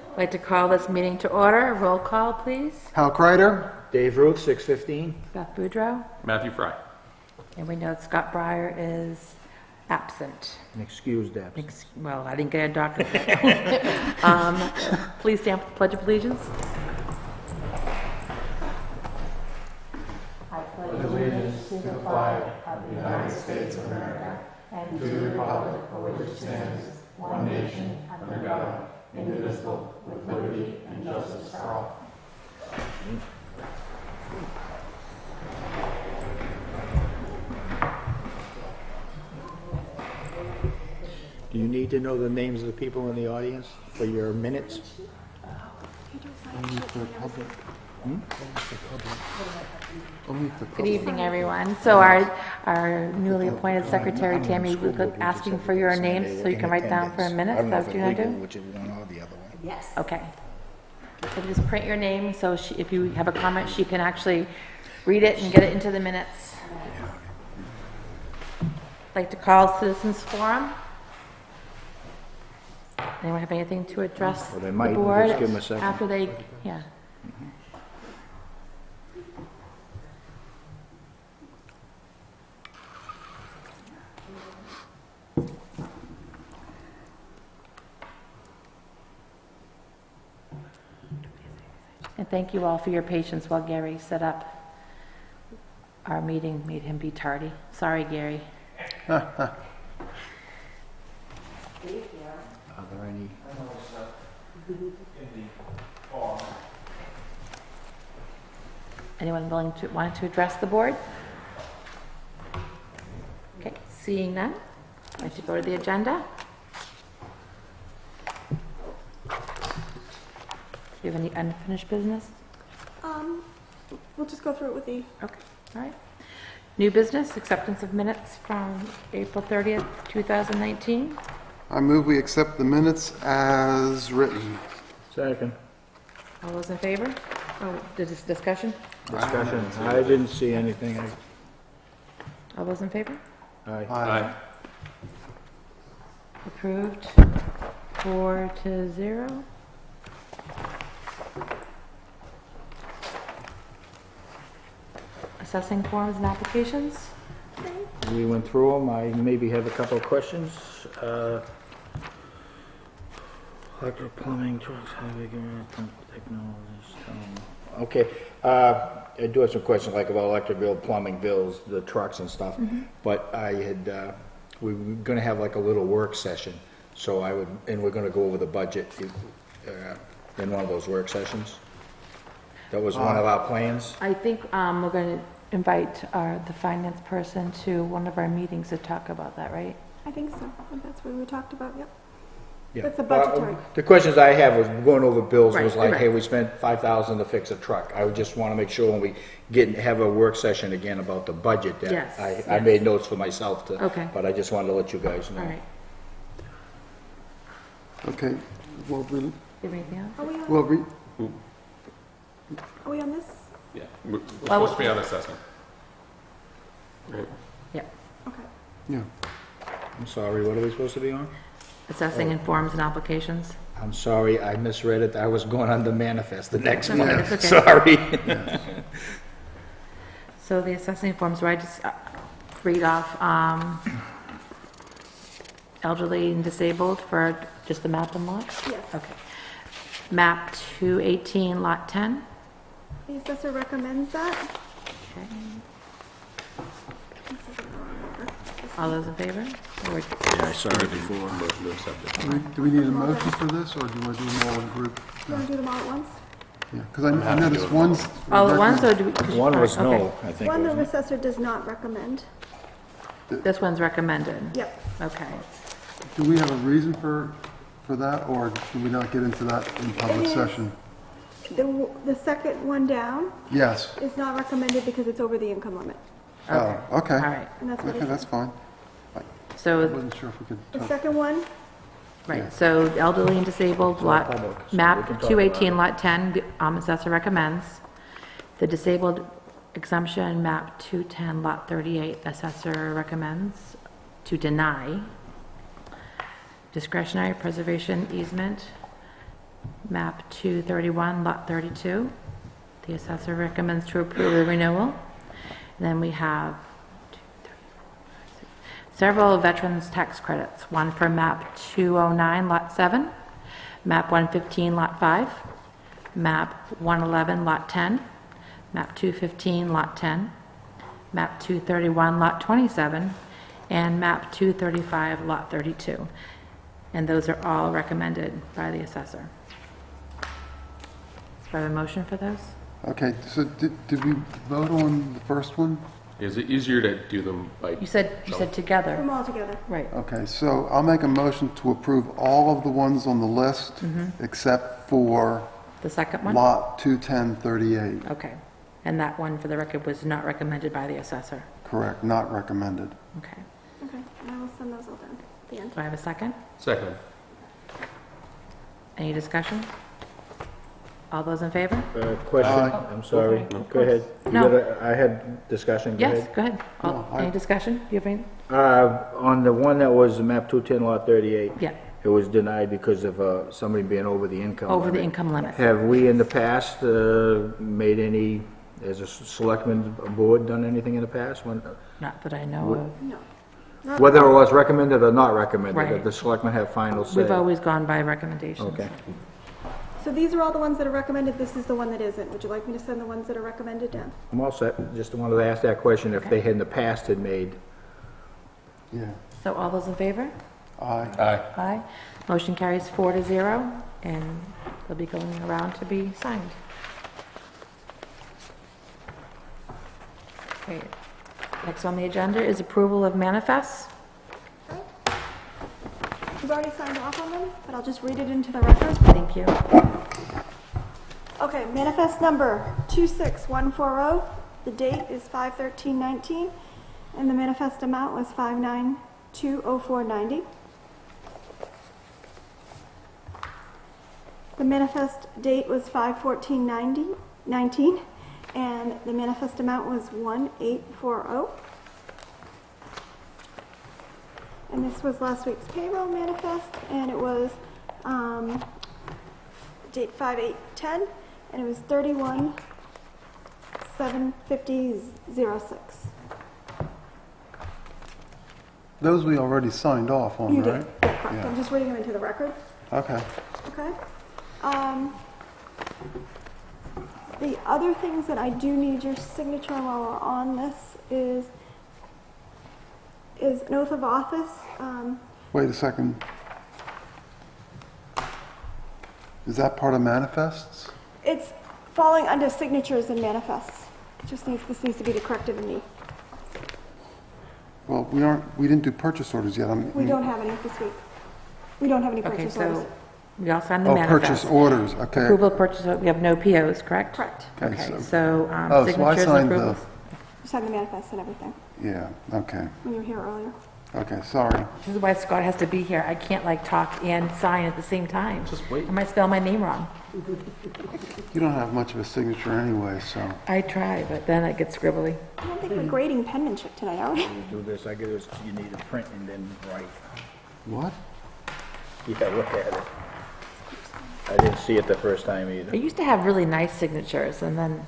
I'd like to call this meeting to order. Roll call, please. Hal Kreider. Dave Ruth, 615. Beth Boudreau. Matthew Fry. And we know that Scott Breyer is absent. Excused absent. Well, I didn't get a doctor. Please stand for the Pledge of Allegiance. I pledge allegiance to the flag of the United States of America and to the republic for which it stands, one nation, under God, indivisible, with liberty and justice for all. Do you need to know the names of the people in the audience for your minutes? Only for the public. Only for the public. Good evening, everyone. So our newly appointed secretary, Tammy, was asking for your names so you can write down for a minute. Is that what you're going to do? Which is one or the other one. Yes. Okay. So just print your name so if you have a comment, she can actually read it and get it into the minutes. I'd like to call Citizens Forum. Anyone have anything to address Well, they the might. board Just give them a second. after they, yeah. And thank you all for your patience while Gary set up our meeting, made him be tardy. Sorry, Gary. Are there any? Anyone want to address the board? Okay, seeing none, I'd like to go to the agenda. Do you have any unfinished business? We'll just go through it with the... Okay, all right. New business, acceptance of minutes from April 30th, 2019. I move we accept the minutes as written. Second. All those in favor? Oh, this discussion? Discussion. I didn't see anything. All those in favor? Aye. Aye. Approved 4-0. Assessing forms and applications. We went through them. I maybe have a couple of questions. Electric, plumbing, trucks, highway, technologies. Okay. I do have some questions like about electric bill, plumbing bills, the trucks and stuff. But I had, we were going to have like a little work session. So and we're going to go over the budget in one of those work sessions. That was one of our plans. I think we're going to invite the finance person to one of our meetings to talk about that, right? I think so. And that's what we talked about, yep. Yeah. That's a budgetary. The questions I have was going over bills, was Right, like, right. hey, we spent $5,000 to fix a truck. I would just want to make sure when we have a work session again about the budget that Yes, I yes. made notes for myself to, Okay. but I just wanted to let you guys know. All right. Okay. Well, Do you have anything else? Are we on this? Yeah, we're supposed to be on assessment. Right. Yeah. Okay. yeah. I'm sorry, what are we supposed to be on? Assessing in forms and applications. I'm sorry, I misread it. I was going on the manifest, the next one. That's okay. Sorry. So the assessing forms, where I just read off elderly and disabled for just the map and lot? Yes. Okay. Map 218, lot 10. The assessor recommends that. Okay. This is the wrong number. All those in favor? Or- Yeah, I saw it before. Motion to accept it. Do we need a motion for this, or do you want to do them all in group? You want to do them all at once? Yeah, because I noticed one's... All at once, or do we? One was okay. no, I think. One, the wasn't it? assessor does not recommend. This one's recommended? Yep. Okay. Do we have a reason for for that, or do we not get into that in public It is. session? The second one down Yes. is not recommended because it's over the income limit, Oh, okay. All right, and that's what Okay, it that's says. fine. I so, wasn't sure if we could The talk. second one, right, so elderly and disabled, lot, public, so we map can talk 218, about lot 10, the assessor recommends. The disabled exemption, map 210, lot 38, assessor recommends to deny. Discretionary preservation easement, map 231, lot 32, the assessor recommends to approve the renewal. Then we have several veterans tax credits, one for map 209, lot 7, map 115, lot 5, map 111, lot 10, map 215, lot 10, map 231, lot 27, and map 235, lot 32. And those are all recommended by the assessor. Do I have a motion for those? Okay, so did we vote on the first one? Is it easier to do them by? You said put together. them all together. Right. Okay, so I'll make a motion to approve all of the ones on the list except for The second one? lot 21038. Okay. And that one, for the record, was not recommended by the assessor. Correct, not recommended. Okay. Okay, and I will send those all down at the end. Do I have a second? Second. Any discussion? All those in favor? Question, Aye. I'm sorry. Of Go ahead. You No. I had discussion, go Yes, ahead. go ahead. No, Any discussion? Do you have any? On the one that was map 210 lot 38. Yeah, It was denied because of somebody being over the income over the limit. income limit. Have we in the past made any, as a selectman board, done anything in the past? Not that I know of. No. Whether it was recommended or not recommended, Right. did the selectmen have final say? We've always gone by recommendations. Okay. So these are all the ones that are recommended, this is the one that isn't. Would you like me to send the ones that are recommended down? I'm all set. Just wanted to ask that question if they had in the past had made. Yeah. So all those in favor? Aye. Aye. Aye. Motion carries 4-0, and they'll be going around to be signed. Okay. Next on the agenda is approval of manifests. We've already signed off on them, but I'll just read it into the record. Thank you. Okay, manifest number 26140. The date is 5/13/19, and the manifest amount was 5920490. The manifest date was 5/14/19, and the manifest amount was 1840. And this was last week's payroll manifest, and it was date 5/8/10, and it was 31/7/50/06. Those we already signed off on, You right? did, yeah, correct. Yeah. I'm just reading them into the record. Okay. Okay. The other things that I do need your signature while we're on this is an oath of office. Wait a second. Is that part of manifests? It's falling under signatures and manifests. This needs to be the corrective in me. Well, we didn't do purchase orders yet. We don't have any this week. We don't have any Okay, purchase orders. so we all signed the Oh, manifest. purchase orders, okay. Approval of purchase, we have no POs, correct? Correct. Okay, so so I signatures and signed approvals. You signed the manifest and everything Yeah, okay. when you were here earlier. Okay, sorry. This is why Scott has to be here. I can't like talk and sign at the same time. Just wait. I might spell my name wrong. You don't have much of a signature anyway, so. I try, but then it gets scribbly. I don't think we're grading penmanship tonight, are we? You do this, I guess you need to print and then write. What? Yeah, look at it. I didn't see it the first time I either. used to have really nice signatures, and then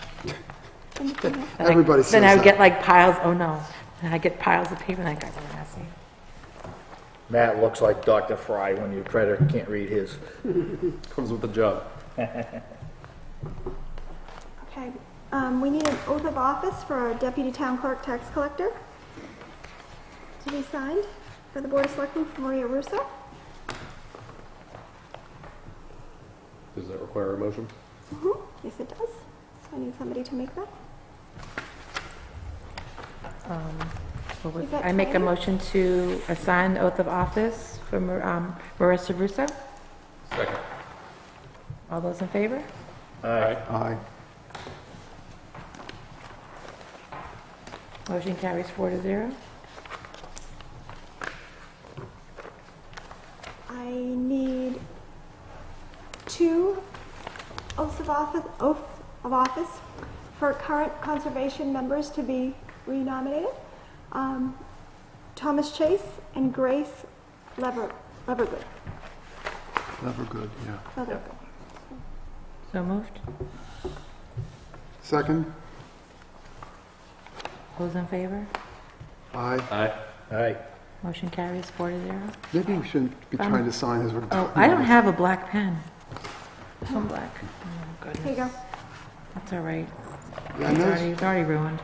Everybody says then I would that. get like piles. Oh no, and I get piles of paper, and I got really messy. Matt looks like Dr. Fry when you try to can't read his. Comes with the job. Okay. We need an oath of office for our deputy town clerk tax collector to be signed for the Board of Selectmen for Maria Russo. Does that require a motion? Yes, it does. I need somebody to make that. Is that I make a Tanya? motion to assign the oath of office for Marissa Russo. Second. All those in favor? Aye. Aye. Motion carries 4-0. I need 2 oath of office for current conservation members to be renominated. Thomas Chase and Grace Levergood. Never good, yeah. Levergood. So moved. Second? Those in favor? Aye. Aye. Aye. Motion carries 4-0. Maybe we shouldn't be trying to sign as we're doing Oh, I don't this. have a black pen. Some black. Oh, Here you goodness. go. That's all right. Yeah, I noticed- It's already ruined.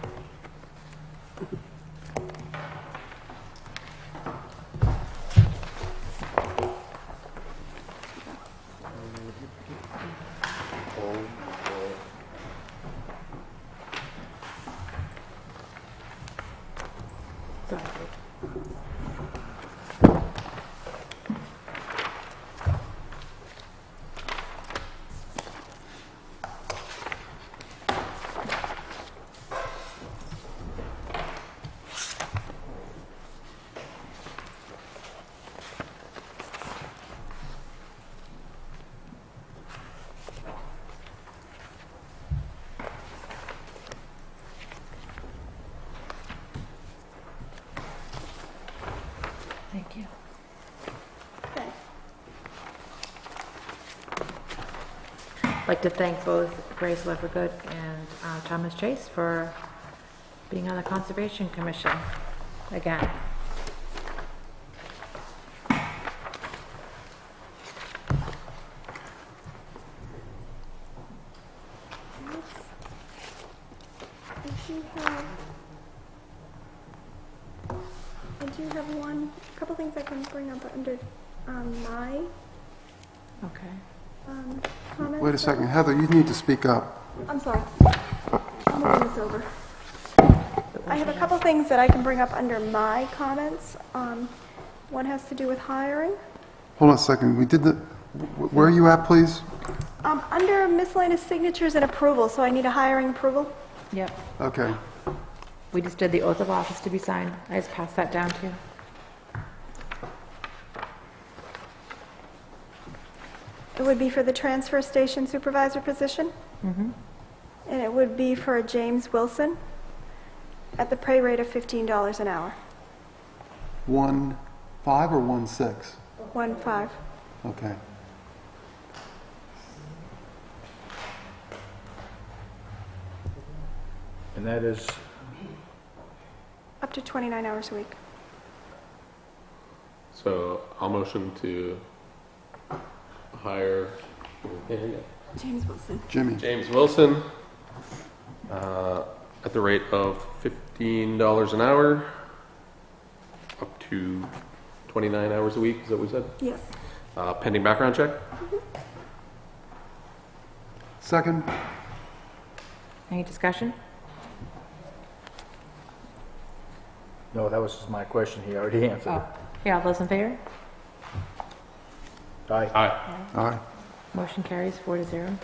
Sorry. Thank you. Okay. I'd like to thank both Grace Levergood and Thomas Chase for being on the Conservation Commission again. I do have a couple things I can bring up under my Okay. comments. Wait a second, Heather, you need to speak up. I'm sorry. I'm moving this over. I have a couple things that I can bring up under my comments. One has to do with hiring. Hold on a second, we did the, where are you at, please? Under miscellaneous signatures and approval, so I need a hiring approval. Yep. Okay. We just did the oath of office to be signed. I just passed that down to you. It would be for the transfer station supervisor position. Mm-hmm. And it would be for James Wilson at the pay rate of $15 an hour. 1.5 or 1.6? 1.5. Okay. And that is, Up to 29 hours a week. So I'll motion to hire James Wilson. Jimmy? James Wilson at the rate of $15 an hour, up to 29 hours a week, is that what we said? Yes. Pending background check? Second? Any discussion? no, that was my question. He already answered Oh, it. yeah, all those in favor? Aye. Aye. Aye. Motion carries 4-0.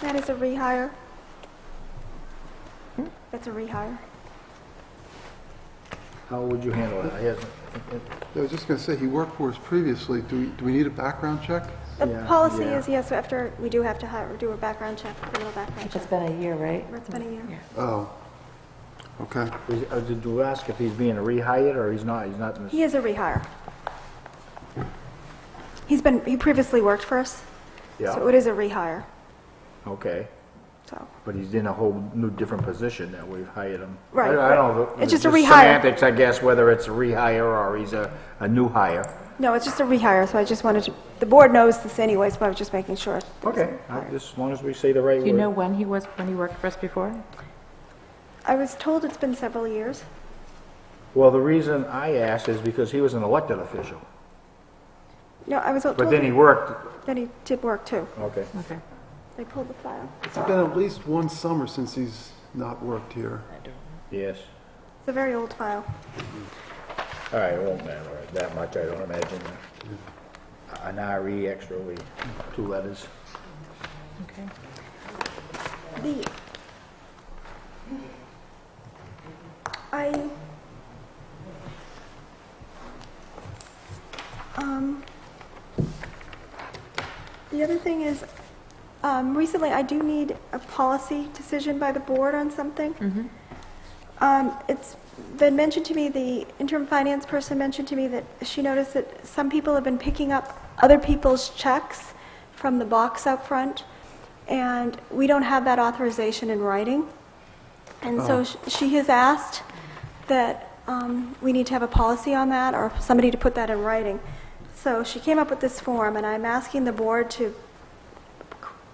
That is a rehire. That's a rehire. How would you handle that? I was just going to say, he worked for us previously. Do we need a background check? The Yeah, policy yeah. is, yes, after, we do have to do a background check, criminal background It's check. been a year, right? It's been a year. Yeah. Oh. Okay. Did you ask if he's being rehired or he's not? He's not. In He is a rehire. He previously worked for us, Yeah. so it is a rehire, Okay. so. But he's in a whole new different position that we've hired him. Right. I don't know. It's just a rehire. Semantics, I guess, whether it's a rehire or he's a new hire. No, it's just a rehire, so I just wanted to, the board knows this anyways, but I was just making sure. Okay. Just as long as we say the right Do you word. know when he worked for us before? I was told it's been several years. Well, the reason I asked is because he was an elected official. No, I was told But then he worked, that he did work too. okay. Okay. They pulled the file. It's been at least one summer since he's not worked here. Yes. It's a very old file. All right, it won't matter that much, I don't imagine. An RE extra, 2 letters. Okay. The, I, the other thing is, recently I do need a policy decision by the board on something. It's been mentioned to me, the interim finance person mentioned to me that she noticed that some people have been picking up other people's checks from the box out front, and we don't have that authorization in writing. And so she has asked that we need to have a policy on that, or somebody to put that in writing. So she came up with this form, and I'm asking the board to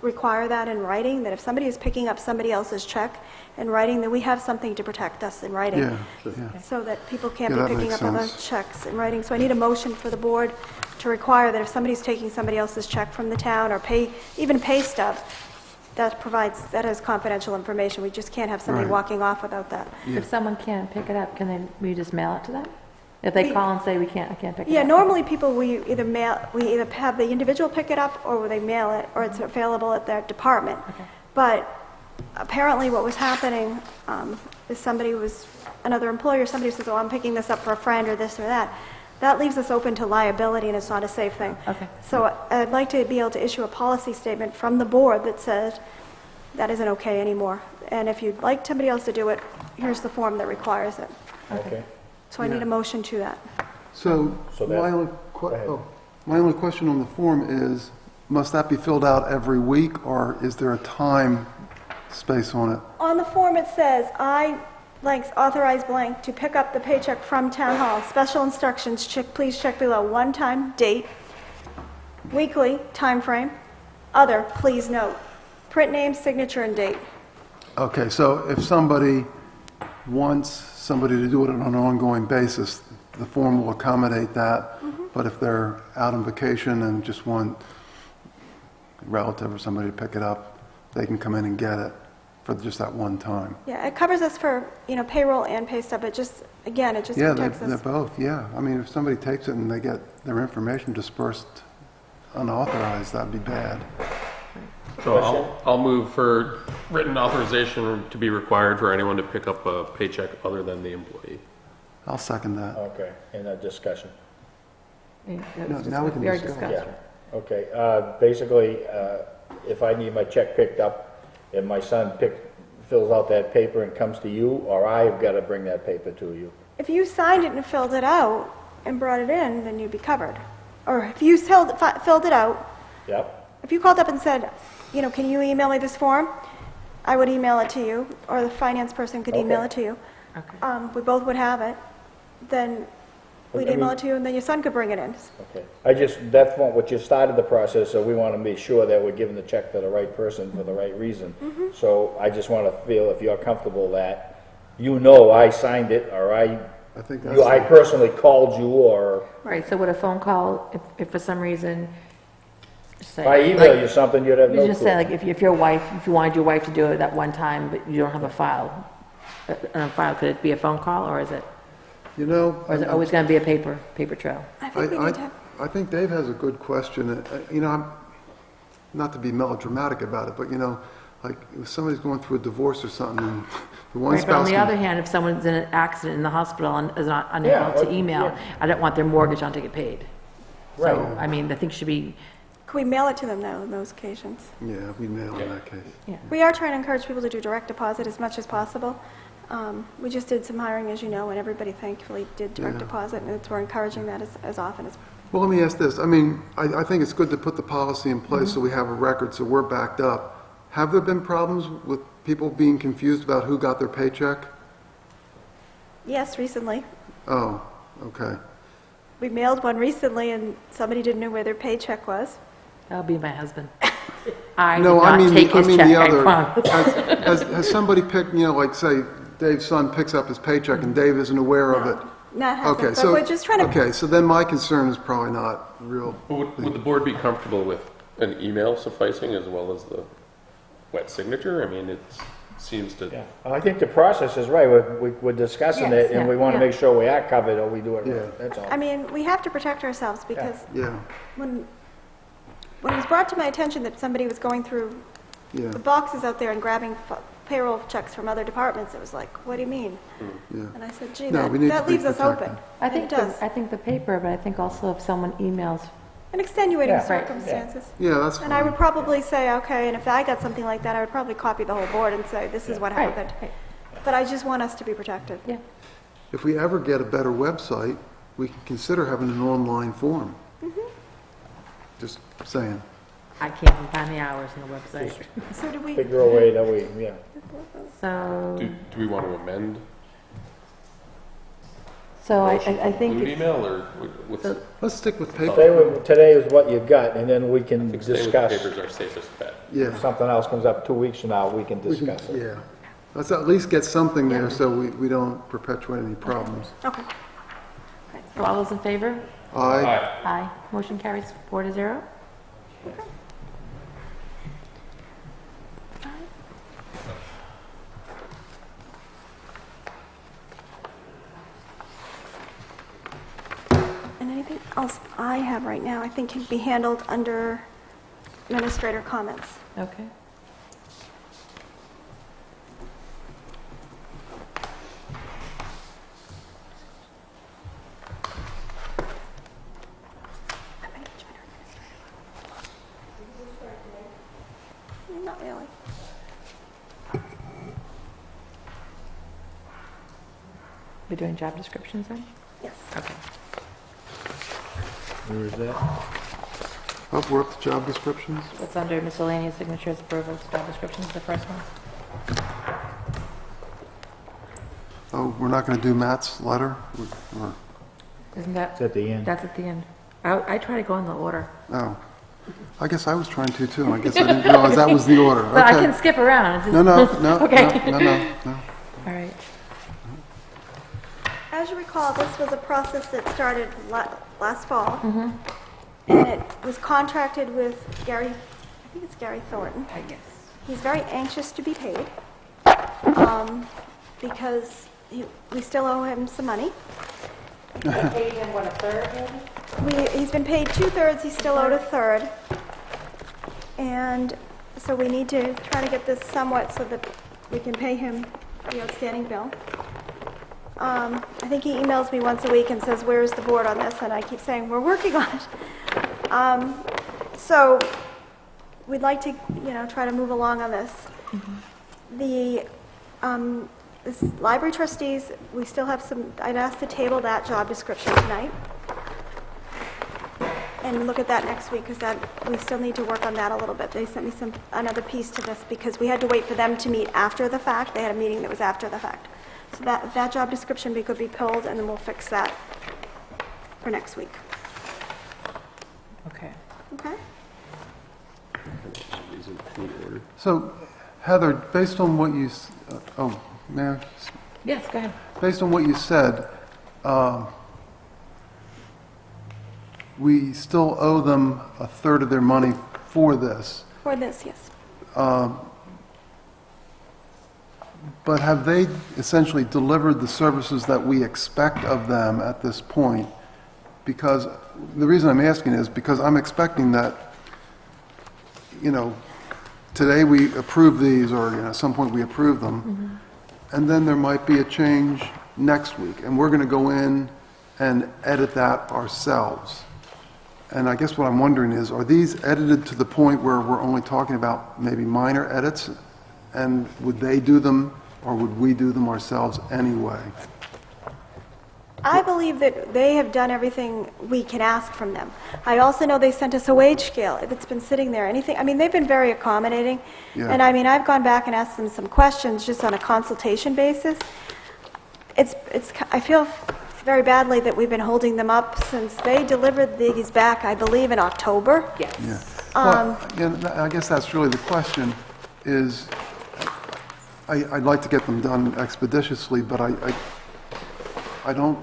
require that in writing, that if somebody is picking up somebody else's check in writing, that we have something to protect us in writing. Yeah. So that people can't Yeah, be that picking makes up other sense. checks in writing. So I need a motion for the board to require that if somebody's taking somebody else's check from the town, or even pay stub, that has confidential information. We just can't have somebody Right. walking off without that. If someone can't pick it up, we just mail it to them? If they call and say I can't pick it up? Yeah, normally people, we either have the individual pick it up, or they mail it, or it's available at their department. Okay. But apparently what was happening is another employer, somebody says, oh, I'm picking this up for a friend, or this or that. That leaves us open to liability, and it's not a safe thing. Okay. So I'd like to be able to issue a policy statement from the board that says that isn't okay anymore. And if you'd like somebody else to do it, here's the form that requires it. Okay. So I need a motion to that. So So that- my only, Go ahead. my only question on the form is, must that be filled out every week, or is there a time space on it? On the form, it says, I, blanks, authorize blank to pick up the paycheck from town hall. Special instructions, please check below. One time, date, weekly, time frame, other, please note. Print name, signature, and date. Okay, so if somebody wants somebody to do it on an ongoing basis, the form will accommodate that. But if they're out on vacation and just want a relative or somebody to pick it up, they can come in and get it for just that one time. Yeah, it covers us for, payroll and pay stub. It just protects They're us. both, yeah. I mean, if somebody takes it and they get their information dispersed unauthorized, that'd be bad. So I'll move for written authorization to be required for anyone to pick up a paycheck other than the employee. I'll second that. Okay, in a discussion. Now we can already discuss. discussed. Yeah, okay. Basically, if I need my check picked up and my son fills out that paper and comes to you, or I've got to bring that paper to you? If you signed it and filled it out and brought it in, then you'd be covered. Or if you filled it out, Yep, if you called up and said, can you email me this form? I would email it to you, or the finance person could email Okay. it to you. Okay. We both would have it. Then we'd I email mean- it to you, and then your son could bring it in. okay. That's what you started the process, so we want to be sure that we're giving the check to the right person for the right reason. So I just want to feel if you're comfortable that, I signed it, or I think that's. I personally called you, or Right, so would a phone call, if for some reason, say... if I email you something, you'd have no You just clue. say, like, if you wanted your wife to do it that one time, but you don't have a file, could it be a phone call, or is it always going to be a paper trail? I think we need to have, I think Dave has a good question. I'm not to be melodramatic about it, but like if somebody's going through a divorce or something, and the one Right, but on spouse the can- other hand, if someone's in an accident in the hospital and is not unable to email, I don't want their mortgage on to get paid. So, Right. I mean, I think should be, could we mail it to them, though, in those occasions? Yeah, we mail in that case. yeah. We are trying to encourage people to do direct deposit as much as possible. We just did some hiring, as you know, and everybody thankfully did direct Yeah. deposit, and we're encouraging that as often as. Well, let me ask this. I mean, I think it's good to put the policy in place so we have a record, so we're backed up. Have there been problems with people being confused about who got their paycheck? Yes, recently. Oh, okay. We mailed one recently, and somebody didn't know where their paycheck was. That'll be my husband. I did No, not take his check, the I other. promise. Has somebody picked, like say Dave's son picks up his paycheck and Dave isn't aware of it? Not Okay, hasn't, but so, we're just trying to. okay, so then my concern is probably not real. Would the board be comfortable with an email sufficing as well as the wet signature? I mean, it's seems to, Yeah, I think the process is right. We're discussing Yes, it, and we yeah, want to yeah. make sure we are covered, or we do it Yeah. right, that's all. I mean, we have to protect ourselves because Yeah, when it was brought to my attention that somebody was going through yeah, the boxes out there and grabbing payroll checks from other departments, it was like, what do you mean? yeah. And I said, gee, No, we need to that be leaves us protected. open. I And think, it does. I think the paper, but I think also if someone emails, In extenuating Yeah. Right, yeah. circumstances. Yeah, that's fine. And I would probably say, okay, and if I got something like that, I would probably copy the whole board and say, this is what right, happened. right, But I just want us to be protected. yeah. If we ever get a better website, we can consider having an online form. Just saying. I can't even find the hours on the website. So do we, Figure a way that we, yeah. So, do we want to amend so I include think, email, or what's, I Let's stick with paper. Today is what you got, and then we can think stay with the discuss. paper's our safest bet. Yeah. If something else comes up 2 weeks from now, we can We can- discuss it. Yeah. Let's at least get something there so we don't perpetuate any problems. okay. so all those in favor? Aye. Aye. Motion carries 4-0. And anything else I have right now, I think can be handled under administrator comments. Okay. Not really. We're doing job descriptions then? Yes. Okay. Where is that? Oh, we're up to job descriptions? It's under miscellaneous signatures, approvals, job descriptions, the first one. Oh, we're not going to do Matt's letter? Or- Isn't that, It's at the end. that's at the end. I try to go in the order. Oh, I guess I was trying to too. I guess I didn't realize that was the order. But I Okay. can skip around. It's just- No, no, no, Okay. no. All right. As you recall, this was a process that started last fall. And it was contracted with Gary, I think it's Gary Thornton. I guess. He's very anxious to be paid because we still owe him some money. Paid him, what, a third maybe? He's been paid 2/3, he's still owed a third. And so we need to try to get this somewhat so that we can pay him the outstanding bill. I think he emails me once a week and says, where's the board on this? And I keep saying, we're working on it. So we'd like to, try to move along on this. This library trustees, we still have I'd asked to table that job description tonight and look at that next week because we still need to work on that a little bit. They sent me another piece to this because we had to wait for them to meet after the fact. They had a meeting that was after the fact. So that job description could be pulled and then we'll fix that for next week. Okay. Okay? These include order. So, Heather, based on what you, Mayor, Yes, go ahead. based on what you said, we still owe them a third of their money for this. For this, yes. But have they essentially delivered the services that we expect of them at this point? Because the reason I'm asking is because I'm expecting that, today we approve these, or at some point we approve them, and then there might be a change next week, and we're going to go in and edit that ourselves. And I guess what I'm wondering is, are these edited to the point where we're only talking about maybe minor edits? And would they do them, or would we do them ourselves anyway? I believe that they have done everything we can ask from them. I also know they sent us a wage scale. If it's been sitting there, they've been very accommodating. Yeah. And I've gone back and asked them some questions just on a consultation basis. I feel very badly that we've been holding them up since they delivered these back, I believe, in October. Yes. Yeah. Well, I guess that's really the question, is I'd like to get them done expeditiously, but I don't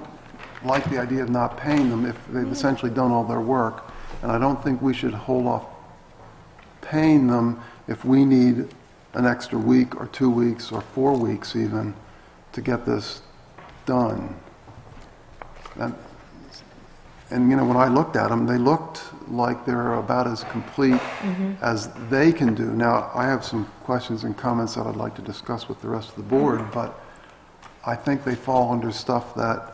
like the idea of not paying them if they've essentially done all their work. And I don't think we should hold off paying them if we need an extra week or 2 weeks or 4 weeks even to get this done. And you know, when I looked at them, they looked like they're about as complete as they can do. Now, I have some questions and comments that I'd like to discuss with the rest of the board, but I think they fall under stuff that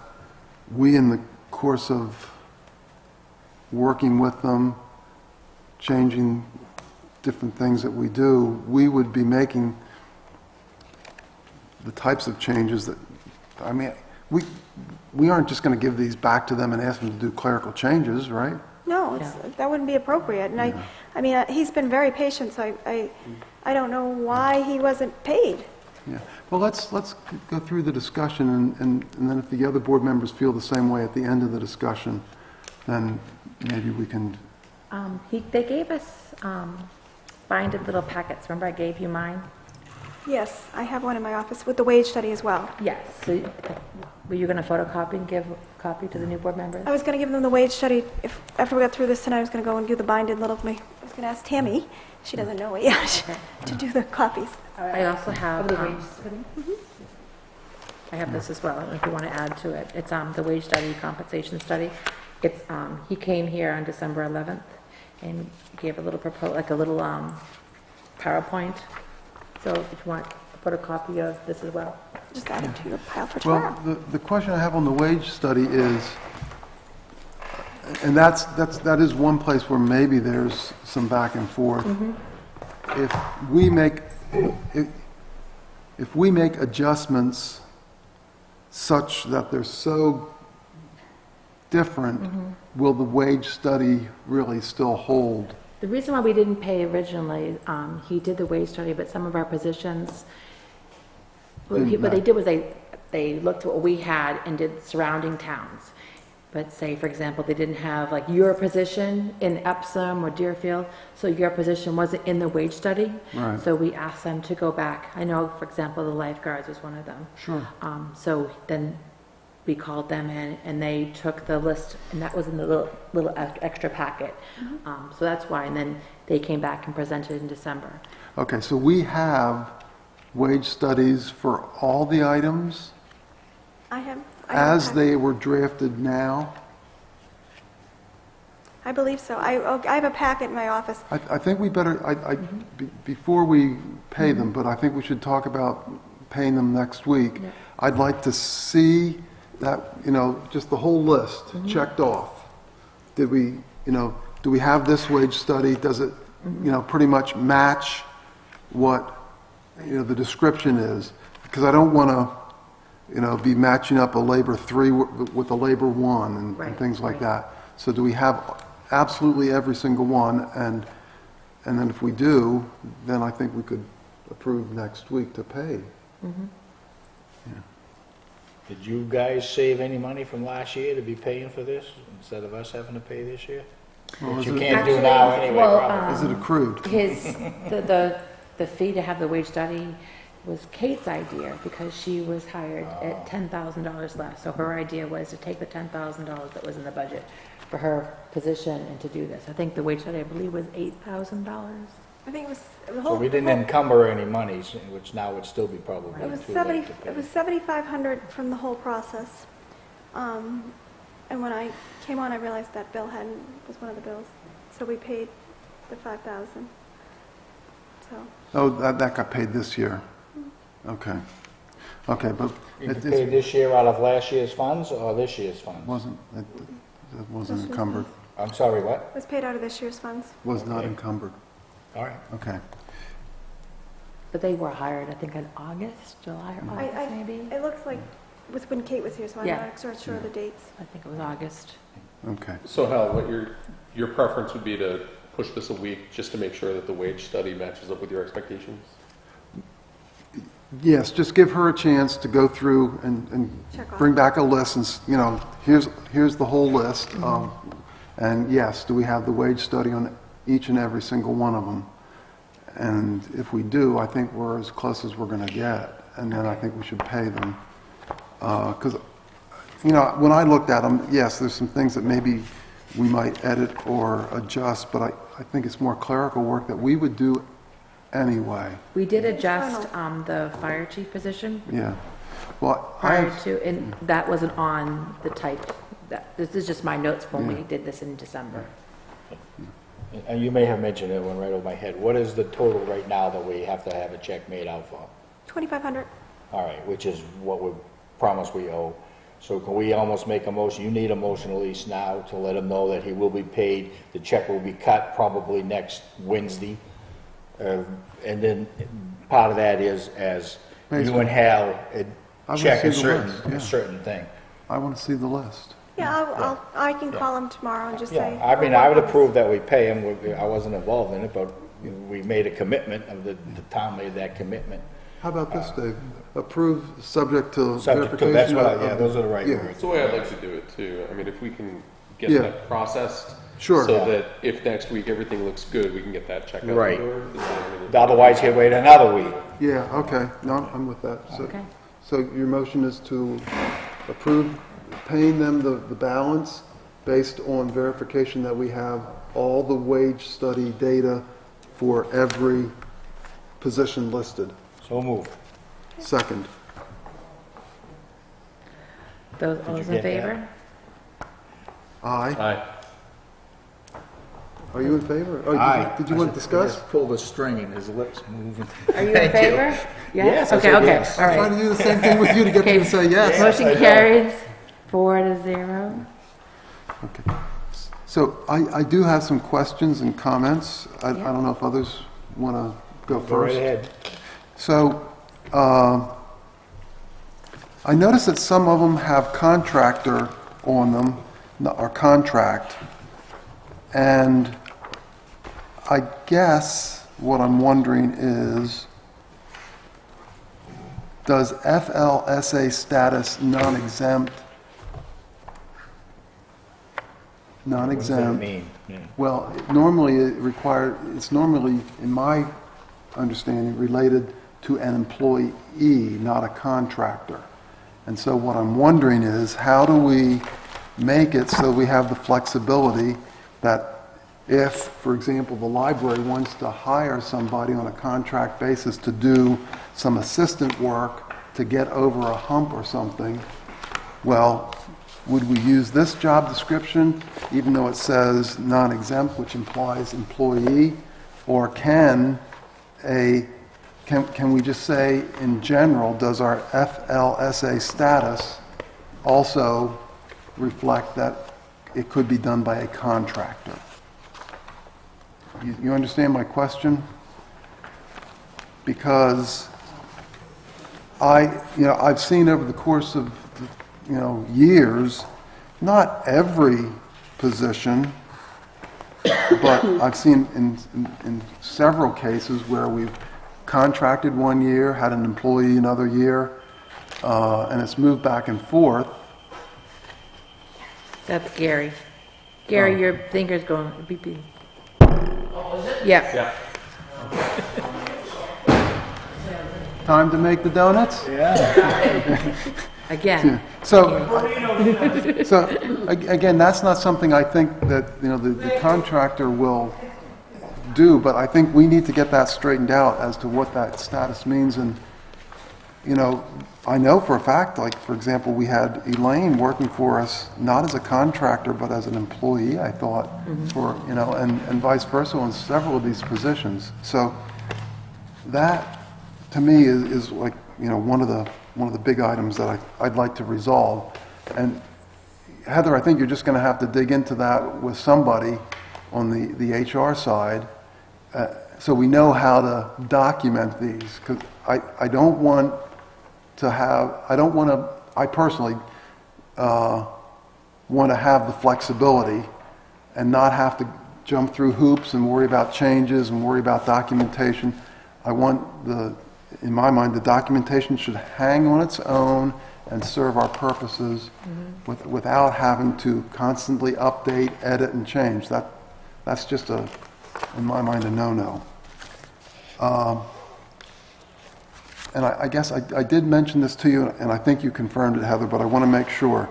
we, in the course of working with them, changing different things that we do, we would be making the types of changes that, I mean, we aren't just going to give these back to them and ask them to do clerical changes, right? No, that wouldn't be appropriate. And I mean, he's been very patient, so I don't know why he wasn't paid. Yeah. Well, let's go through the discussion, and then if the other board members feel the same way at the end of the discussion, then maybe we can. They gave us binded little packets. Remember I gave you mine? Yes, I have one in my office with the wage study as well. Yes. So, were you going to photocopy and give a copy to the new board members? I was going to give them the wage study. After we got through this tonight, I was going to go and do the binded little. I was going to ask Tammy. She doesn't know it yet to do the copies. I also have the wage study? I have this as well. I don't know if you want to add to it. It's the wage study, compensation study. It's he came here on December 11th and gave a little PowerPoint. So if you want to put a copy of this as well. Just add it to your pile for tomorrow. Well, the question I have on the wage study is, and that is one place where maybe there's some back and forth. If we make adjustments such that they're so different, will the wage study really still hold? The reason why we didn't pay originally, he did the wage study, but some of our positions, what they did was they looked at what we had and did surrounding towns. But say, for example, they didn't have like your position in Epsom or Deerfield, so your position wasn't in the wage study. Right. So we asked them to go back. I know, for example, the lifeguards was one of them. Sure. So then we called them in and they took the list, and that was in the little extra packet. So that's why, and then they came back and presented in December. Okay, so we have wage studies for all the items I have as a they were drafted now? I believe so. I have a packet in my office. I think we better, before we pay them, but I think we should talk about paying them next week. Yeah. I'd like to see that, just the whole list checked off. Did we, do we have this wage study? Does it, pretty much match what, the description is? Because I don't want to, be matching up a labor 3 with a labor 1 and things like that. So do we have absolutely every single one? And then if we do, then I think we could approve next week to pay. Did you guys save any money from last year to be paying for this instead of us having to pay this year? Well, Which is you it- can't do now anyway, probably. Is it accrued? The fee to have the wage study was Kate's idea because she was hired at $10,000 less. So her idea was to take the $10,000 that was in the budget for her position and to do this. I think the wage study, I believe, was $8,000. I think it was the So whole. we didn't encumber any monies, which now would still be probably It was too late to pay. It was $7,500 from the whole process. And when I came on, I realized that bill was one of the bills. So we paid the $5,000. So Oh, that got paid this year. Okay. Okay, but You it paid this year out of last year's funds or this year's funds? it wasn't encumbered, I'm sorry, what? it was paid out of this year's funds. was not Okay. encumbered. All right. Okay. But they were hired, I think, in August, July or August, maybe? It looks like it was when Kate was here, so I'm Yeah. not sure of the dates. I think it was August. Okay. So Hal, what your preference would be to push this a week just to make sure that the wage study matches up with your expectations? Yes, just give her a chance to go through and Check off. bring back a list and, here's the whole list. And yes, do we have the wage study on each and every single one of them? And if we do, I think we're as close as we're going to get. And then I think we should pay them. Because, when I looked at them, yes, there's some things that maybe we might edit or adjust, but I think it's more clerical work that we would do anyway. We did adjust the fire chief position Yeah. Well, prior I've, to, and that wasn't on the type. This is just my notes when we did this in December. And you may have mentioned it, one right over my head. What is the total right now that we have to have a check made out for? 2,500. All right, which is what we promised we owe. So can we almost make a motion? You need a motion at least now to let him know that he will be paid. The check will be cut probably next Wednesday. And then part of that is as you and Hal I check will a see the list, yeah. certain thing. I want to see the list. Yeah, I can call him tomorrow and just say. Yeah, I mean, I would approve that we pay him. I wasn't involved in it, but we made a commitment, the town made that commitment. How about this, Dave? Approve subject to Subject to, verification. that's what of- yeah, those are the right Yeah. words. That's the way I'd like to do it too. I mean, if we can get Yeah. that processed. Sure. So Yeah. that if next week everything looks good, we can get that check out Right. the door. Is that- I mean, Otherwise, he'll wait another week. Yeah, okay, no, I'm with that. So- Okay. So your motion is to approve paying them the balance based on verification that we have all the wage study data for every position listed. So move. Second. Those you in get favor? Aye. Aye. Are you in favor? Oh, Aye. Did you want to discuss? Pull the string and his lips moving. Are you in favor? Yes, I Okay, said okay, yes. all I'm trying right. to do the same thing with you to get you to say yes. Motion carries 4-0. Okay. So I do have some questions and comments. I don't know if others want to go Go right first. ahead. So, I noticed that some of them have contractor on them, or contract. And I guess what I'm wondering is, does FLSA status non-exempt? What does that Non-exempt. mean? Yeah. Well, it's normally, in my understanding, related to an employee, not a contractor. And so what I'm wondering is, how do we make it so we have the flexibility that if, for example, the library wants to hire somebody on a contract basis to do some assistant work to get over a hump or something, well, would we use this job description, even though it says non-exempt, which implies employee? Or can we just say, in general, does our FLSA status also reflect that it could be done by a contractor? You understand my question? Because I've seen over the course of years, not every position, but I've seen in several cases where we've contracted one year, had an employee another year, and it's moved back and forth. That's Gary. Gary, your finger's going beep beep. Oh, is it? Yeah. Yeah. Time to make the donuts? Again. So again, that's not something I think that, the contractor will do, but I think we need to get that straightened out as to what that status means. And, I know for a fact, like, for example, we had Elaine working for us, not as a contractor, but as an employee, I thought, for, and vice versa on several of these positions. So that, to me, is like, one of the big items that I'd like to resolve. And Heather, I think you're just going to have to dig into that with somebody on the HR side, so we know how to document these. Because I don't want to have, I personally want to have the flexibility and not have to jump through hoops and worry about changes and worry about documentation. I want in my mind, the documentation should hang on its own and serve our purposes without having to constantly update, edit, and change. That's just in my mind, a no-no. And I guess I did mention this to you, and I think you confirmed it, Heather, but I want to make sure.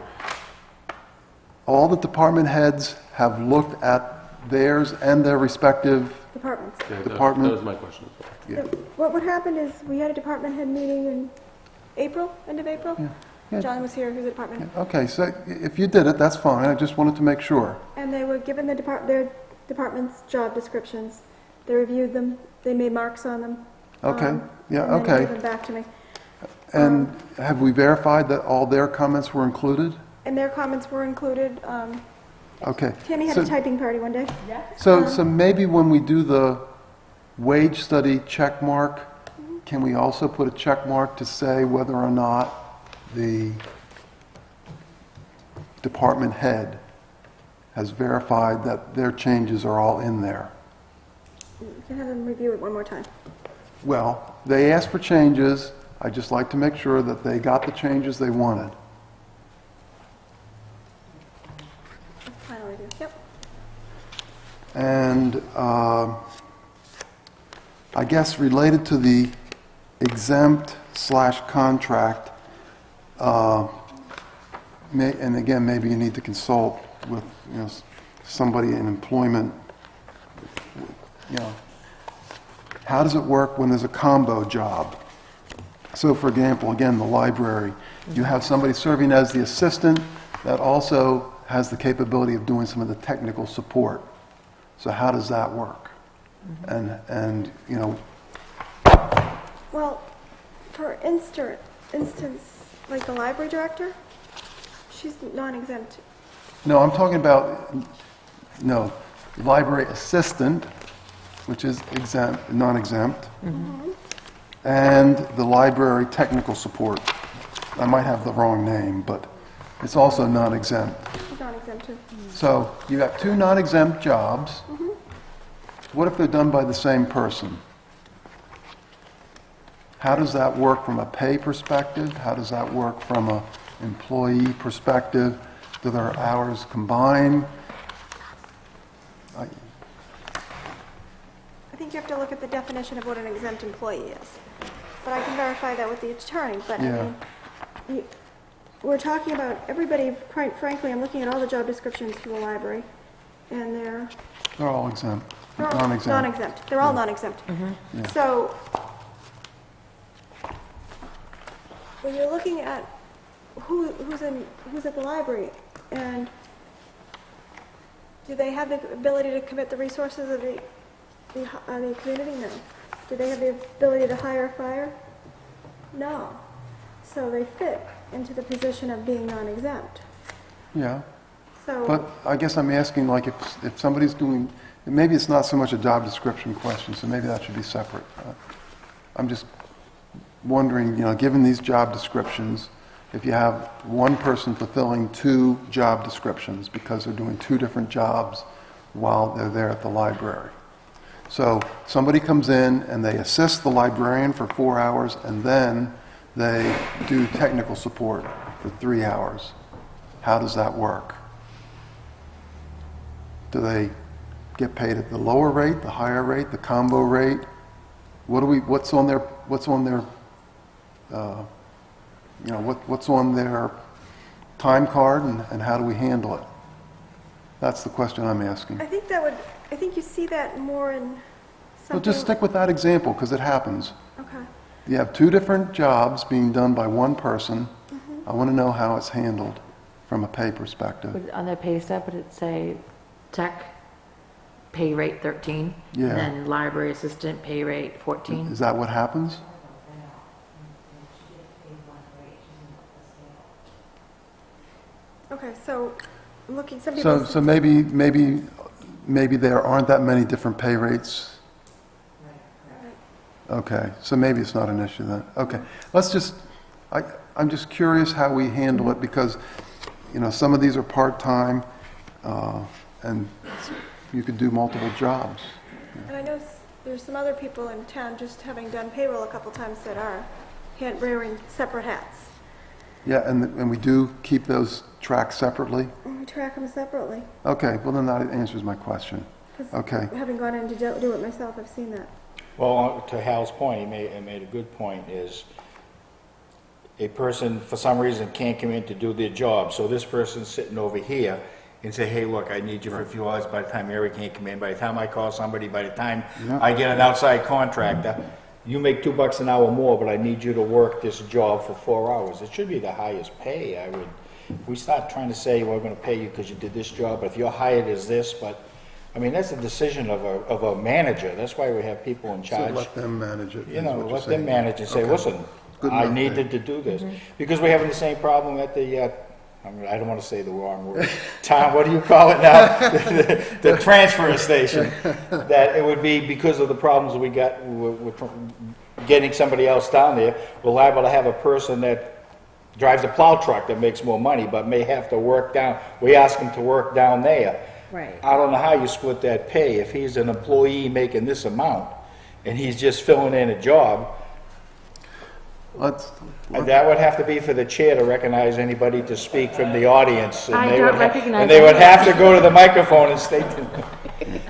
All the department heads have looked at theirs and their respective Departments. Yeah, department? That was my question as well. Yeah. What would happen is, we had a department head meeting in April, end of April. Yeah. John was here, who's the department. Okay, so if you did it, that's fine, I just wanted to make sure. And they were given their department's job descriptions. They reviewed them, they made marks on them. Okay, yeah, And then okay. gave them back to me. And have we verified that all their comments were included? And their comments were included. Okay. Tammy had So- a typing party one day. So maybe when we do the wage study check mark, can we also put a check mark to say whether or not the department head has verified that their changes are all in there? You can have them review it one more time. Well, they asked for changes. I'd just like to make sure that they got the changes they wanted. Final review, yep. And I guess related to the exempt/contract, and again, maybe you need to consult with, somebody in employment, how does it work when there's a combo job? So for example, again, the library, you have somebody serving as the assistant that also has the capability of doing some of the technical support. So how does that work? And Well, for instance, like the library director, she's non-exempt. no, I'm talking about, library assistant, which is exempt, non-exempt, and the library technical support. I might have the wrong name, but it's also non-exempt. She's non-exempt too. So you got two non-exempt jobs. What if they're done by the same person? How does that work from a pay perspective? How does that work from an employee perspective? Do their hours combine? I think you have to look at the definition of what an exempt employee is. But I can verify that with the attorney, but Yeah. We're talking about everybody, quite frankly, I'm looking at all the job descriptions for the library, and they're They're all exempt, all non-exempt. non-exempt. They're all non-exempt. Yeah. So, when you're looking at who's at the library, and do they have the ability to commit the resources of the community? No. Do they have the ability to hire, fire? No. So they fit into the position of being non-exempt. Yeah, So, but I guess I'm asking, like, if somebody's doing, maybe it's not so much a job description question, so maybe that should be separate. I'm just wondering, given these job descriptions, if you have one person fulfilling two job descriptions because they're doing two different jobs while they're there at the library. So somebody comes in and they assist the librarian for 4 hours, and then they do technical support for 3 hours. How does that work? Do they get paid at the lower rate, the higher rate, the combo rate? What's on their time card, and how do we handle it? That's the question I'm asking. I think you see that more in So something... just stick with that example, because it happens. Okay. You have two different jobs being done by one person. I want to know how it's handled from a pay perspective. On their pay stub, would it say tech, pay rate 13? Yeah. And then library assistant, pay rate 14? Is that what happens? Okay, so looking, some people... So maybe there aren't that many different pay rates. Okay, so maybe it's not an issue then. Okay, I'm just curious how we handle it, because, some of these are part-time, and you could do multiple jobs. And I know there's some other people in town, just having done payroll a couple times, that are wearing separate hats. Yeah, and we do keep those tracked separately? We track them separately. Okay, well then that answers my question. 'Cause Okay. having gone in to do it myself, I've seen that. Well, to Hal's point, he made a good point, is a person, for some reason, can't come in to do their job, so this person's sitting over here, and say, hey, look, I need you for a few hours, by the time Mary can't come in, by the time I call somebody, by the time Yeah. I get an outside contractor, you make $2 an hour more, but I need you to work this job for 4 hours. It should be the highest pay, I would. If we start trying to say, we're gonna pay you because you did this job, if you're hired as this, but, I mean, that's a decision of a manager. That's why we have people in So charge. let them manage it. You is know, what you're let them saying. manage and say, Okay. listen, Good I enough, needed to do this. Because we're having the same problem at the, I mean, I don't want to say the wrong word, Tom, what do you call it now? The transfer station. That it would be because of the problems we got with getting somebody else down there. We're liable to have a person that drives a plow truck that makes more money, but may have to work down, we ask him to work down there. Right. I don't know how you split that pay. If he's an employee making this amount, and he's just filling in a job, Let's, that would have to be for the chair to recognize anybody to speak from the audience. And I they don't would recognize and they would anyone. have to go to the microphone and state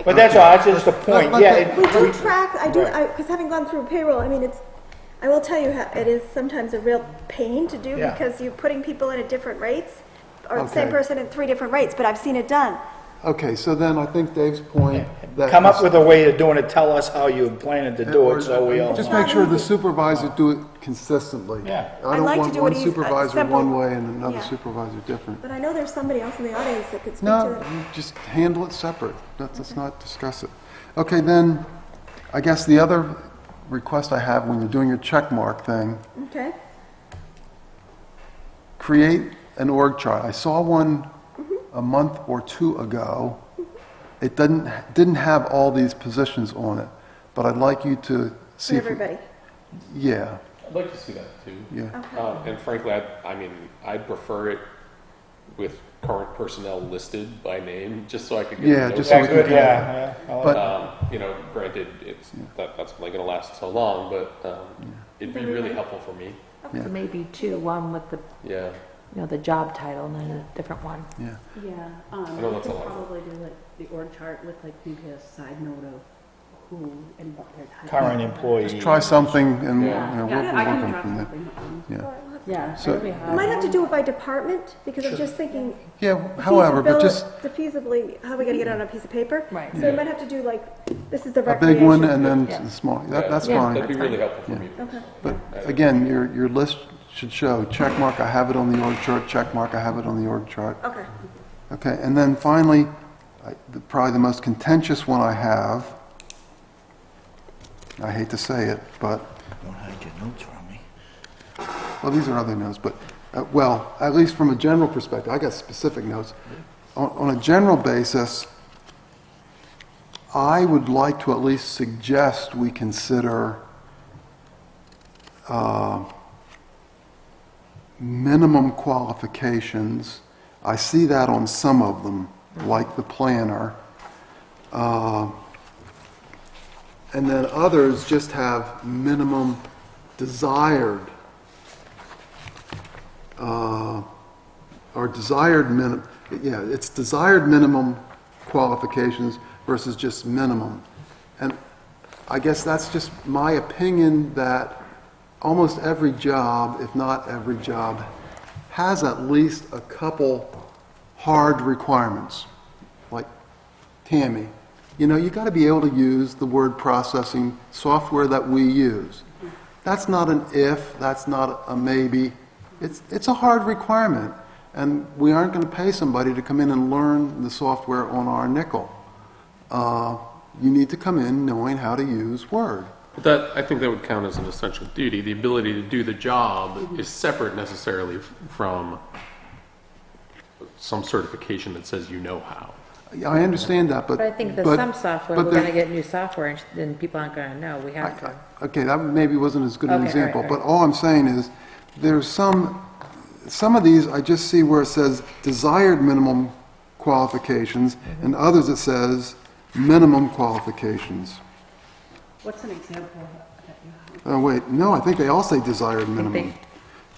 But that's all, that's just a point, But- yeah. We do track, because having gone through payroll, I mean, I will tell you, it is sometimes a real pain to do Yeah. because you're putting people in at different rates, or the same Okay. person at 3 different rates, but I've seen it done. okay, so then I think Dave's point that. Come up with a way of doing it, tell us how you planning to do it, so we all Just know. make sure the supervisor do it consistently. Yeah. I I'd don't like to want do one it supervisor simple. one way and another Yeah. supervisor different. But I know there's somebody else in the audience that could speak No, to it. you just handle it separate. Let's not discuss it. Okay, then, I guess the other request I have when you're doing your check mark thing, Okay, create an org chart. I saw one a month or two ago. It didn't have all these positions on it, but I'd like you to for see. everybody. Yeah, I'd like to see that too. yeah. And frankly, I mean, I'd prefer it with current personnel listed by name, just so I could get. Yeah, the just notes. so we can. Yeah, I like But You know, granted, that's only gonna last so long, but, it'd be really helpful for me. So maybe two, one with the, Yeah. the job title and then a different one. yeah. Yeah, know we that's a could lot. probably do like the org chart with like maybe a side note of who and what their title. current employee. Just try something and Yeah. we'll Yeah, I work can on draw from there. something. Yeah. Yeah. So- that'd be You hard. might have to do it by department, because I'm just thinking. Yeah, however, but just The feasibly, how are we gonna get it on a piece of paper? Right. So you might have to do like, this is the a recreation. big one and then Yeah. small. Yeah, That's Yeah. fine. That'd be really helpful for me. Okay. But again, your list should show check mark, I have it on the org chart, check mark, I have it on the org chart. Okay. Okay, and then finally, probably the most contentious one I have, I hate to say it, but, Don't hide your notes from me. well, these are other notes, but, well, at least from a general perspective, I got specific notes. On a general basis, I would like to at least suggest we consider minimum qualifications. I see that on some of them, like the planner. And then others just have minimum desired, or desired it's desired minimum qualifications versus just minimum. And I guess that's just my opinion that almost every job, if not every job, has at least a couple hard requirements, like Tammy. You know, you got to be able to use the word processing software that we use. That's not an if, that's not a maybe. It's a hard requirement, and we aren't going to pay somebody to come in and learn the software on our nickel. You need to come in knowing how to use Word. But I think that would count as an essential duty. The ability to do the job is separate necessarily from some certification that says you know how. I understand that, but... But I think that but- some software, but we're there- gonna get new software and then people aren't gonna know, we have to. Okay, that maybe wasn't as good an Okay, all right, example, all but right. all I'm saying is, there's some of these, I just see where it says desired minimum qualifications, Mm-hmm. and others it says minimum qualifications. What's an example that you have? Oh, wait, no, I think they all say desired minimum.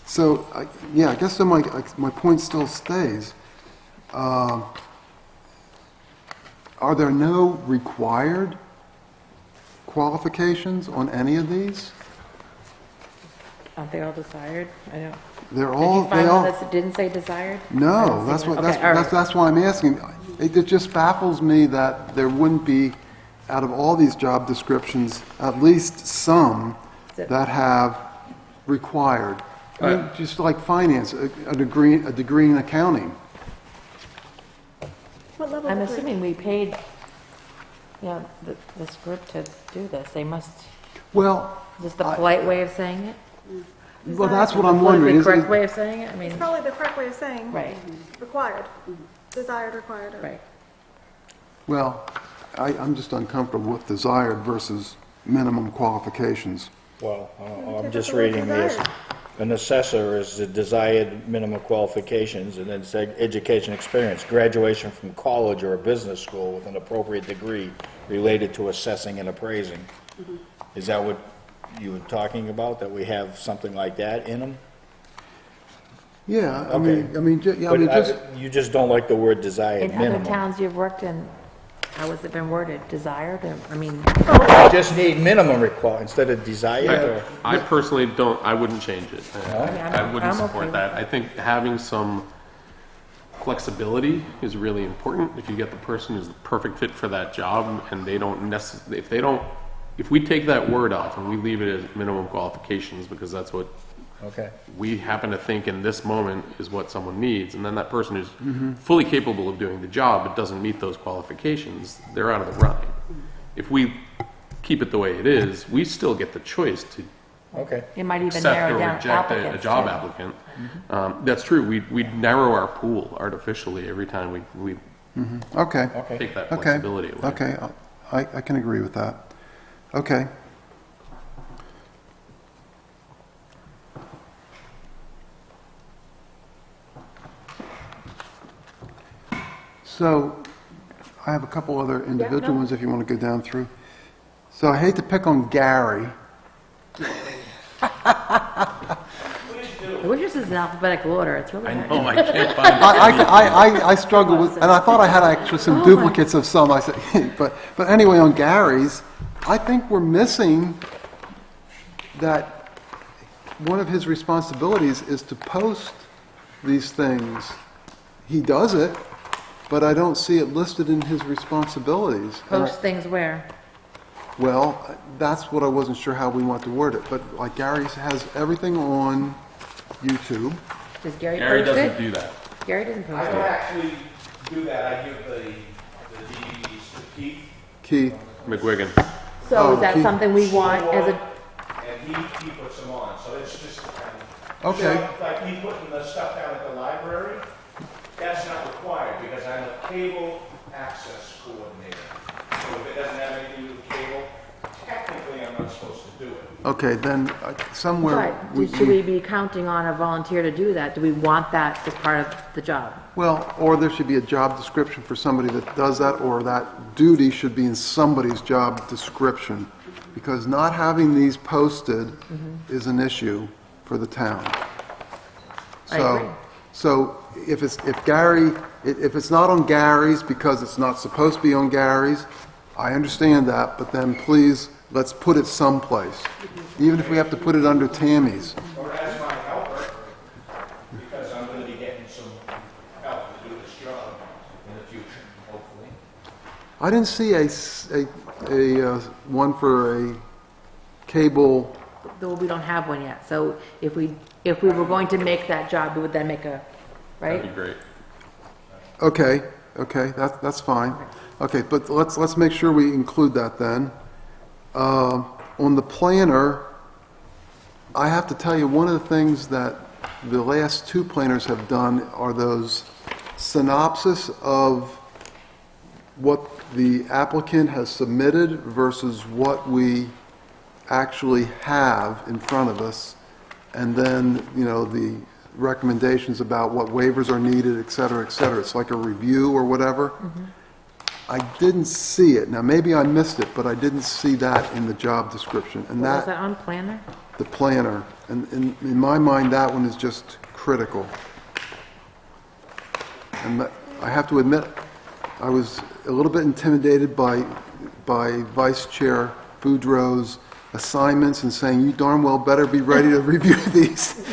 So, yeah, I guess so my point still stays. Are there no required qualifications on any of these? Aren't they all desired? I don't, They're Did all, you find they one all, that didn't say desired? I no, didn't see that's one. what, Okay, all right. that's why I'm asking. It just baffles me that there wouldn't be, out of all these job descriptions, at least some that have required. I mean, just like finance, a degree in accounting. What level? I'm degree? assuming we paid, this group to do this. They must, Well, is this the polite way of saying it? well, that's what I'm wondering. The Is correct it- way of saying it? I mean, Probably the correct way of saying. right, Required, desired, required. or- right. Well, I'm just uncomfortable with desired versus minimum qualifications. Well, I'm take just out the word reading this. desired. An assessor is the desired minimum qualifications, and then it's education experience, graduation from college or a business school with an appropriate degree related to assessing and appraising. Is that what you were talking about, that we have something like that in them? Yeah, Okay. You just don't like the word desired In other minimum. towns you've worked in, how has it been worded? Desired? Or, I mean, I just need minimum instead of desired, or? I personally don't, I wouldn't change it. I wouldn't I'm okay support with that. I think having some flexibility is really important. If you get the person who's the perfect fit for that job and they don't if we take that word off and we leave it as minimum qualifications because that's what Okay. we happen to think in this moment is what someone needs, and then that person who's fully capable of doing the job but doesn't meet those qualifications, they're out of the running. If we keep it the way it is, we still get the choice to Okay. it might even accept narrow or down reject a applicants. job too. applicant. That's true. We narrow our pool artificially every time we Okay, Okay. take that okay, flexibility away. okay, I can agree with that. Okay. So, I have a couple other individual no. ones if you want to go down through. So I hate to pick on Gary. Which is in alphabetical order. It's really I hard. know, I can't find it. I struggle with, and I thought I had actually some duplicates of some. I said, but anyway, on Gary's, I think we're missing that one of his responsibilities is to post these things. He does it, but I don't see it listed in his responsibilities. And Post things where? well, that's what I wasn't sure how we want to word it, but like Gary has everything on YouTube. Does Gary Gary post doesn't it? do that. Gary doesn't I post don't it. actually do that, I give the DVDs to Keith, Keith, McGuigan. So is that Keith- something we want as a, and he puts them on, so it's just kind of. Okay. So, like me putting the stuff down at the library, that's not required, because I'm a cable access coordinator. So if it doesn't have anything to do with cable, technically I'm not supposed to do it. okay, then somewhere. but should we be counting on a volunteer to do that? Do we want that as part of the job? Well, or there should be a job description for somebody that does that, or that duty should be in somebody's job description. Because not having these posted is an issue for the town. I agree. So if it's not on Gary's because it's not supposed to be on Gary's, I understand that, but then please, let's put it someplace. Even if we have to put it under Tammy's. Or as my helper, because I'm gonna be getting some help to do this job in the future, hopefully. I didn't see a one for a cable. Though we don't have one yet. So if we were going to make that job, we would then make a, That'd be right? great. Okay, that's fine. Okay, but let's make sure we include that then. On the planner, I have to tell you, one of the things that the last two planners have done are those synopsis of what the applicant has submitted versus what we actually have in front of us, and then, the recommendations about what waivers are needed, et cetera, et cetera. It's like a review or whatever. I didn't see it. Now, maybe I missed it, but I didn't see that in the job description. And Was that on planner? the planner, and in my mind, that one is just critical. And I have to admit, I was a little bit intimidated by Vice Chair Boudreau's assignments and saying, you darn well better be ready to review these.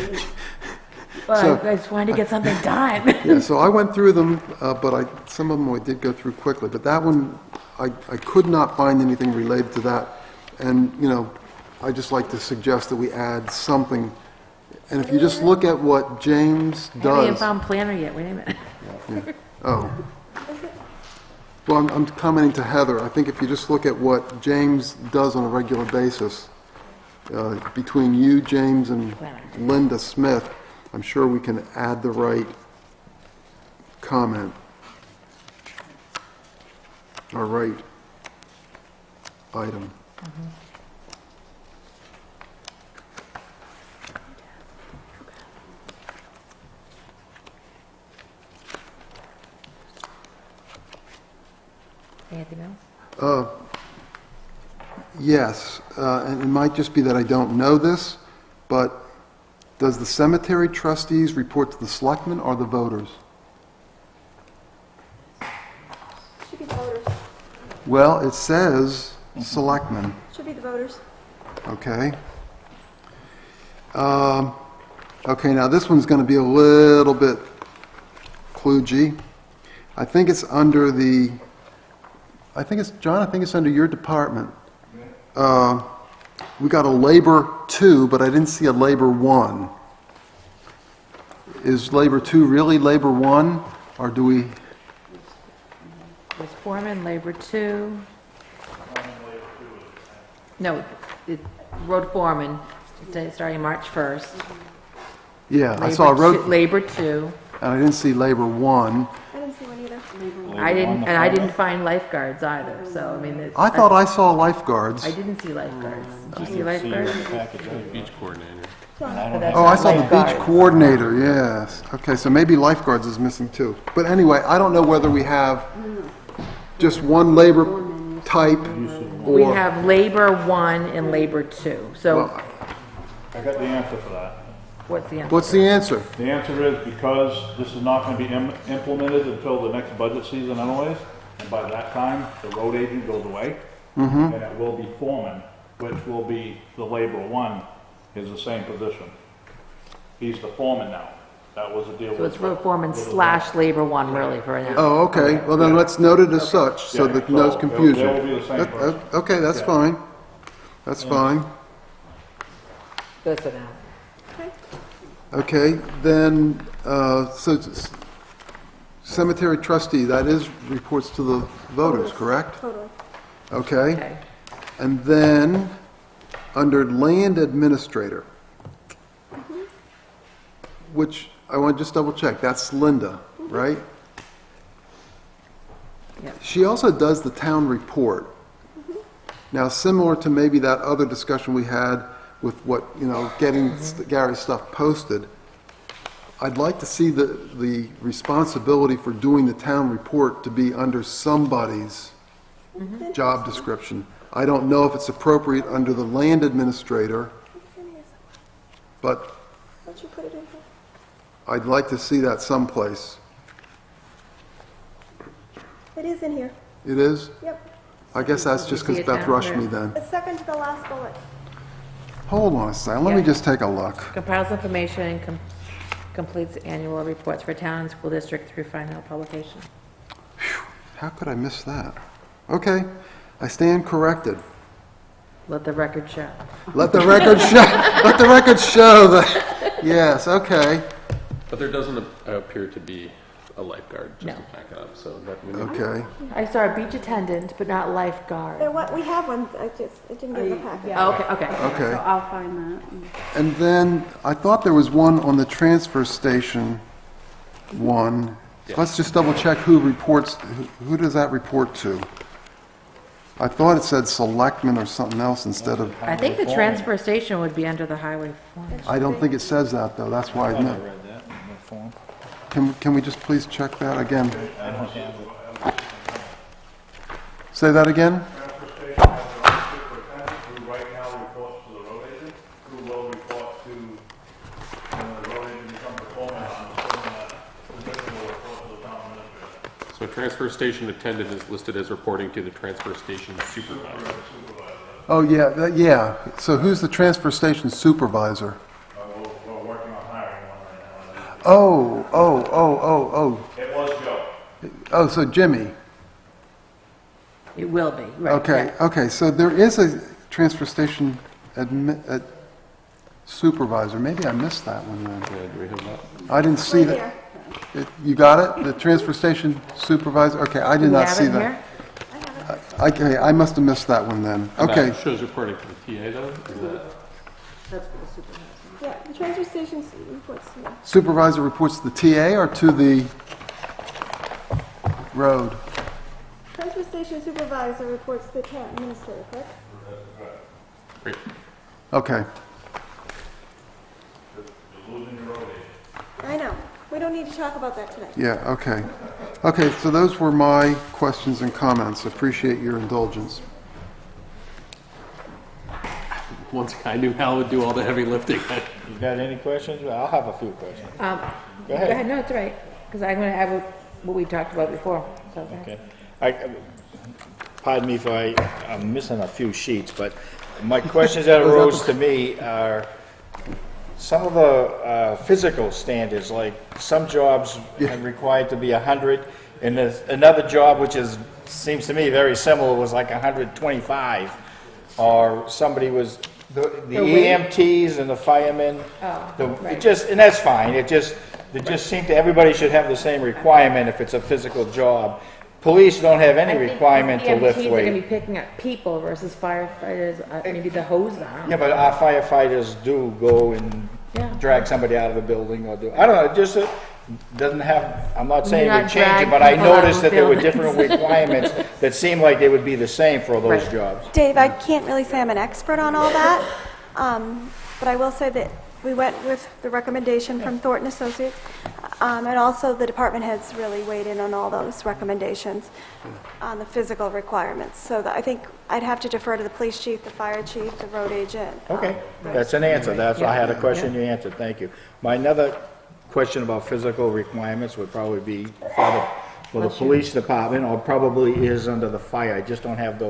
Well, I just wanted to get something done. Yeah, so I went through them, but some of them I did go through quickly. But that one, I could not find anything related to that. And, I just like to suggest that we add something. And if you just look at what James I haven't even does. found planner yet, wait a minute. Yeah. Oh. Well, I'm commenting to Heather. I think if you just look at what James does on a regular basis, between you, James, and Linda Smith, I'm sure we can add the right comment. Or right item. Anything else? Yes, and it might just be that I don't know this, but does the cemetery trustees report to the selectmen or the voters? Should be the voters. Well, it says selectmen, Should be the voters. okay? Okay, now this one's going to be a little bit kludgy. I think it's under the, John, I think it's under your department. We got a labor 2, but I didn't see a labor 1. Is labor 2 really labor 1, or do we? Was foreman, labor 2. No, road foreman, starting March 1st. Yeah, I saw road, Labor 2. and I didn't see labor 1. I didn't see one either. I didn't find lifeguards either, so I mean. I thought I saw lifeguards. I didn't see lifeguards. Did you see lifeguards? Beach coordinator. Oh, I saw the beach coordinator, yes. Okay, so maybe lifeguards is missing too. But anyway, I don't know whether we have just one labor type or... We have labor 1 and labor 2. So Well, I got the answer for that. what's the answer? what's the answer? The answer is because this is not going to be implemented until the next budget season anyways, and by that time, the road agent goes away, and it will be foreman, which will be the labor 1 is the same position. He's the foreman now. That was the deal with... So it's road foreman / labor 1 really for now. Oh, okay, well then let's note it as such, so that no confusion. They will be the same person. Okay, that's fine. That's fine. Good for now. Okay, then, cemetery trustee, that is reports to the voters, correct? Totally. Okay, Okay. and then, under land administrator, which, I want to just double check, that's Linda, right? Yeah. She also does the town report. Now, similar to maybe that other discussion we had with what, getting Gary's stuff posted, I'd like to see the responsibility for doing the town report to be under somebody's job description. I don't know if it's appropriate under the land administrator, It's in here somewhere. but Don't you put it in here? I'd like to see that someplace. It is in here. It is? Yep. I guess that's just You see because it Beth down rushed here? me then. It's second to the last bullet. Hold on a second, let me Yeah. just take a look. Compiles information and completes annual reports for town and school district through final publication. How could I miss that? Okay, I stand corrected. Let the record show. Let the record show that, yes, okay, But there doesn't appear to be a lifeguard, just No. to back it up, so that we need okay. I saw a beach attendant, but not lifeguard. We have one, it didn't get in the packet. Oh, okay, okay. Okay. So I'll find that. And then, I thought there was one on the transfer station one. Let's just double check who reports, who does that report to? I thought it said selectmen or something else instead of, I think the transfer station would be under the highway foreman. I don't think it says that though, that's why I I know. read that in the form. Can we just please check that again? I don't have it. Say that again? Transfer station has their own superintendent who right now reports to the road agent, who will report to, when the road agent becomes a foreman, I'm assuming that position will report to the town administrator. So transfer station attendant is listed as reporting to the transfer station supervisor. Oh, yeah, yeah. So who's the transfer station supervisor? We're working on hiring one right now. It was Joe. Oh, so Jimmy. It will be, right. Okay, yeah. okay, so there is a transfer station supervisor. Maybe I missed that one then. Yeah, do we have that? I didn't see Right that. here. You got it? The transfer station supervisor? Okay, I did Do we not have see it that. here? Okay, I must have missed that one then. Okay, That shows reporting to the TA though, is that? Yeah, the transfer station reports to me. supervisor reports to the TA or to the road? Transfer station supervisor reports to the town administrator, correct? Great. Okay, You're losing your road agent. I know. We don't need to talk about that today. yeah, okay. Okay, so those were my questions and comments. Appreciate your indulgence. Once I knew Hal would do all the heavy lifting. You got any questions? I'll have a few questions. Go ahead, no, it's all right, because I'm going to add what we talked about before, so. go ahead. Okay. Pardon me if I'm missing a few sheets, but my questions that arose to me are some of the physical standards, like some jobs are required to be 100, and there's another job which seems to me very similar was like 125, or somebody was, the weight? EMTs and the firemen, right. and that's fine, it just seemed to, everybody should have the same requirement if it's a physical job. Police don't have any requirement to lift EMTs are going to weight. be picking up people versus firefighters, maybe the hose now. Yeah, but our firefighters do go and Yeah. drag somebody out of a building or I don't know, it just doesn't have, I'm not saying it Not would change it, drag but I people out of noticed that there were buildings. different requirements that seemed like they would be the same for those Right. jobs. Dave, I can't really say I'm an expert on all that, but I will say that we went with the recommendation from Thornton Associates, and also the department heads really weighed in on all those recommendations on the physical requirements. So I think I'd have to defer to the police chief, the fire chief, the road agent. Okay, that's an answer, I had a question, you answered, thank you. My another question about physical requirements would probably be for the police department, or probably is under the fire, I just don't have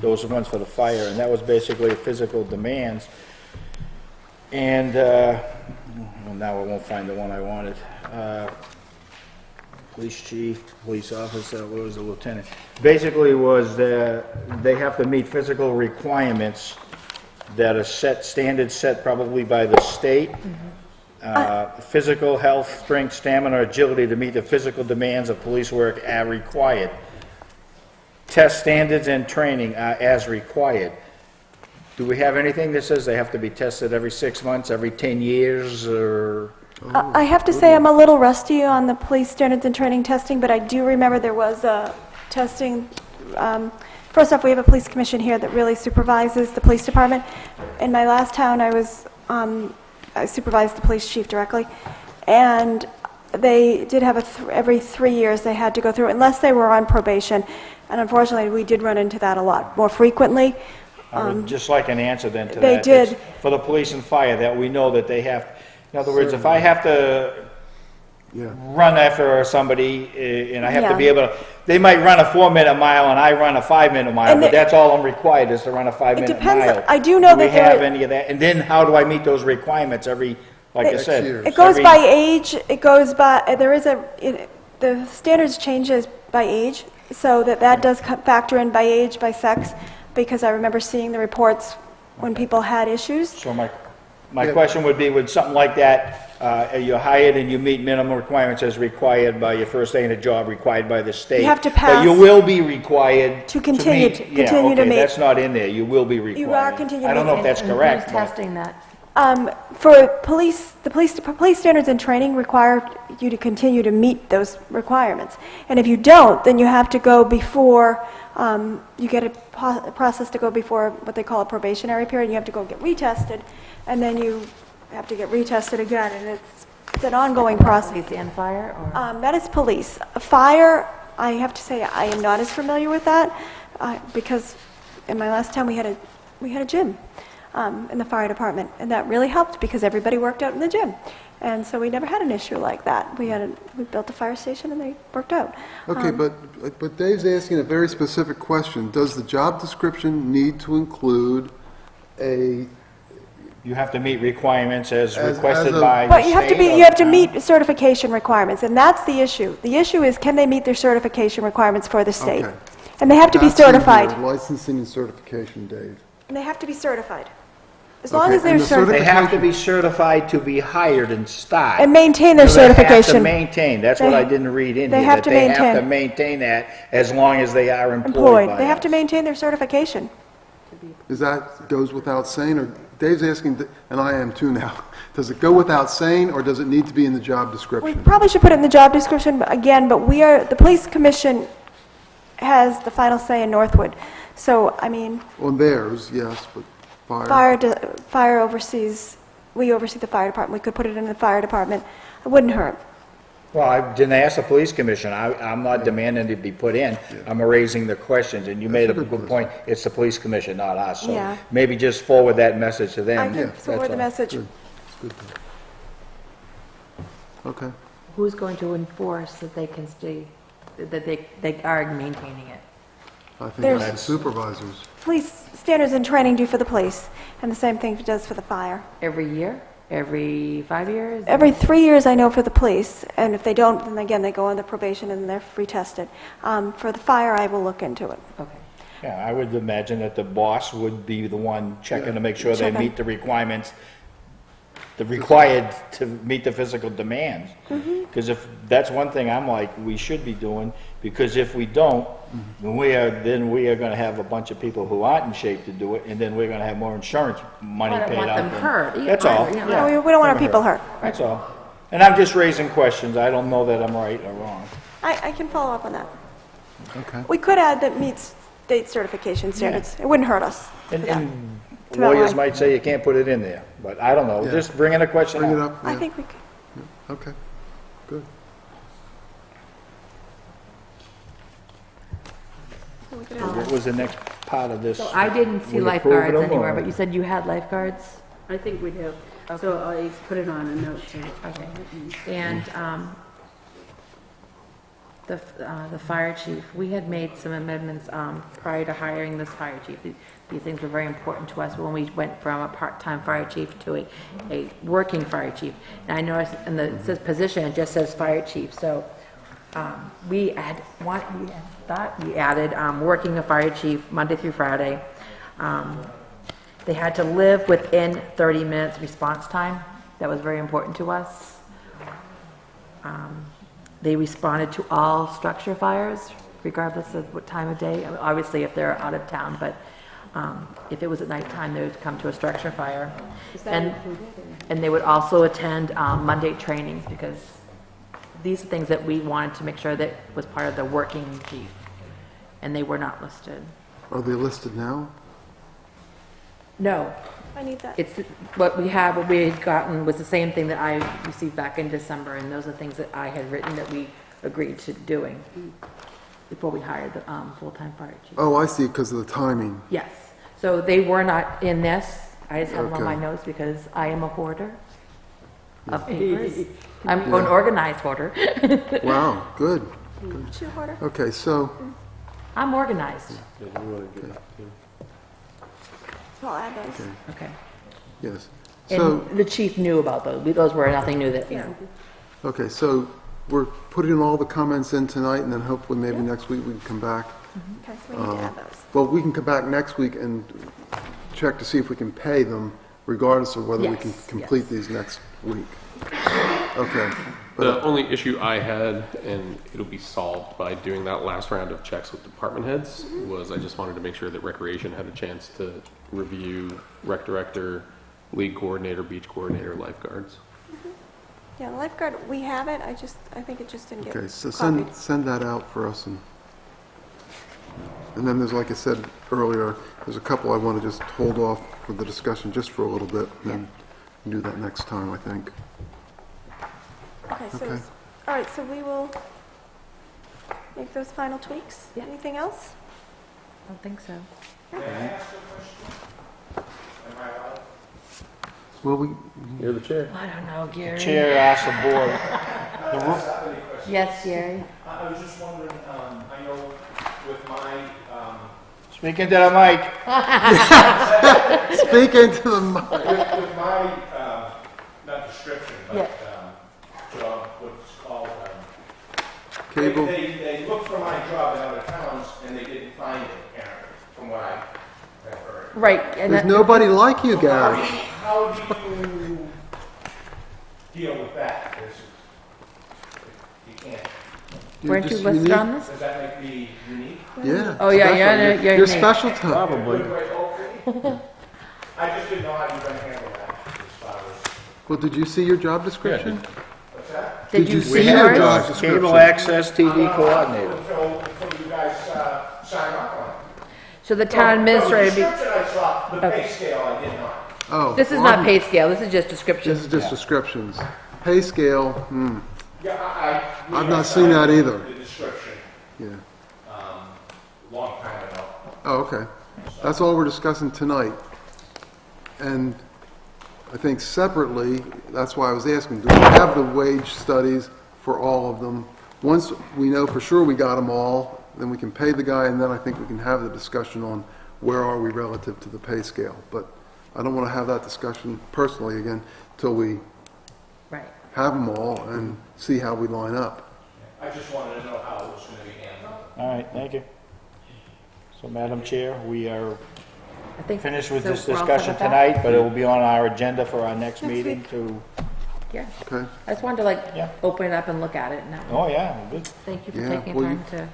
those ones for the fire, and that was basically physical demands. And, well, now I won't find the one I wanted. Police chief, police officer, what was the lieutenant? Basically was they have to meet physical requirements that are standards set probably by the state. Physical health, strength, stamina, agility to meet the physical demands of police work are required. Test standards and training are as required. Do we have anything that says they have to be tested every 6 months, every 10 years, or? I have to say I'm a little rusty on the police standards and training testing, but I do remember there was a testing. First off, we have a police commission here that really supervises the police department. In my last town, I supervised the police chief directly, and they did have every 3 years they had to go through, unless they were on probation. And unfortunately, we did run into that a lot more frequently. I would just like an answer then to that. They did. It's for the police and fire, that we know that they have, in other words, if I have to run after somebody, and I have to be able to, they might run a 4-minute mile and I run a 5-minute mile, And but that's all I'm required is to run a 5-minute depends. mile. I do know we that there have are- any of that? And then how do I meet those requirements every, like I said? It goes by age, it goes by, the standards changes by age, so that does factor in by age, by sex, because I remember seeing the reports when people had issues. So my question would be, with something like that, you're hired and you meet minimum requirements as required by your first day in a job, required by the state. You have to But pass- you will be required To continue meet. to- Yeah, continue to okay, meet. that's not in there, you will be required. are continuing I don't know if that's And correct, who's but testing that? For police, the police standards and training require you to continue to meet those requirements. And if you don't, then you have to go before, you get a process to go before what they call a probationary period. You have to go get retested, and then you have to get retested again, and it's an ongoing process. Police and fire, or? That is police. Fire, I have to say, I am not as familiar with that, because in my last town, we had a gym in the fire department, and that really helped because everybody worked out in the gym. And so we never had an issue like that. We built a fire station and they worked out. Okay, but Dave's asking a very specific question. Does the job description need to include a You have to meet requirements as As requested a- by the But you have to state be, or you have the to town? meet certification requirements, and that's the issue. The issue is, can they meet their certification requirements for the state? Okay. And they have to be That's in here, certified, Licensing and certification, Dave. and they have to be certified. As long Okay, as they're and the certified, They have to be certified to be hired and start. and maintain their So they have to certification. maintain, that's what They- I didn't read in they here, have that to they have to maintain. maintain that as long as they are employed Employed, by they have to us. maintain their certification. Is that goes without saying, or Dave's asking, and I am too now, does it go without saying, or does it need to be in the job We description? probably should put it in the job description again, but the police commission has the final say in Northwood. So, I mean, On theirs, yes, but fire? fire oversees, we oversee the fire department. We could put it in the fire department. It wouldn't hurt. Well, I didn't ask the police commission, I'm not demanding to be put in, I'm raising the questions, and you made a good point, it's the police commission, not us, so Yeah. maybe just forward that message to them. I Yeah, can that's forward the all. message. Good. It's good. Okay. Who's going to enforce that they can stay, that they are maintaining it? I think There's- that's the supervisors. Police standards and training do for the police, and the same thing it does for the fire. Every year? Every 5 years? Every 3 years, I know, for the police, and if they don't, then again, they go on the probation and they're retested. For the fire, I will look into it. Okay. Yeah, I would imagine that the boss would be the one checking to make sure they Checking. meet the requirements, the required to meet the physical demands. Mm-hmm. Because if, that's one thing I'm like, we should be doing, because if we don't, then we are gonna have a bunch of people who aren't in shape to do it, and then we're gonna have more insurance money I don't paid want out. them than- hurt. Yeah, That's all, yeah. No, yeah. we don't want our Never people hurt. That's all. And I'm just raising questions, I don't know that I'm right or wrong. I can follow up on that. Okay. We could add that meets state certification standards. It wouldn't hurt us. And To that lawyers line. might say you can't put it in there, but I don't know, Yeah. just bringing a question Bring it up. up. I yeah. think we could. Okay, good. We could add What was the next part of this? So I didn't see We approve lifeguards them, anywhere, or- but you said you had lifeguards? I think we do. So I put it on a note too. Okay. And the fire chief, we had made some amendments prior to hiring this fire chief. These things were very important to us when we went from a part-time fire chief to a working fire chief. And I noticed in the, it says position, it just says fire chief, so we thought we added working a fire chief Monday through Friday. They had to live within 30 minutes response time. That was very important to us. They responded to all structure fires, regardless of what time of day. I mean, obviously, if they're out of town, but if it was at nighttime, they would come to a structure fire. And they would also attend Monday trainings, because these are things that we wanted to make sure that was part of the working chief, and they were not listed. Are they listed now? No, I need that. it's, what we had gotten was the same thing that I received back in December, and those are things that I had written that we agreed to doing before we hired the full-time fire chief. Oh, I see, because of the timing. Yes, so they were not in this. I just have them on my Okay. notes because I am a hoarder of papers. I'm an organized hoarder. Wow, good. Shoe hoarder? Okay, so, I'm organized. I'll add those. Okay. yes. So, And the chief knew about those. Those were nothing new that, you know. okay, so we're putting all the comments in tonight, and then hopefully maybe next week we can come back. Okay, so we need to add those. Well, we can come back next week and check to see if we can pay them regardless of whether we can Yes, complete yes. these next week. Okay. The only issue I had, and it'll be solved by doing that last round of checks with department heads, was I just wanted to make sure that Recreation had a chance to review rec director, league coordinator, beach coordinator, lifeguards. Yeah, the lifeguard, we have it, I think it just didn't get Okay, so copied. send that out for us, and then there's, like I said earlier, there's a couple I want to just hold off for the discussion just for a little bit, and then do that next time, I think. Okay, so, Okay. all right, so we will make those final tweaks. Yeah. Anything else? I don't think so. May I ask a question? Am I allowed? Well, You're the chair. I don't know, Gary. Chair asked the board, I don't have any questions. Yes, Gary. I was just wondering, I know with my, speak into the mic. speak into the mic. with my, not description, but, job, what's called, Cable? They looked for my job in other towns and they didn't find it, apparently, from what I have heard. Right, and There's that, nobody like you, Gary. How do you deal with that? You can't. weren't you just listed unique. on this? Does that make me unique? Yeah. Oh, yeah, special. you're You're unique. special to. Probably. Good way, hopefully. I just didn't know how you were gonna handle that as far as, Well, did you see your job description? what's that? Did you you see see We your have job yours? description? cable access TV coordinator. Until you guys sign off on it. So the town administrator, The description I saw, the pay scale I did not. Oh. this is well, not pay scale, this is just This descriptions. is just descriptions. Pay scale, Yeah, I've not seen that either. The description, yeah. long time ago. Oh, okay. That's all we're discussing tonight. And I think separately, that's why I was asking, do we have the wage studies for all of them? Once we know for sure we got them all, then we can pay the guy, and then I think we can have the discussion on where are we relative to the pay scale. But I don't want to have that discussion personally again till we Right. have them all and see how we line up. I just wanted to know how it was gonna be handled. All right, thank you. So, Madam Chair, we are I think finished with so this we're all set discussion with that? tonight, but it will be on our agenda for our next Next meeting week. to, Yeah, Okay? I just wanted to like Yeah. open it up and look at it, and that oh, yeah, good. thank you for Yeah, taking well, time to.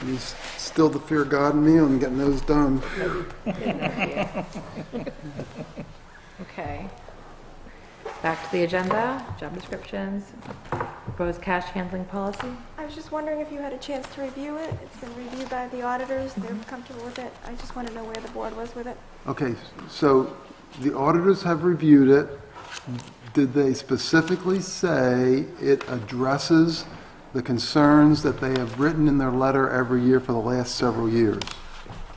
You still the fear of God in me on getting those done. Okay. Back to the agenda, job descriptions, proposed cash handling policy. I was just wondering if you had a chance to review it. It's been reviewed by the auditors. They're comfortable with it. I just want to know where the board was with it. Okay, so the auditors have reviewed it. Did they specifically say it addresses the concerns that they have written in their letter every year for the last several years?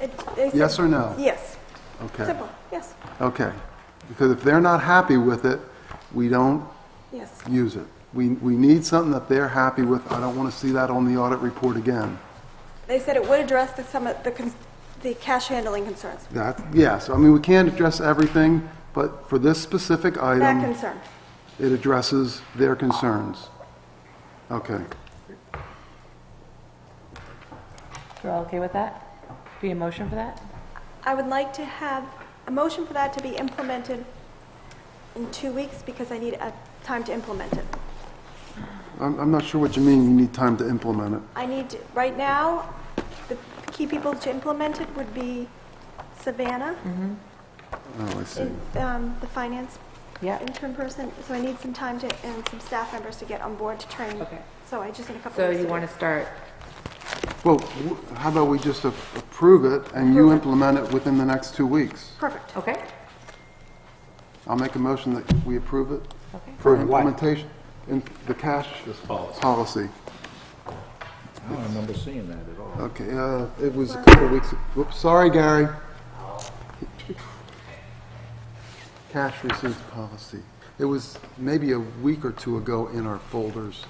They said- Yes or no? Yes. Okay, Simple. Yes. okay. Because if they're not happy with it, we don't Yes. use it. We need something that they're happy with. I don't want to see that on the audit report again. They said it would address some of the cash handling concerns. Yes, I mean, we can't address everything, but for this specific That item, concern. it addresses their concerns. Okay. You're all okay with that? Be a motion for that? I would like to have a motion for that to be implemented in 2 weeks because I need time to implement it. I'm not sure what you mean, you need time to implement it. I need, right now, the key people to implement it would be Savannah, Oh, I see. the finance Yeah. intern person, so I need some time to, and some staff members to get on board to train. Okay. So I just need a couple So weeks. you to want do to start, Well, how about we just approve it and you Approve it. implement it within the next 2 weeks? it. Perfect. okay? I'll make a motion that we approve it Okay. for For what? implementation, in the cash policy. I don't remember seeing that at all. Okay, it was a couple weeks, whoops, sorry, Gary. Cash receipts policy. It was maybe a week or two ago in our folders.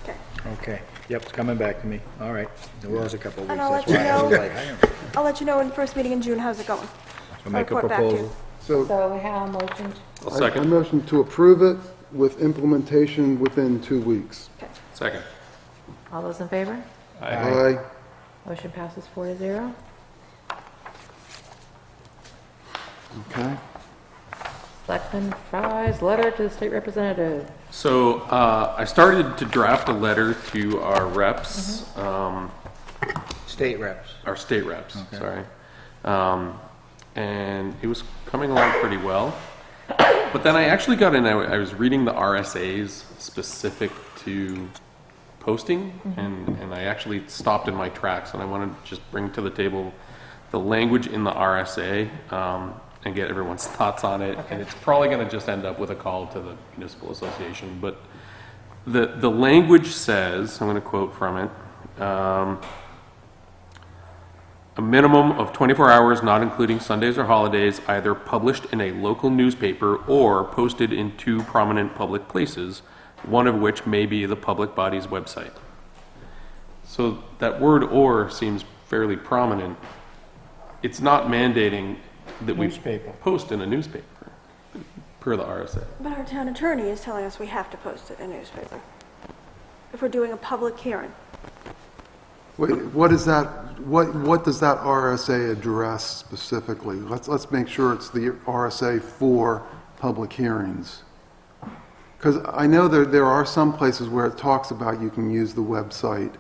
Okay. Okay, yep, it's coming back to me. All right, it was a couple of weeks, And I'll that's let you why I was know. like, hang on. I'll let you know in the first meeting in June how's it going. So make a report back to you. proposal. So So we have a motion, I'll I second. motion to approve it with implementation within 2 weeks. Second. all those in favor? Aye. Motion passes 4-0. Okay. Selectman Fry's letter to the state representative. So I started to draft a letter to our reps, State reps. our state reps, sorry. And it was coming along pretty well. But then I actually got in, I was reading the RSAs specific to posting, and I actually stopped in my tracks, and I wanted to just bring to the table the language in the RSA and get everyone's thoughts on it. And it's probably going to just end up with a call to the municipal association. But the language says, I'm going to quote from it, a minimum of 24 hours, not including Sundays or holidays, either published in a local newspaper or posted in 2 prominent public places, one of which may be the public body's website. So that word "or" seems fairly prominent, it's not mandating that we Newspaper. post in a newspaper, per the RSA. But our town attorney is telling us we have to post it in a newspaper if we're doing a public hearing. Wait, what is that, what does that RSA address specifically? Let's make sure it's the RSA for public hearings. Because I know there are some places where it talks about you can use the website,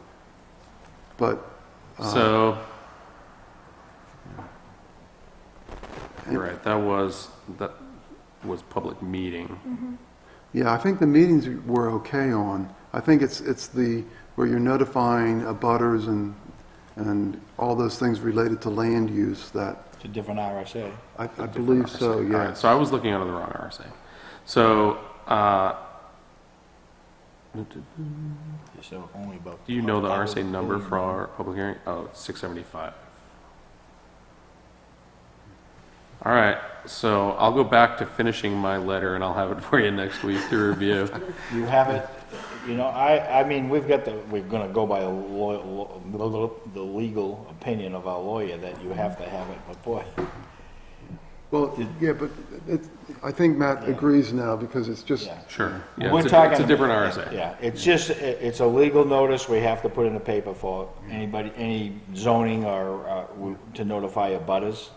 but, So, you're right, that was public meeting. yeah, I think the meetings were okay on. I think it's the, where you're notifying abutters and all those things related to land use that, It's a different RSA. I believe so, All yeah. right, so I was looking under the wrong RSA. So, So only about. do you know the RSA number for our public hearing? Oh, it's 675. All right, so I'll go back to finishing my letter and I'll have it for you next week to review. You have it, you know, I mean, we're gonna go by the legal opinion of our lawyer that you have to have it, but boy, Well, yeah, but I think Matt agrees now because it's just, yeah. Sure. Yeah, We're it's talking. a different RSA. Yeah, it's just, it's a legal notice we have to put in the paper for anybody, any zoning or, to notify abutters.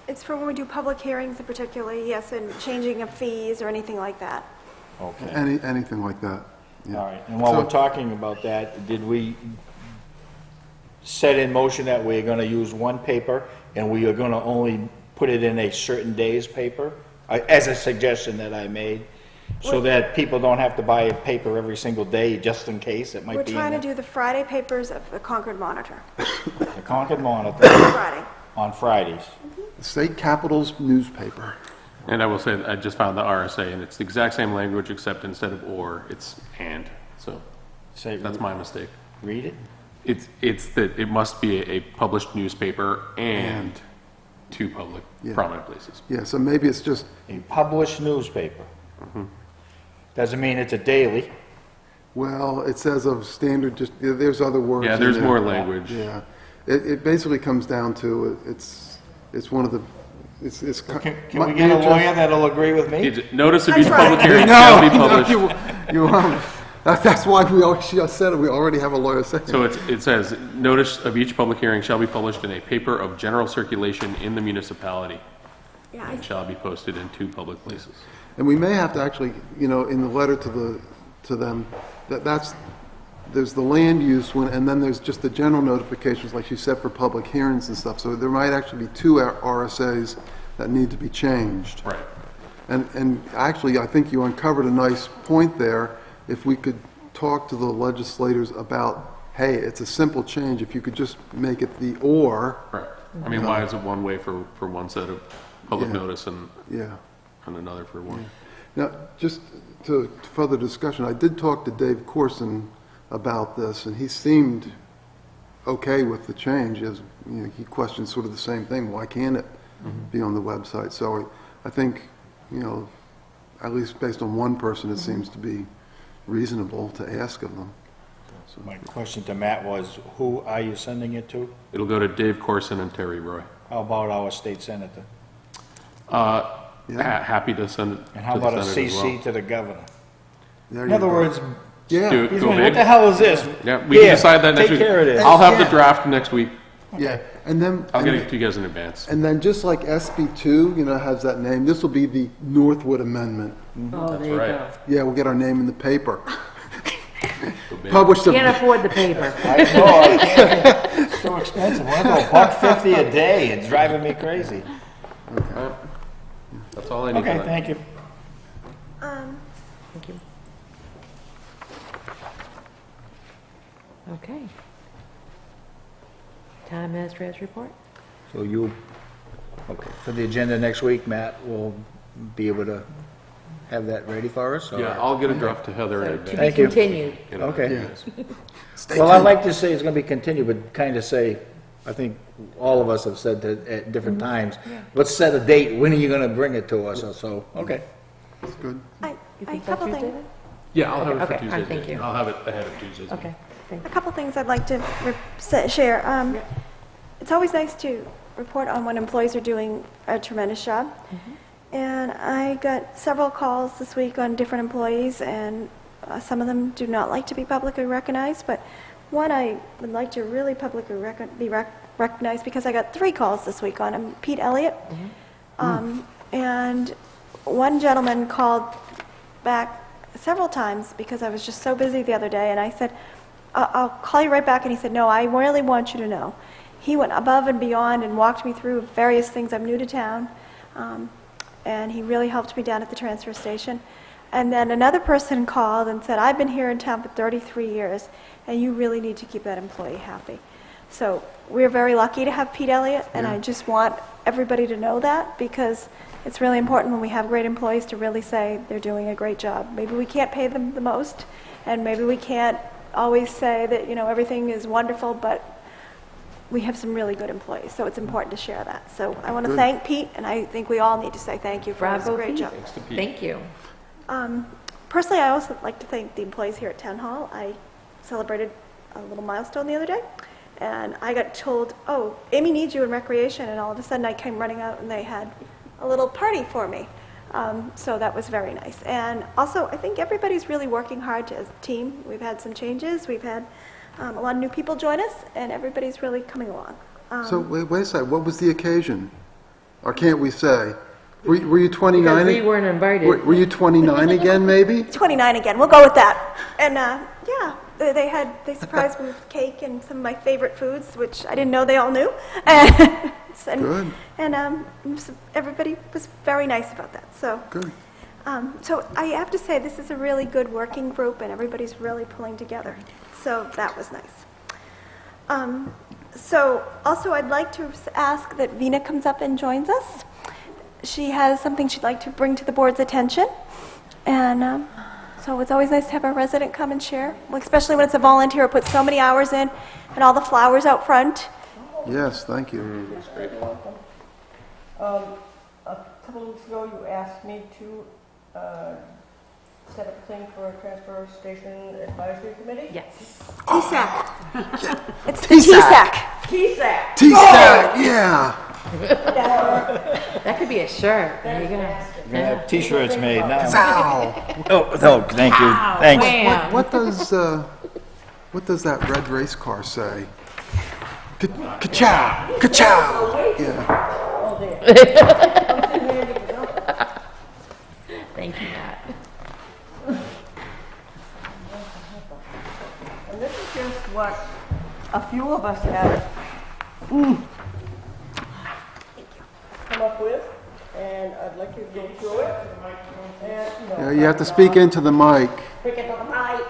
It's for when we do public hearings in particularly, yes, and changing of fees or anything like that. Okay. anything like that. Yeah. All right, and while So- we're talking about that, did we set in motion that we're gonna use one paper and we are gonna only put it in a certain day's paper? As a suggestion that I made, so that people don't have to buy a paper every single day just in case it might We're be trying to in do the Friday papers of the Concord Monitor, the Concord Monitor Friday. on Fridays. The State Capitol's newspaper. And I will say that I just found the RSA and it's the exact same language except instead of or, it's and. So Say, that's my mistake. read it? It's that it must be a published newspaper and two public Yeah. prominent places. Yeah, so maybe it's just, A published newspaper. Doesn't mean it's a daily. well, it says of standard, just, there's other words. Yeah, in there's there. more language. Yeah. It basically comes down to, it's one of the, it's. Can we get a lawyer that'll agree with me? Notice of I each tried. public hearing No, shall be no, published. you won't. That's why she just said it, we already have a lawyer saying. So it says, notice of each public hearing shall be published in a paper of general circulation in the municipality Yeah, and shall be posted in two public places. And we may have to actually, in the letter to them, there's the land use one, and then there's just the general notifications, like you said, for public hearings and stuff. So there might actually be two RSAs that need to be changed. Right. And actually, I think you uncovered a nice point there. If we could talk to the legislators about, hey, it's a simple change, if you could just make it the or. Right. I mean, why is it one way for one set of public Yeah. notice and Yeah. another for one? Now, just to further discussion, I did talk to Dave Corson about this, and he seemed okay with the change. As he questioned sort of the same thing: why can't it be on the website? So I think, at least based on one person, it seems to be reasonable to ask of them. So my question to Matt was, who are you sending it to? It'll go to Dave Corson and Terry Roy. How about our state senator? Happy to send it. And how to the about a Senate as well. CC to the governor? There In you other go. words, Yeah, Do- he's go going, big. what the hell is this? Yeah, we can decide that next take week. care of this. I'll have the Yeah. draft next week. yeah. And then, I'll get it to you guys in advance. and then just like SB2, has that name, this will be the Northwood Amendment. Oh, there you right. go. Yeah, we'll get our name in the paper. Go big. Published. Can't afford the paper. I know, I can't. It's so expensive. We're going $1.50 a day. It's driving me crazy. That's all I need Okay, tonight. thank you. Thank you. Okay. Town administrator's report? So okay, for the agenda next week, Matt will be able to have that ready for us? or- Yeah, I'll get a draft to Heather in To advance. be Thank you. continued. Get it out Okay. to you guys. Well, I'd like to say it's going to be continued, but kind of say, I think all of us have said that at different times, let's set a date, when are you going to bring it to us, or so, okay. That's good. I You a think couple by Tuesday things. then? Yeah, I'll have it Okay, for Tuesday. thank you. I'll have it ahead of Tuesday's. Okay. A couple things I'd like to share. It's always nice to report on when employees are doing a tremendous job. And I got several calls this week on different employees, and some of them do not like to be publicly recognized, but one I would like to really publicly be recognized because I got 3 calls this week on him. Pete Elliott. And one gentleman called back several times because I was just so busy the other day, and I said, I'll call you right back, and he said, no, I really want you to know. He went above and beyond and walked me through various things. I'm new to town. And he really helped me down at the transfer station. And then another person called and said, I've been here in town for 33 years, and you really need to keep that employee happy. So we're very lucky to have Pete Elliott, and I just want everybody to know that, because it's really important when we have great employees to really say they're doing a great job. Maybe we can't pay them the most, and maybe we can't always say that, everything is wonderful, but we have some really good employees, so it's important to share that. So I want to thank Pete, and I think we all need to say thank you for his great job. Thanks to Pete. Thank you. Personally, I also like to thank the employees here at Town Hall. I celebrated a little milestone the other day, and I got told, oh, Amy needs you in recreation, and all of a sudden I came running out and they had a little party for me. So that was very nice. And also, I think everybody's really working hard as a team. We've had some changes. We've had a lot of new people join us, and everybody's really coming along. So wait a second, what was the occasion? Or can't we say? Were you 29? Because we weren't invited. Were you 29 again, maybe? 29 again. We'll go with that. And yeah, they surprised me with cake and some of my favorite foods, which I didn't know they all knew. Good. And everybody was very nice about that. So Good. So I have to say this is a really good working group, and everybody's really pulling together. So that was nice. So also I'd like to ask that Vina comes up and joins us. She has something she'd like to bring to the board's attention. And so it's always nice to have a resident come and share, especially when it's a volunteer who puts so many hours in, and all the flowers out front. Yes, thank you. That's great. A couple of weeks ago, you asked me to set up a thing for a transfer station advisory committee? Yes. TSAC. It's the TSAC. TSAC. TSAC, yeah. That could be a shirt. There you go. We're gonna have T-shirts made now. Ow. Oh, no, thank you. Thanks. Wham. What does that red race car say? Ka-chow, ka-chow. Yeah. Oh, there. Thank you, Matt. And this is just what a few of us have come up with, and I'd like you to go through it. And, Yeah, you have to speak into the mic. Pick it up right.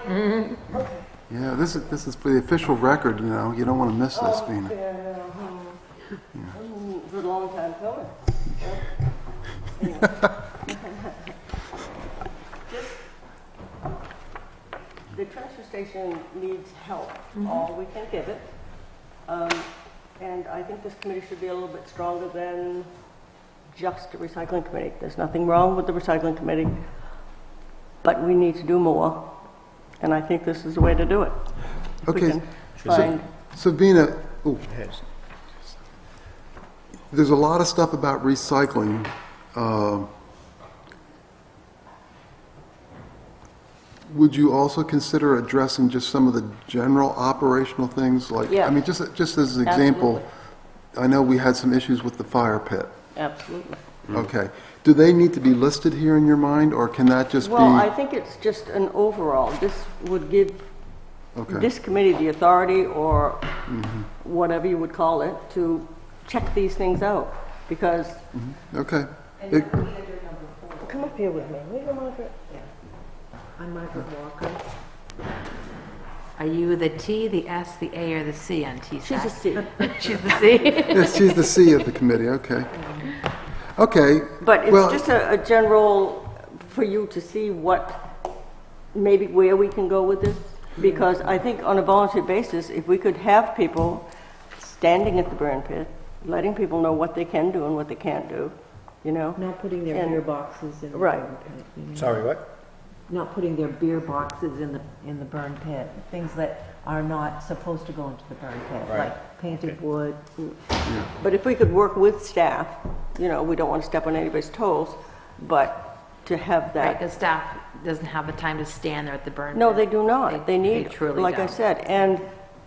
Okay. Yeah, this is for the official record, you don't want to miss this, Vina. It's a long time coming. Anyway. The transfer station needs help, all we can give it. And I think this committee should be a little bit stronger than just a recycling committee. There's nothing wrong with the recycling committee, but we need to do more. And I think this is the way to do it. If we Okay, can find, so Vina, there's a lot of stuff about recycling. Would you also consider addressing just some of the general operational things? Like, Yeah. I mean, just as an example, I know we had some issues with the fire pit. absolutely. Okay. Do they need to be listed here in your mind, or can that just be? Well, I think it's just an overall. This would give Okay. this committee the authority, or whatever you would call it, to check these things out. Because, Okay. It- come up here with me. Will you, Margaret? I'm Margaret Walker. Are you the T, the S, the A, or the C on TSAC? She's a C. She's the C? Yes, she's the C of the committee, okay. Okay. But well, it's just a general, for you to see maybe where we can go with this. Because I think on a volunteer basis, if we could have people standing at the burn pit, letting people know what they can do and what they can't do, Not putting their And- beer boxes in the Right. burn pit. Sorry, what? Not putting their beer boxes in the burn pit. Things that are not supposed to go into the burn pit, Right. like painted wood. But if we could work with staff, we don't want to step on anybody's toes, but to have Right, that. because staff doesn't have the time to stand there at the burn. No, pit. they do not. They need, truly like I don't. said, and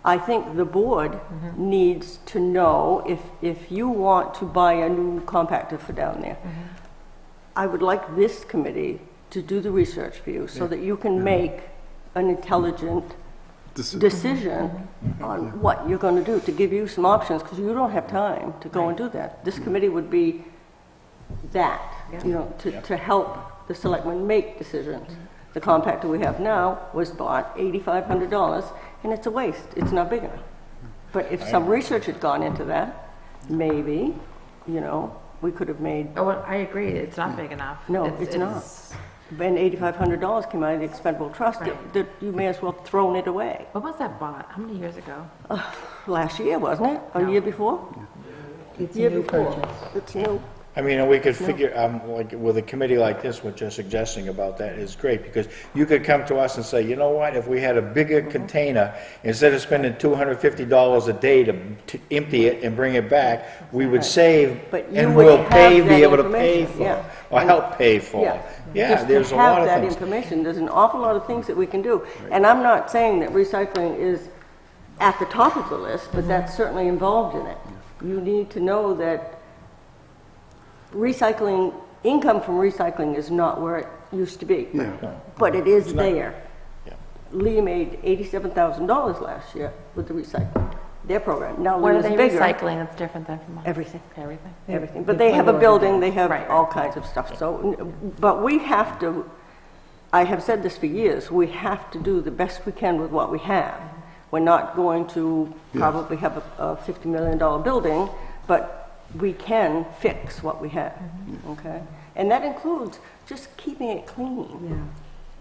I think the board needs to know if you want to buy a new compactor for down there. I would like this committee to do the research for you so that you can make an intelligent decision on what you're going to do, to give you some options, because you don't have time to go and do that. This committee would be that, to help the selectmen make decisions. The compactor we have now was bought $8,500, and it's a waste. It's not big enough. But if some research had gone into that, maybe, we could have made. Oh, well, I agree, it's not big enough. No, it's not. And $8,500 came out of the expendable trust, that you may as well have thrown it away. When was that bought? How many years ago? Last year, wasn't it? Or year before? It's a Year new before. purchase. It's new. I mean, and we could figure, like, with a committee like this, what you're suggesting about that is great, because you could come to us and say, you know what, if we had a bigger container, instead of spending $250 a day to empty it and bring it back, we would save, But you and would we'll have be that able to pay information, for, yeah. or help pay for. Yeah. Yeah, Just to there's a lot of have things. that information, there's an awful lot of things that we can do. And I'm not saying that recycling is at the top of the list, but that's certainly involved in it. You need to know that income from recycling is not where it used to be. But it is there. Yeah. Lee made $87,000 last year with the recycling, their program. Now What Lee are is they bigger. recycling that's different than from us? Everything. Everything? Everything. But they have a building, they have Right. all kinds of stuff. So, but we have to, I have said this for years, we have to do the best we can with what we have. We're not going to probably have a $50 million building, but we can fix what we have, okay? And that includes just keeping it clean.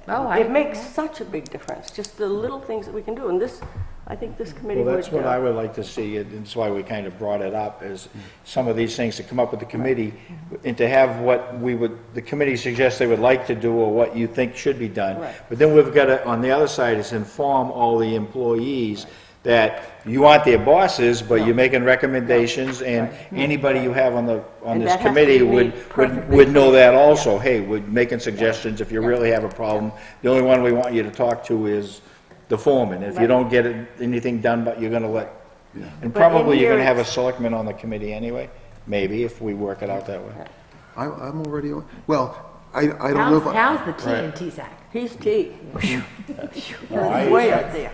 Oh, It makes such a big difference, just the little things that we can do. And this, I think this committee Well, would. that's what I would like to see, and that's why we kind of brought it up, is some of these things to come up with the committee, and to have what the committee suggests they would like to do, or what you think should be done. Right. But then we've got to, on the other side, is inform all the employees that you aren't their bosses, but you're making recommendations, and anybody you have on And this that has to committee be would perfectly know that also. Hey, we're making suggestions if you really have a problem. The only one we want you to talk to is the foreman. If you don't get anything done, but you're gonna let, and But in probably you're here gonna have a it's- selectman on the committee anyway, maybe, if we work it out that way. I'm already, well, I don't know if I... How's the TNT sack? He's T. I- Way up there.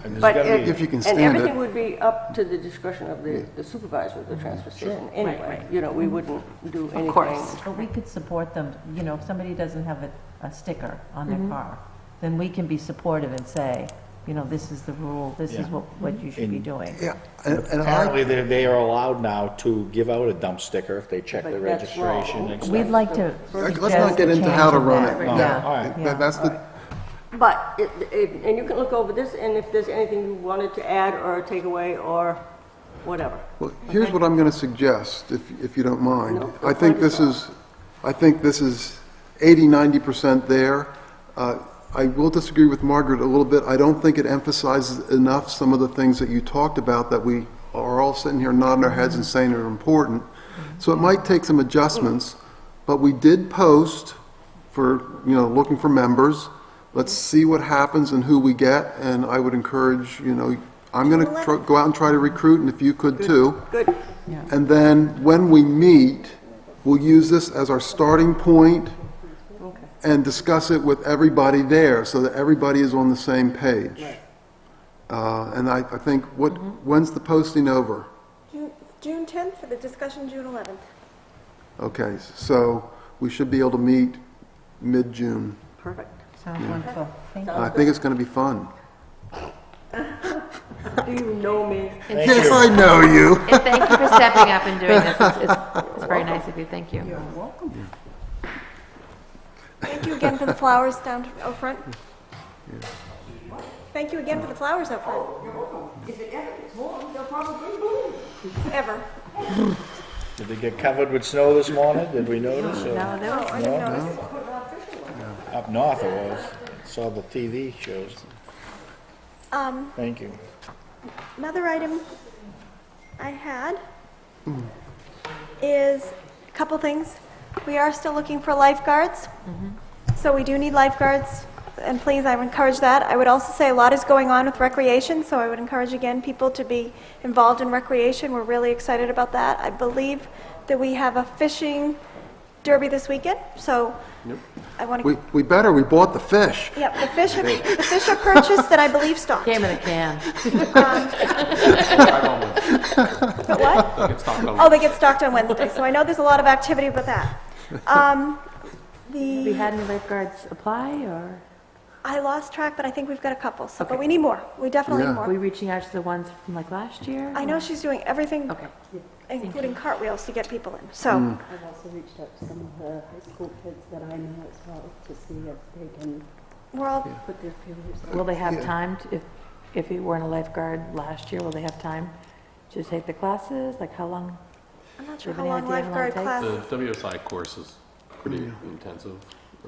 And there's But gotta be- If you can and stand it. everything would be up to the discretion of the supervisor of the transfer station anyway. We wouldn't do anything. Of course. But we could support them, if somebody doesn't have a sticker on their car, then we can be supportive and say, this is the rule, this is what you should be doing. Yeah, and I, Apparently, they are allowed now to give out a dump sticker if they check But the that's wrong. registration and stuff. We'd like to let's not suggest get a into how to change in run that. it. No, Yeah. all right. Yeah. That's the, But, and you can look over this, and if there's anything you wanted to add or take away or whatever. well, here's what I'm going to suggest, if you don't mind. No, I think this is 80-90% there. I will disagree with Margaret a little bit. I don't think it emphasizes enough some of the things that you talked about that we are all sitting here nodding our heads and saying are important. So it might take some adjustments, but we did post for, looking for members. Let's see what happens and who we get, and I would encourage, I'm going to go out and try to recruit, and if you could too. Good. And then when we meet, we'll use this as our starting point and discuss it with everybody there so that everybody is on the same page. And I think, when's the posting over? June 10th for the discussion, June 11th. Okay, so we should be able to meet mid-June. Perfect. Sounds wonderful. Thank you. I think it's going to be fun. Do you know me? Yes, I know you. And thank you for stepping up and doing this. It's very nice of you, thank you. You're welcome. Thank you again for the flowers out front. Thank you again for the flowers out front. If it ever gets warm, they'll probably bloom. Ever. Did they get covered with snow this morning? Did we notice? or- No, I didn't notice. Up north it was. Saw the TV shows. Thank you. Another item I had is a couple things. We are still looking for lifeguards. So we do need lifeguards, and please, I would encourage that. I would also say a lot is going on with recreation, so I would encourage, again, people to be involved in recreation. We're really excited about that. I believe that we have a fishing derby this weekend, so I want to... We better, we bought the fish. Yep, the fish are purchased and I believe stocked. Came in a can. But what? Oh, they get stocked on Wednesday, so I know there's a lot of activity about that. Have you had any lifeguards apply, or I lost track, but I think we've got a couple, so, but we need more. We definitely need Yeah. are we more. reaching out to the ones from like last year? I know she's doing everything, Okay. including cartwheels, to get people in, so. I've also reached out to some of the high school kids that I know as well to see if they can We're all, put their feelers out. Will they have time, if you weren't a lifeguard last year, will they have time to take the classes? Like how long? I'm not sure Do you how have long any idea how long it lifeguard takes? The classes. WSI course is pretty intensive.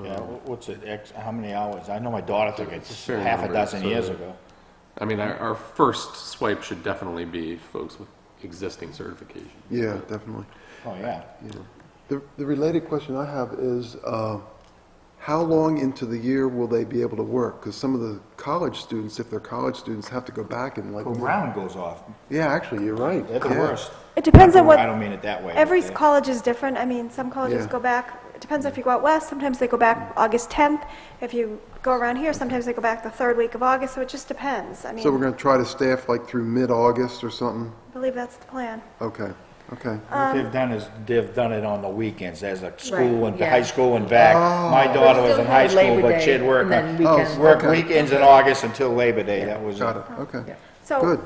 Yeah, what's it, how many hours? I know my daughter took it It's a fair half a number, dozen so- years ago. I mean, our first swipe should definitely be folks with existing certification. Yeah, definitely. Oh, yeah. The related question I have is, how long into the year will they be able to work? Because some of the college students, if they're college students, have to go back and like... Well, ground goes off. Yeah, actually, you're right. They're the Yeah. worst. It depends on what, I don't mean it that way. every but they- college is different. I mean, some colleges Yeah. go back, it depends if you go out west, sometimes they go back August 10th. If you go around here, sometimes they go back the third week of August, so it just depends. I So we're mean, going to try to staff like through mid-August or something? I believe that's the plan. Okay, okay. What they've done is, they've done it on the weekends. There's a school and yeah. high school and back. My daughter was in high school, Labor but Day, she'd work and then on, weekends. work weekends in August until Labor Day. That was Got it, okay. So, Good.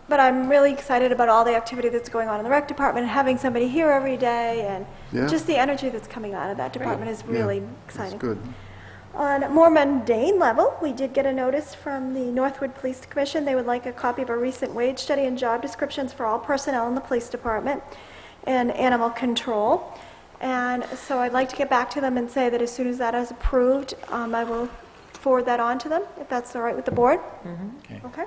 but I'm really excited about all the activity that's going on in the rec department, and having somebody here every day, and Yeah. just the energy that's coming out of that department is really Yeah, exciting. That's good. On a more mundane level, we did get a notice from the Northwood Police Commission. They would like a copy of a recent wage study and job descriptions for all personnel in the police department and animal control. And so I'd like to get back to them and say that as soon as that is approved, I will forward that on to them, if that's all right with the board. Okay?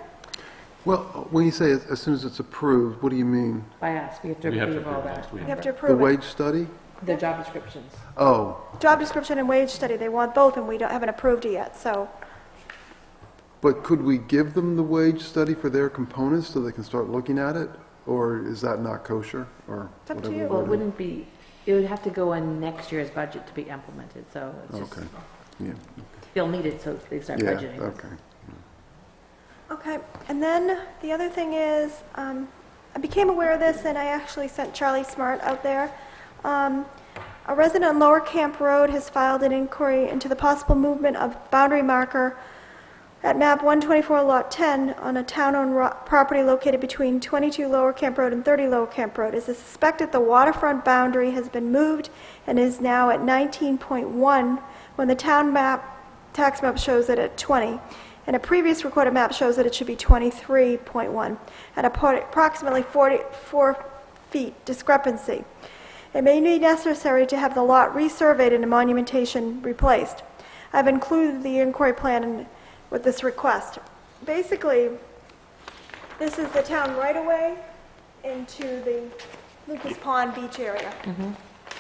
Well, when you say as soon as it's approved, what do you mean? By us, we have to We have to approve all approve that. next week. You have to The approve it. wage study? The job descriptions. Oh, Job description and wage study, they want both, and we haven't approved it yet, so. but could we give them the wage study for their components so they can start looking at it? Or is that not kosher, or It's up to whatever? you. Well, it wouldn't be, it would have to go in next year's budget to be implemented, so it's just, Okay, yeah, they'll need it so they start yeah, budgeting. okay. Okay, and then the other thing is, I became aware of this, and I actually sent Charlie Smart out there. A resident on Lower Camp Road has filed an inquiry into the possible movement of boundary marker at map 124 lot 10 on a town-owned property located between 22 Lower Camp Road and 30 Lower Camp Road. It is suspected the waterfront boundary has been moved and is now at 19.1 when the town tax map shows it at 20. And a previous recorded map shows that it should be 23.1, at approximately 44 feet discrepancy. It may be necessary to have the lot resurveyed and a monumentation replaced. I've included the inquiry plan with this request. Basically, this is the town right-of-way into the Lucas Pond Beach area.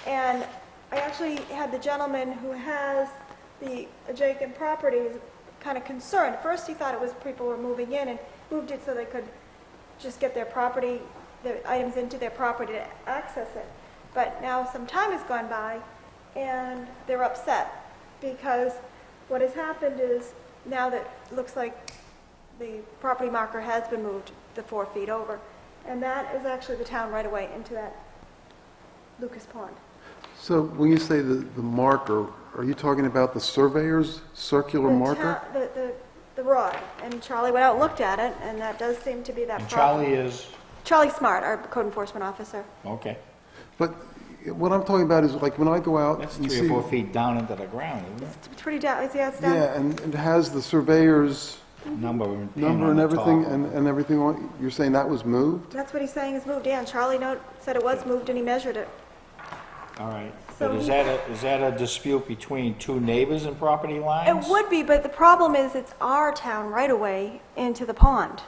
And I actually had the gentleman who has the adjacent properties kind of concerned. At first, he thought it was people were moving in and moved it so they could just get their property, the items into their property to access it. But now some time has gone by, and they're upset because what has happened is now that it looks like the property marker has been moved the 4 feet over, and that is actually the town right away into that Lucas Pond. So when you say the marker, are you talking about the surveyor's circular marker? The rod, and Charlie went out and looked at it, and that does seem to be that And problem. Charlie is, Charlie Smart, our code enforcement officer. okay. But what I'm talking about is like when I go out That's and 3 see... or 4 feet down into the ground, isn't it? It's pretty down, yeah, it's down. Yeah, and it has the surveyor's Number and pin number on and the everything, top. and everything on, you're saying that was moved? That's what he's saying is moved, yeah, and Charlie said it was moved and he measured it. All right. So But is that a dispute between two neighbors and property It lines? would be, but the problem is it's our town right away into the pond.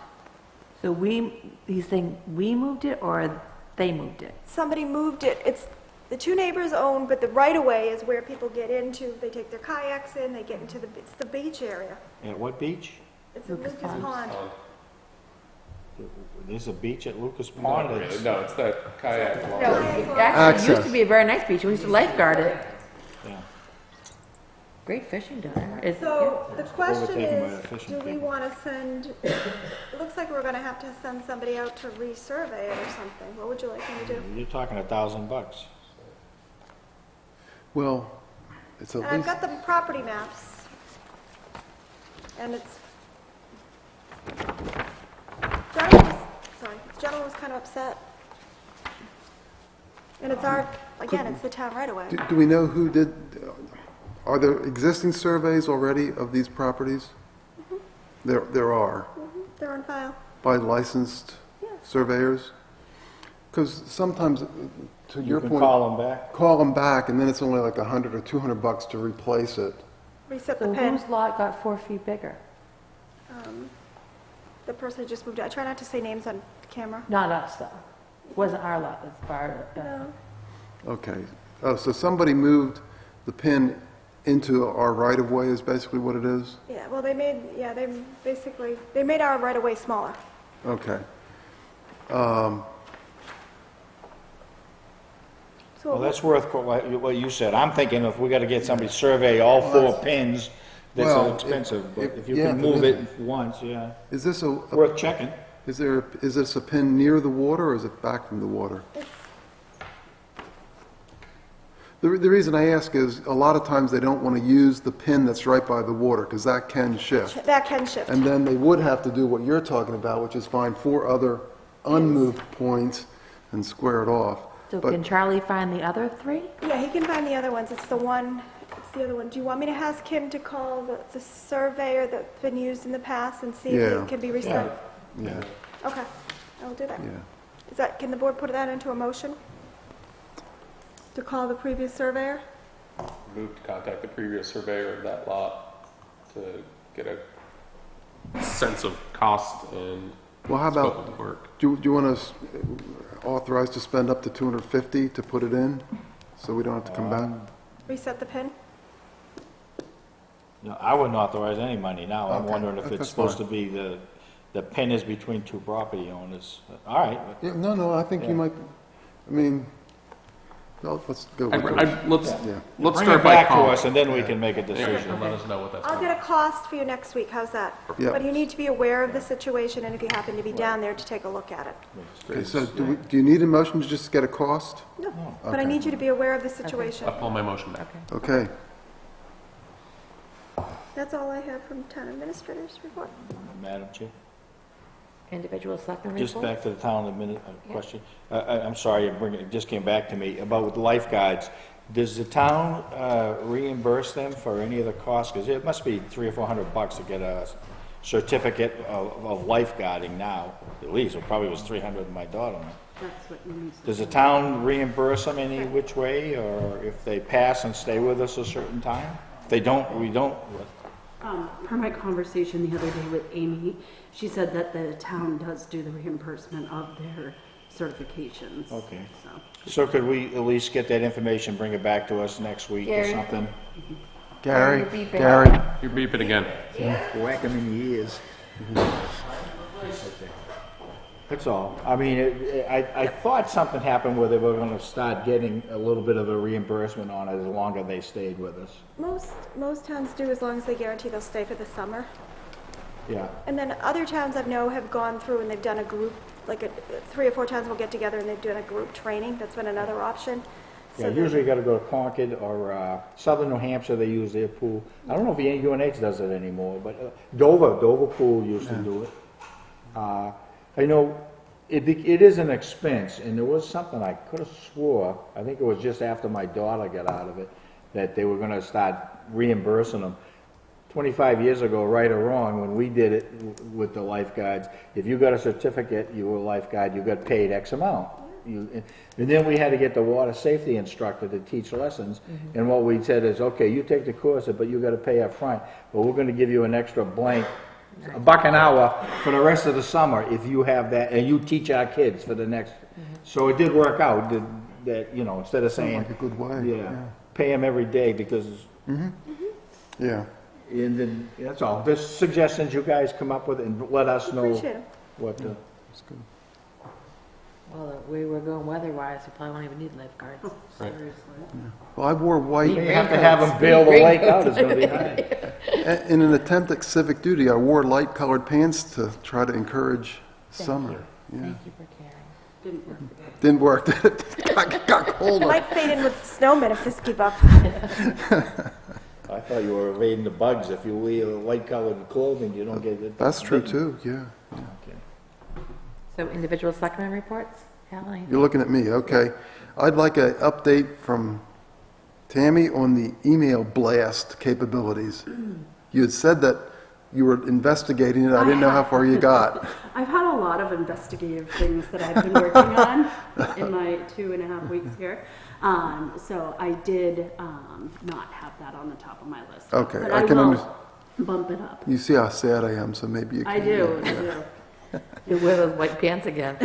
So he's saying we moved it or they moved it? Somebody moved it. It's the two neighbors own, but the right of way is where people get into. They take their kayaks in. They get into it's the beach area. At what beach? It's Lucas Pond. There's a beach at Lucas Not Pond. really. It's- No, it's that kayak. No, launch. it actually used Access. to be a very nice beach. We used to lifeguard it. Yeah. Great fishing down there. It's- So the question Overtaken by is, the fishing do we people. want to send, it looks like we're going to have to send somebody out to resurvey it or something. What would you like me to do? You're talking $1,000. Well, it's at And I've least, got the property maps. And it's, this gentleman was kind of upset. And it's our, again, it's the town right away. do we know who did, are there existing surveys already of these properties? There are, They're on file. by licensed Yes. surveyors? Because sometimes, to You your can point, call them back. call them back, and then it's only like $100 or $200 to replace it. Reset the So pin. whose lot got 4 feet bigger? The person who just moved out. I try not to say names on camera. Not us, though. Wasn't our lot, it's our, No. Okay. Oh, so somebody moved the pin into our right-of-way is basically what it is? Yeah, well, they made our right of way smaller. Okay. So Well, that's worth what you said. I'm thinking if we gotta get somebody to survey all 4 pins, that's Well, expensive, but if you yeah, can if move it it once, yeah, Is this a, worth checking. is this a pin near the water, or is it back from the water? The reason I ask is, a lot of times they don't want to use the pin that's right by the water, because that can shift. that can shift. And then they would have to do what you're talking about, which is find 4 other unmoved points and square it off. so But- can Charlie find the other 3? Yeah, he can find the other ones. It's the other one. Do you want me to ask him to call the surveyor that's been used in the past and see if Yeah. it can be reset? Yeah, Okay, I will do that. yeah. Can the board put that into a motion? To call the previous surveyor? Move to contact the previous surveyor of that lot to get a sense of cost and Well, how scope about, of the work. do you want us authorized to spend up to $250 to put it in, so we don't have to come back? Reset the pin? No, I wouldn't authorize any money now. I'm Okay, wondering if it's that's supposed to fine. be the pin is between 2 property owners. All right. Yeah, no, I think Yeah. you might, I mean, no, let's go with it. Let's Yeah. let's Bring start it by back to calling. us, and then we can make a Yeah, decision. and let us know what that's. I'll get a cost for you next week. How's that? Yeah. But you need to be aware of the situation and if you happen to be down there to take a look at it. Okay, so do you need a motion to just get a cost? No, but I need you to be aware of the situation. I'll pull my motion back. Okay. That's all I have from town administrators report. Madam Chair? Individual selectmen Just report? back to the town question. I'm sorry, it just came back to me about with lifeguards. Does the town reimburse them for any of the costs? Because it must be $300 or $400 to get a certificate of lifeguarding now, at least. It probably was $300 with my daughter. That's what you need to Does the town reimburse them any which way, or if they pass and stay with us a certain time? If they don't, we don't. Per my conversation the other day with Amy, she said that the town does do the reimbursement of their certifications. Okay. So, So could we at least get that information, bring it back to us next week or Gary. something? Gary, You're beeping. Gary, You're beeping again. Whack them in the ears. That's all. I mean, I thought something happened where they were gonna start getting a little bit of a reimbursement on it as long as they stayed with us. Most towns do as long as they guarantee they'll stay for the summer. Yeah. And then other towns I know have gone through and they've done a group, like 3 or 4 towns will get together and they've done a group training. That's been another option. Yeah, So usually you gotta go to Concord or southern New Hampshire, they use their pool. I don't know if UNH does it anymore, but Dover Pool used to do it. I know it is an expense, and there was something I could have swore, I think it was just after my daughter got out of it, that they were gonna start reimbursing them. 25 years ago, right or wrong, when we did it with the lifeguards, if you got a certificate, you were a lifeguard, you got paid X amount. and then we had to get the water safety instructor to teach lessons. And what we said is, okay, you take the course, but you gotta pay up front. But we're gonna give you an extra blank, $1 an hour for the rest of the summer if you have that, and you teach our kids for the next. So it did work out, that, you know, instead of saying. Like a good way. Yeah, pay them every day because. Yeah. And then, that's all. There's suggestions you guys come up with and let us know Appreciate it. what the. That's good. Well, the way we're going weather-wise, we probably won't even need lifeguards. Right. Well, I wore white, You have to have them bail the lake out, it's gonna be high. in an attempt at civic duty, I wore light-colored pants to try to encourage summer. Yeah. Thank you for caring. Didn't work. Didn't work. Got It colder. might fade in with snowmen if this keep up. I thought you were evading the bugs. If you wear light-colored clothing, you don't get it. That's true too, yeah. Okay. So individual selectmen reports? Al, You're looking at me, okay. I'd like an update from Tammy on the email blast capabilities. You had said that you were investigating it. I didn't know how far you got. I've had a lot of investigative things that I've been working on in my 2.5 weeks here. So I did not have that on the top of my list. Okay, But I I can will bump it up. You see how sad I am, so maybe you can. I do. you wear those white pants again.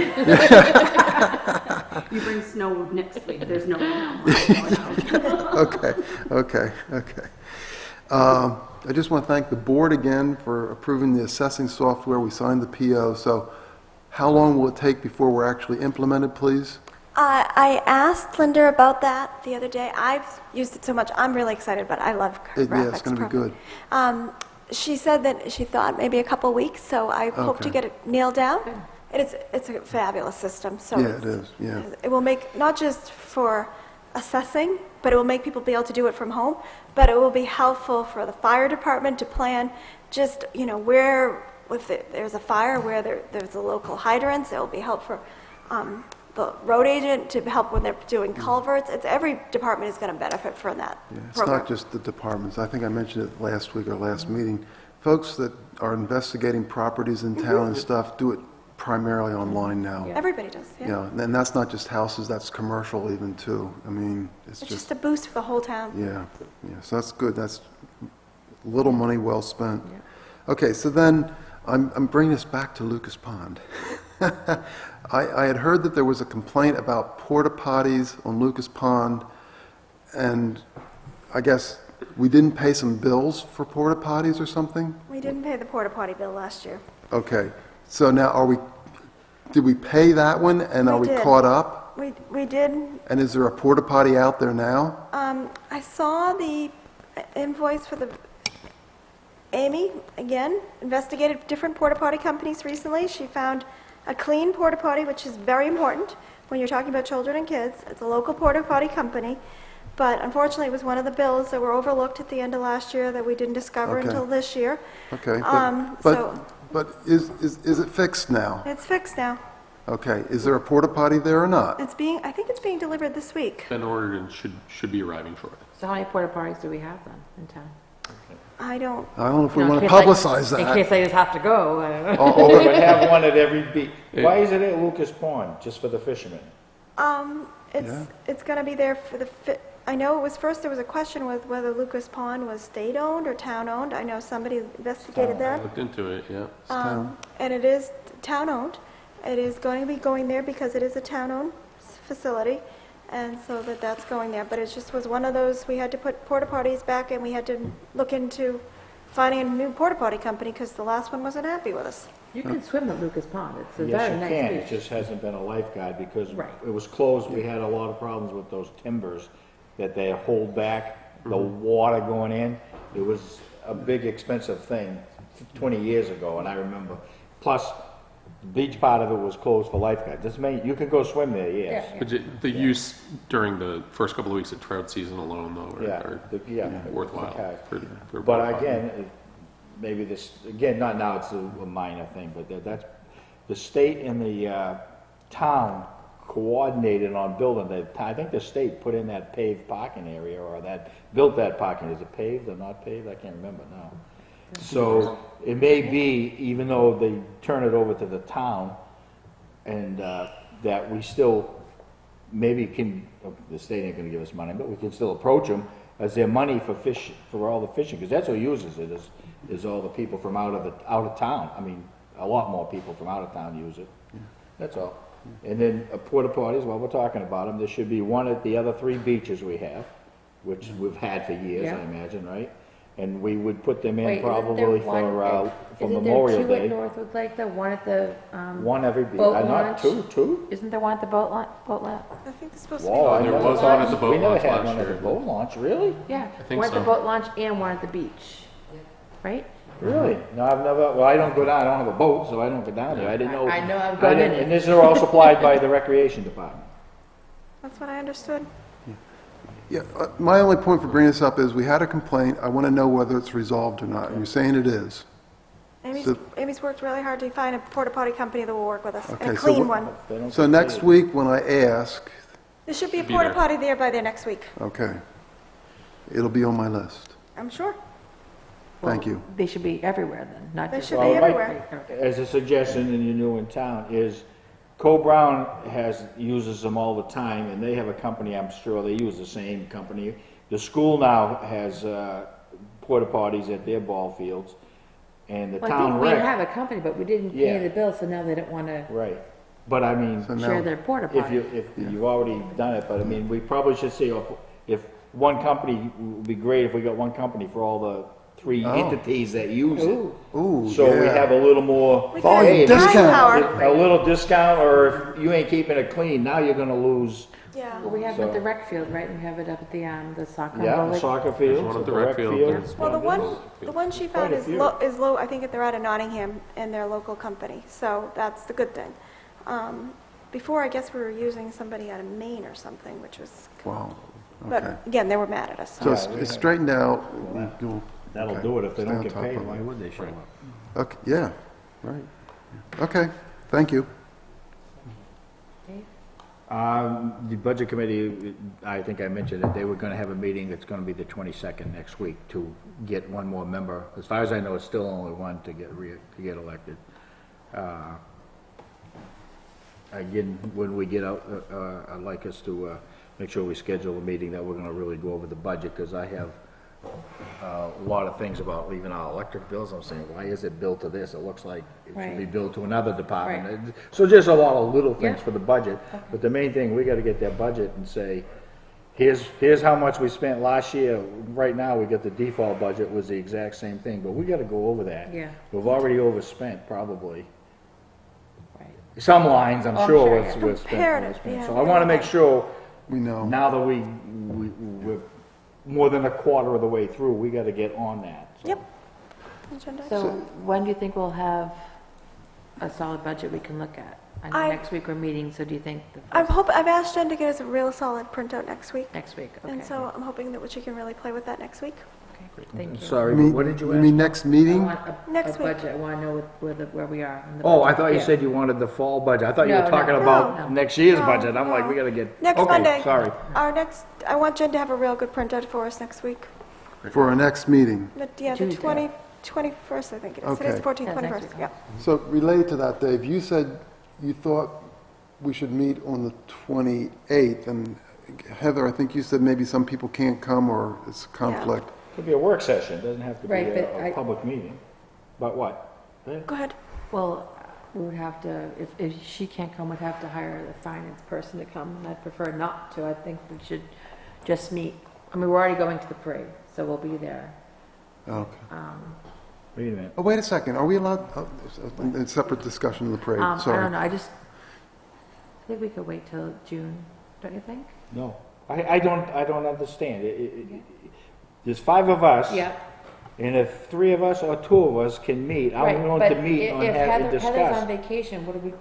You bring snow next week. There's no one else. Okay. I just want to thank the board again for approving the assessing software. We signed the PO, so how long will it take before we're actually implemented, please? I asked Linda about that the other day. I've used it so much. I'm really excited, but I love graphics. Yeah, it's going to be good. She said that she thought maybe a couple weeks, so I hope to Okay. get it nailed down. And it's a fabulous system. So Yeah, it is, yeah. It will make, not just for assessing, but it will make people be able to do it from home, but it will be helpful for the fire department to plan just, where, if there's a fire, where there's a local hydrants. It will be helpful for the road agent to help when they're doing culverts. Every department is going to benefit from that Yeah, it's program. not just the departments. I think I mentioned it last week or last meeting. Folks that are investigating properties in town and stuff do it primarily online now. Everybody does, yeah. You know, and that's not just houses, that's commercial even too. I mean, it's It's just, just a boost for the whole town. yeah, so that's good. That's little money well spent. Okay, so then I'm bringing this back to Lucas Pond. I had heard that there was a complaint about porta potties on Lucas Pond, and I guess we didn't pay some bills for porta potties or something? We didn't pay the porta potty bill last year. Okay, so now did we pay that one, and are we did. caught up? We did. And is there a porta potty out there now? I saw the invoice for Amy, again, investigated different porta potty companies recently. She found a clean porta potty, which is very important when you're talking about children and kids. It's a local porta potty company, but unfortunately it was one of the bills that were overlooked at the end of last year that we didn't discover Okay. until this year. Okay, So but is it fixed now? it's fixed now. Okay, is there a porta potty there or not? I think it's being delivered this week. Been ordered and should be arriving shortly. So how many porta potties do we have then in town? I don't, I don't know if we You know, want in to case publicize In that. case they just have to go, I don't know. Oh, we're gonna have one at every beach. Why is it at Lucas Pond, just for the fishermen? Yeah. it's going to be there for I know it was first, there was a question with whether Lucas Pond was state-owned or town-owned. I know somebody investigated I that. looked into it, yeah. And it is town-owned. It is going to be going there because it is a town-owned facility, and so that's going there. But it just was one of those, we had to put porta potties back, and we had to look into finding a new porta potty company because the last one wasn't happy with us. You can swim at Lucas Pond. It's a Yes, very you nice can, it beach. just hasn't been a lifeguard because Right. it was closed. We had a lot of problems with those timbers that they hold back, the water going in. It was a big expensive thing 20 years ago, and I remember. Plus, the beach part of it was closed for lifeguards. You can go swim there, yes. But the use during the first couple of weeks of trout season alone, though, are worthwhile. Okay. For But again, maybe this, again, not now, it's a minor thing, but that's, the state and the town coordinated on building that. I think the state put in that paved parking area, or built that parking. Is it paved or not paved? I can't remember now. So it may be, even though they turn it over to the town, and that we still maybe the state ain't gonna give us money, but we can still approach them. Is there money for fish, for all the fishing? Because that's who uses it, is all the people from out of town. I mean, a lot more people from out of town use it. That's all. And then porta potties, while we're talking about them, there should be one at the other 3 beaches we have, which we've had for years, Yeah. I imagine, right? And we would put them in Wait, probably for Memorial Isn't there 2 Day. at Northwood Lake, though? One at the, One every beach, boat not launch? two? Isn't there one at the boat launch? I think it's supposed to be. Whoa, I There never was thought- one at the boat We never launch had last one at the year. boat launch, really? Yeah, think one at the so. boat launch and one at the beach, right? Really? No, I've never, well, I don't go down, I don't have a boat, so I don't go down there. I didn't know. I know, I've gone in And it. these are all supplied by the recreation department. That's what I understood. Yeah, my only point for bringing this up is we had a complaint. I want to know whether it's resolved or not. And you're saying it is. Amy's worked really hard to find a porta potty company that will work with us, and Okay, a so clean what- one. They don't So get next paid. week when I ask, There should be a Be porta there. potty there by there next week, okay, it'll be on my list. I'm sure. Thank you. They should be everywhere then, not They just. should Well, be it might- everywhere. As a suggestion, and you're new in town, is Co-Brown uses them all the time, and they have a company, I'm sure they use the same company. The school now has porta potties at their ball fields, and the Well, I town think we rec. have a company, but we didn't Yeah. pay the bill, so now they don't want to Right, but I mean, So share now, their porta if potty. if you've already done it, but I mean, we probably should say, if one company, would be great if we got one company for all the 3 Oh. entities that use it. ooh, So we yeah. have a little more. We Volume hey, could have discount. power. A little discount, or if you ain't keeping it clean, now you're gonna lose, Yeah. Well, we have it at So- the rec field, right? We have it up at the soccer. yeah, bowling. the soccer There's fields, one the at the rec rec field, field. there's Well, the one- one she found Quite a is few. low, I think they're out of Nottingham, and they're a local company, so that's the good thing. Before, I guess we were using somebody out of Maine or something, which was, Wow, but okay. again, they were mad at us. So it's straightened out. You'll- That'll okay, do it. If they stay don't on get top paid, of it. why would they show up? Okay, yeah, right. Okay, thank you. The budget committee, I think I mentioned that they were gonna have a meeting that's gonna be the 22nd next week to get one more member. As far as I know, it's still only one to get elected. Again, when we get out, I'd like us to make sure we schedule a meeting that we're gonna really go over the budget, because I have a lot of things about leaving our electric bills. I'm saying, why is it billed to this? It looks like it should be Right. billed to another department. So just a lot of little things Yeah. for the budget. But the main thing, we gotta get that budget and say, here's how much we spent last year. Right now, we got the default budget was the exact same thing, but we gotta go over that. Yeah. We've already overspent, probably. Right. Some lines, I'm Oh, sure, sure, we've yeah. we've spent. Comparative, overspent. yeah. So I wanna make sure, We know. now that we're more than a quarter of the way through, we gotta get on that. So. Yep. Agenda. So when do you think we'll have a solid budget we can look at? I know I- next week we're meeting, so do you think the I've asked Jen to get us a real solid printout next week, next week? Okay. and so I'm hoping that she can really play with that next week. Okay, great, thank you. Sorry, You mean- what did you You ask? mean next I mean? want Next a week. budget, I want to know where we are. in the Oh, I budget. thought you Yeah. said you wanted the fall budget. I thought you were No, talking no. about No. next year's No, budget. I'm like, no. we gotta get. Next Okay, Monday. sorry. I want Jen to have a real good printout for us next week. For our next meeting. The 21st, I think it is. Okay. Today's 14th, Yeah, next 21st, week. yeah. So related to that, Dave, you said you thought we should meet on the 28th, and Heather, I think you said maybe some people can't come or it's conflict. Could be a work session. It doesn't have to be Right, but a public meeting. But what? Go ahead. Well, we would have to, if she can't come, we'd have to hire the finance person to come, and I'd prefer not to. I think we should just meet. I mean, we're already going to the parade, so we'll be there. Okay. Wait a minute. Oh, wait a second, are we allowed, a separate discussion of the parade, I sorry. don't know, I think we could wait till June, don't you think? No, I don't understand. There's 5 of us. Yeah. And if 3 of us or 2 of us can meet, I'm Right, willing but to meet and if have and Heather's on discuss. vacation, what do we,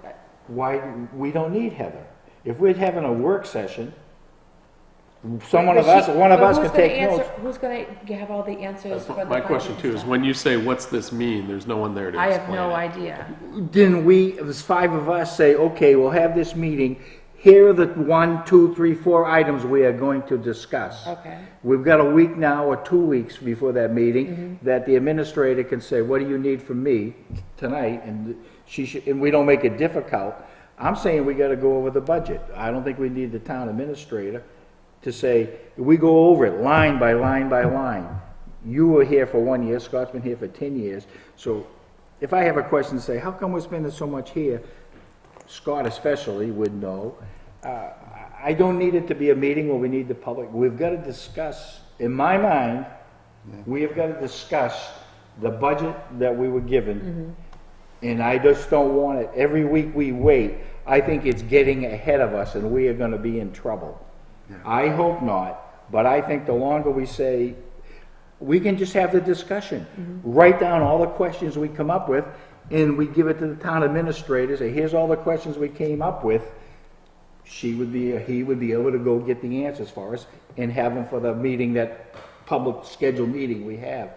Why, we don't need Heather. If we're having a work session, one of us can take notes. Who's gonna have all the answers for the My question finance too is, stuff? when you say, what's this mean, there's no one there to I explain have no it. idea. Then there's 5 of us say, okay, we'll have this meeting. Here are the 1, 2, 3, 4 items we are going to discuss. Okay. We've got a week now or 2 weeks before that meeting that the administrator can say, what do you need from me tonight? And and we don't make it difficult. I'm saying we gotta go over the budget. I don't think we need the town administrator to say, we go over it line by line by line. You were here for 1 year, Scott's been here for 10 years, so if I have a question to say, how come we're spending so much here? Scott especially would know. I don't need it to be a meeting where we need the public. We've got to discuss, in my mind, we have got to discuss the budget that we were given. And I just don't want it, every week we wait, I think it's getting ahead of us and we are going to be in trouble. I hope not, but I think the longer we say, we can just have the discussion. Write down all the questions we come up with, and we give it to the town administrator, say, here's all the questions we came up with. He would be able to go get the answers for us and have them for the meeting, that public scheduled meeting we have.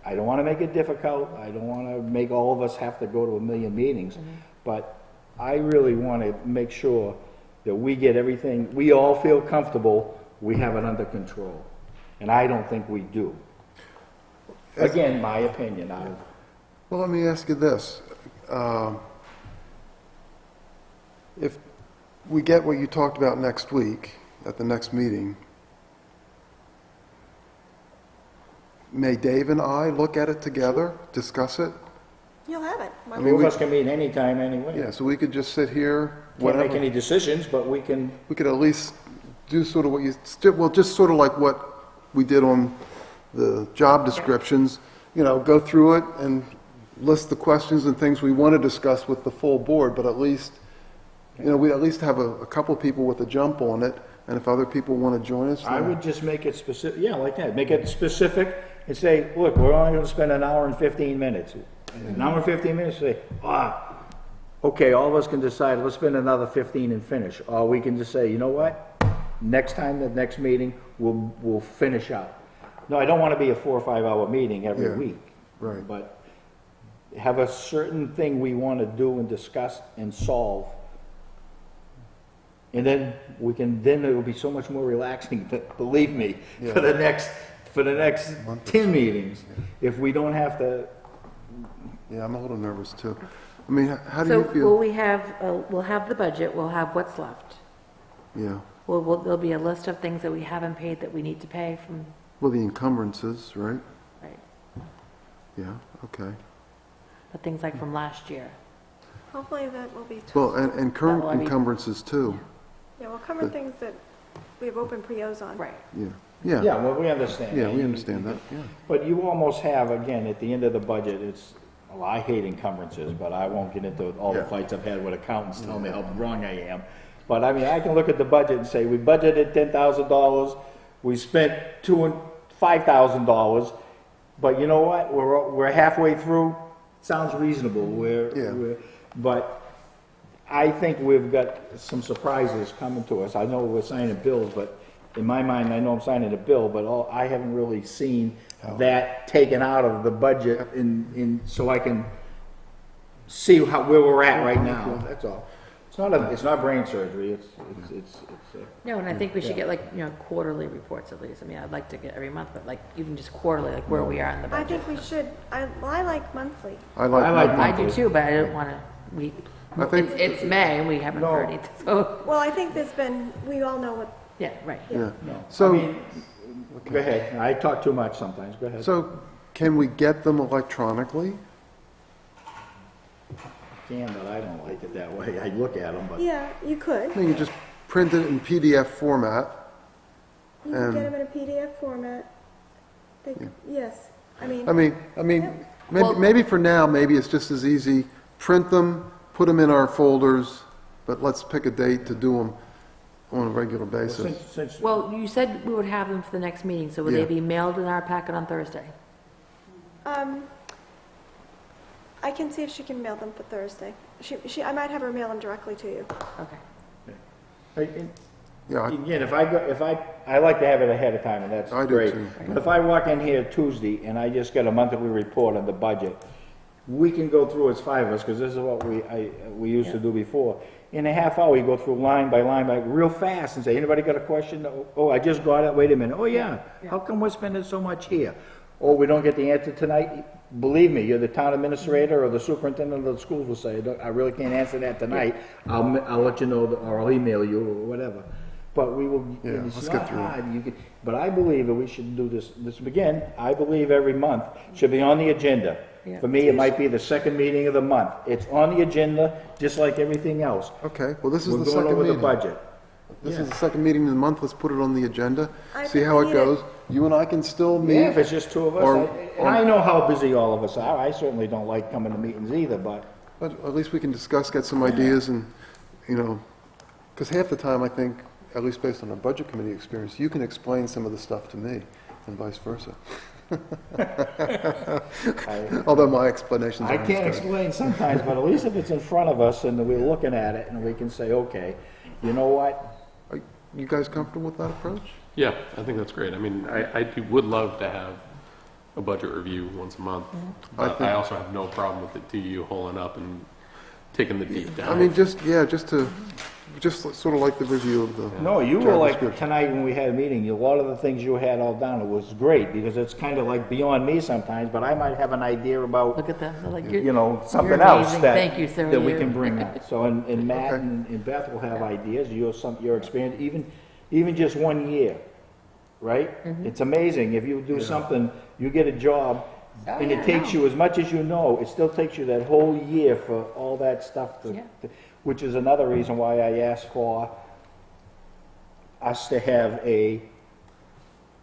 I don't want to make it difficult. I don't want to make all of us have to go to a million meetings, but I really want to make sure that we get everything, we all feel comfortable, we have it under control. And I don't think we do. Again, my opinion. Well, let me ask you this. If we get what you talked about next week, at the next meeting, may Dave and I look at it together, discuss it? You'll have it. I mean, we can meet anytime, anyway. Yeah, so we could just sit here, Can't whatever. make any decisions, but we can. We could at least do sort of what you, well, just sort of like what we did on the job descriptions, you know, go through it and list the questions and things we want to discuss with the full board, but at least, you know, we at least have a couple people with a jump on it, and if other people want to join us. I would just make it specific, yeah, like that, make it specific and say, look, we're only gonna spend an hour and 15 minutes. An hour and 15 minutes, say, okay, all of us can decide, let's spend another 15 and finish. Or we can just say, you know what? Next time, the next meeting, we'll finish up. No, I don't want to be a 4 or 5 hour meeting every week. Right. But have a certain thing we want to do and discuss and solve. And then then it will be so much more relaxing, believe me, for the next 10 meetings, if we don't have to. Yeah, I'm a little nervous too. I mean, how do So you feel? we'll have the budget, we'll have what's left. Yeah, There'll be a list of things that we haven't paid that we need to pay from, well, the encumbrances, right? right, Yeah, okay. but things like from last year. Hopefully that will be, Well, and current Well, I mean- encumbrances too. yeah, we'll cover things that we have open POs on. Right. Yeah, yeah. Yeah, well, we understand. Yeah, that. we understand that, yeah. But you almost have, again, at the end of the budget, well, I hate encumbrances, but I won't get into all the Yeah. fights I've had with accountants telling me how wrong I am. But I mean, I can look at the budget and say, we budgeted $10,000, we spent $5,000, but you know what? We're halfway through. Sounds reasonable. But I think we've got some surprises coming to us. I know we're signing bills, but in my mind, I know I'm signing a bill, but I haven't really seen that taken out of the budget so I can see where we're at right now. That's all. It's not brain surgery. It's No, and I think we should get quarterly reports at least. I mean, I'd like to get every month, but even just quarterly, like where we are in the I budget. think we should, I like monthly. I like I do too, but I didn't want to, I think- it's May and we haven't heard anything, so, Well, I think we all know what, yeah, right. Yeah. no. So, I mean, go ahead. I talk too much sometimes. Go ahead. so can we get them electronically? But I don't like it that way. I look at them, but yeah, you could. I mean, you just print it in PDF format. You can get them in a PDF format. Yes, I mean. Maybe for now, maybe it's just as easy, print them, put them in our folders, but let's pick a date to do them on a regular basis. since Well, you said we would have them for the next meeting, so would they Yeah. be mailed in our packet on Thursday? I can see if she can mail them for Thursday. I might have her mail them directly to you. Okay. Yeah, again, I like to have it ahead of time, and that's I do great. too. But if I walk in here Tuesday and I just get a monthly report on the budget, we can go through as 5 of us, because this is what we used to do before. In a half hour, you go through line by line, real fast, and say, anybody got a question? Oh, I just got it, wait a minute. Oh, yeah, how come we're spending so much here? Oh, we don't get the answer tonight? believe me, you're the town administrator or the superintendent of the schools will say, "Look, I really can't answer that tonight. I'll let you know, or I'll email you or whatever. But we will, Yeah, it's let's not get through it. hard. You can, but I believe that we should do this again, I believe every month should be on the agenda. Yeah. For me, it might be the second meeting of the month. It's on the agenda, just like everything else. Okay, well, this is We're the going second over the meeting. budget. This Yeah. is the second meeting of the month, let's put it on the agenda, I see think how we it need it. goes. You and I can still meet. Yeah, if it's just two of us, Or- and I know how busy all of us are. I certainly don't like coming to meetings either, but But at least we can discuss, get some ideas and, you know, because half the time, I think, at least based on our budget committee experience, you can explain some of the stuff to me and vice versa. Although my explanations I aren't can't as good. explain sometimes, but at least if it's in front of us and we're looking at it and we can say, okay, you know what? Are you guys comfortable with that approach? Yeah, I think that's great. I mean, would love to have a budget review once a month, but I also have no problem with the TU holding up and taking the deep dive. I mean, just sort of like the review of the. No, you were job like, description. tonight when we had a meeting, a lot of the things you had all down, it was great, because it's kind of like beyond me sometimes, but I might have an idea about, Look at them, they're like, you know, something you're else amazing. that, Thank you, Sarah, that we you- can bring up. So, and Matt Okay. and Beth will have ideas, your experience, even just 1 year, right? It's amazing, if you do something, you get a job, and it takes you, as much as you know, it still takes you that whole year for all that stuff to, which is another reason why I asked for us to have a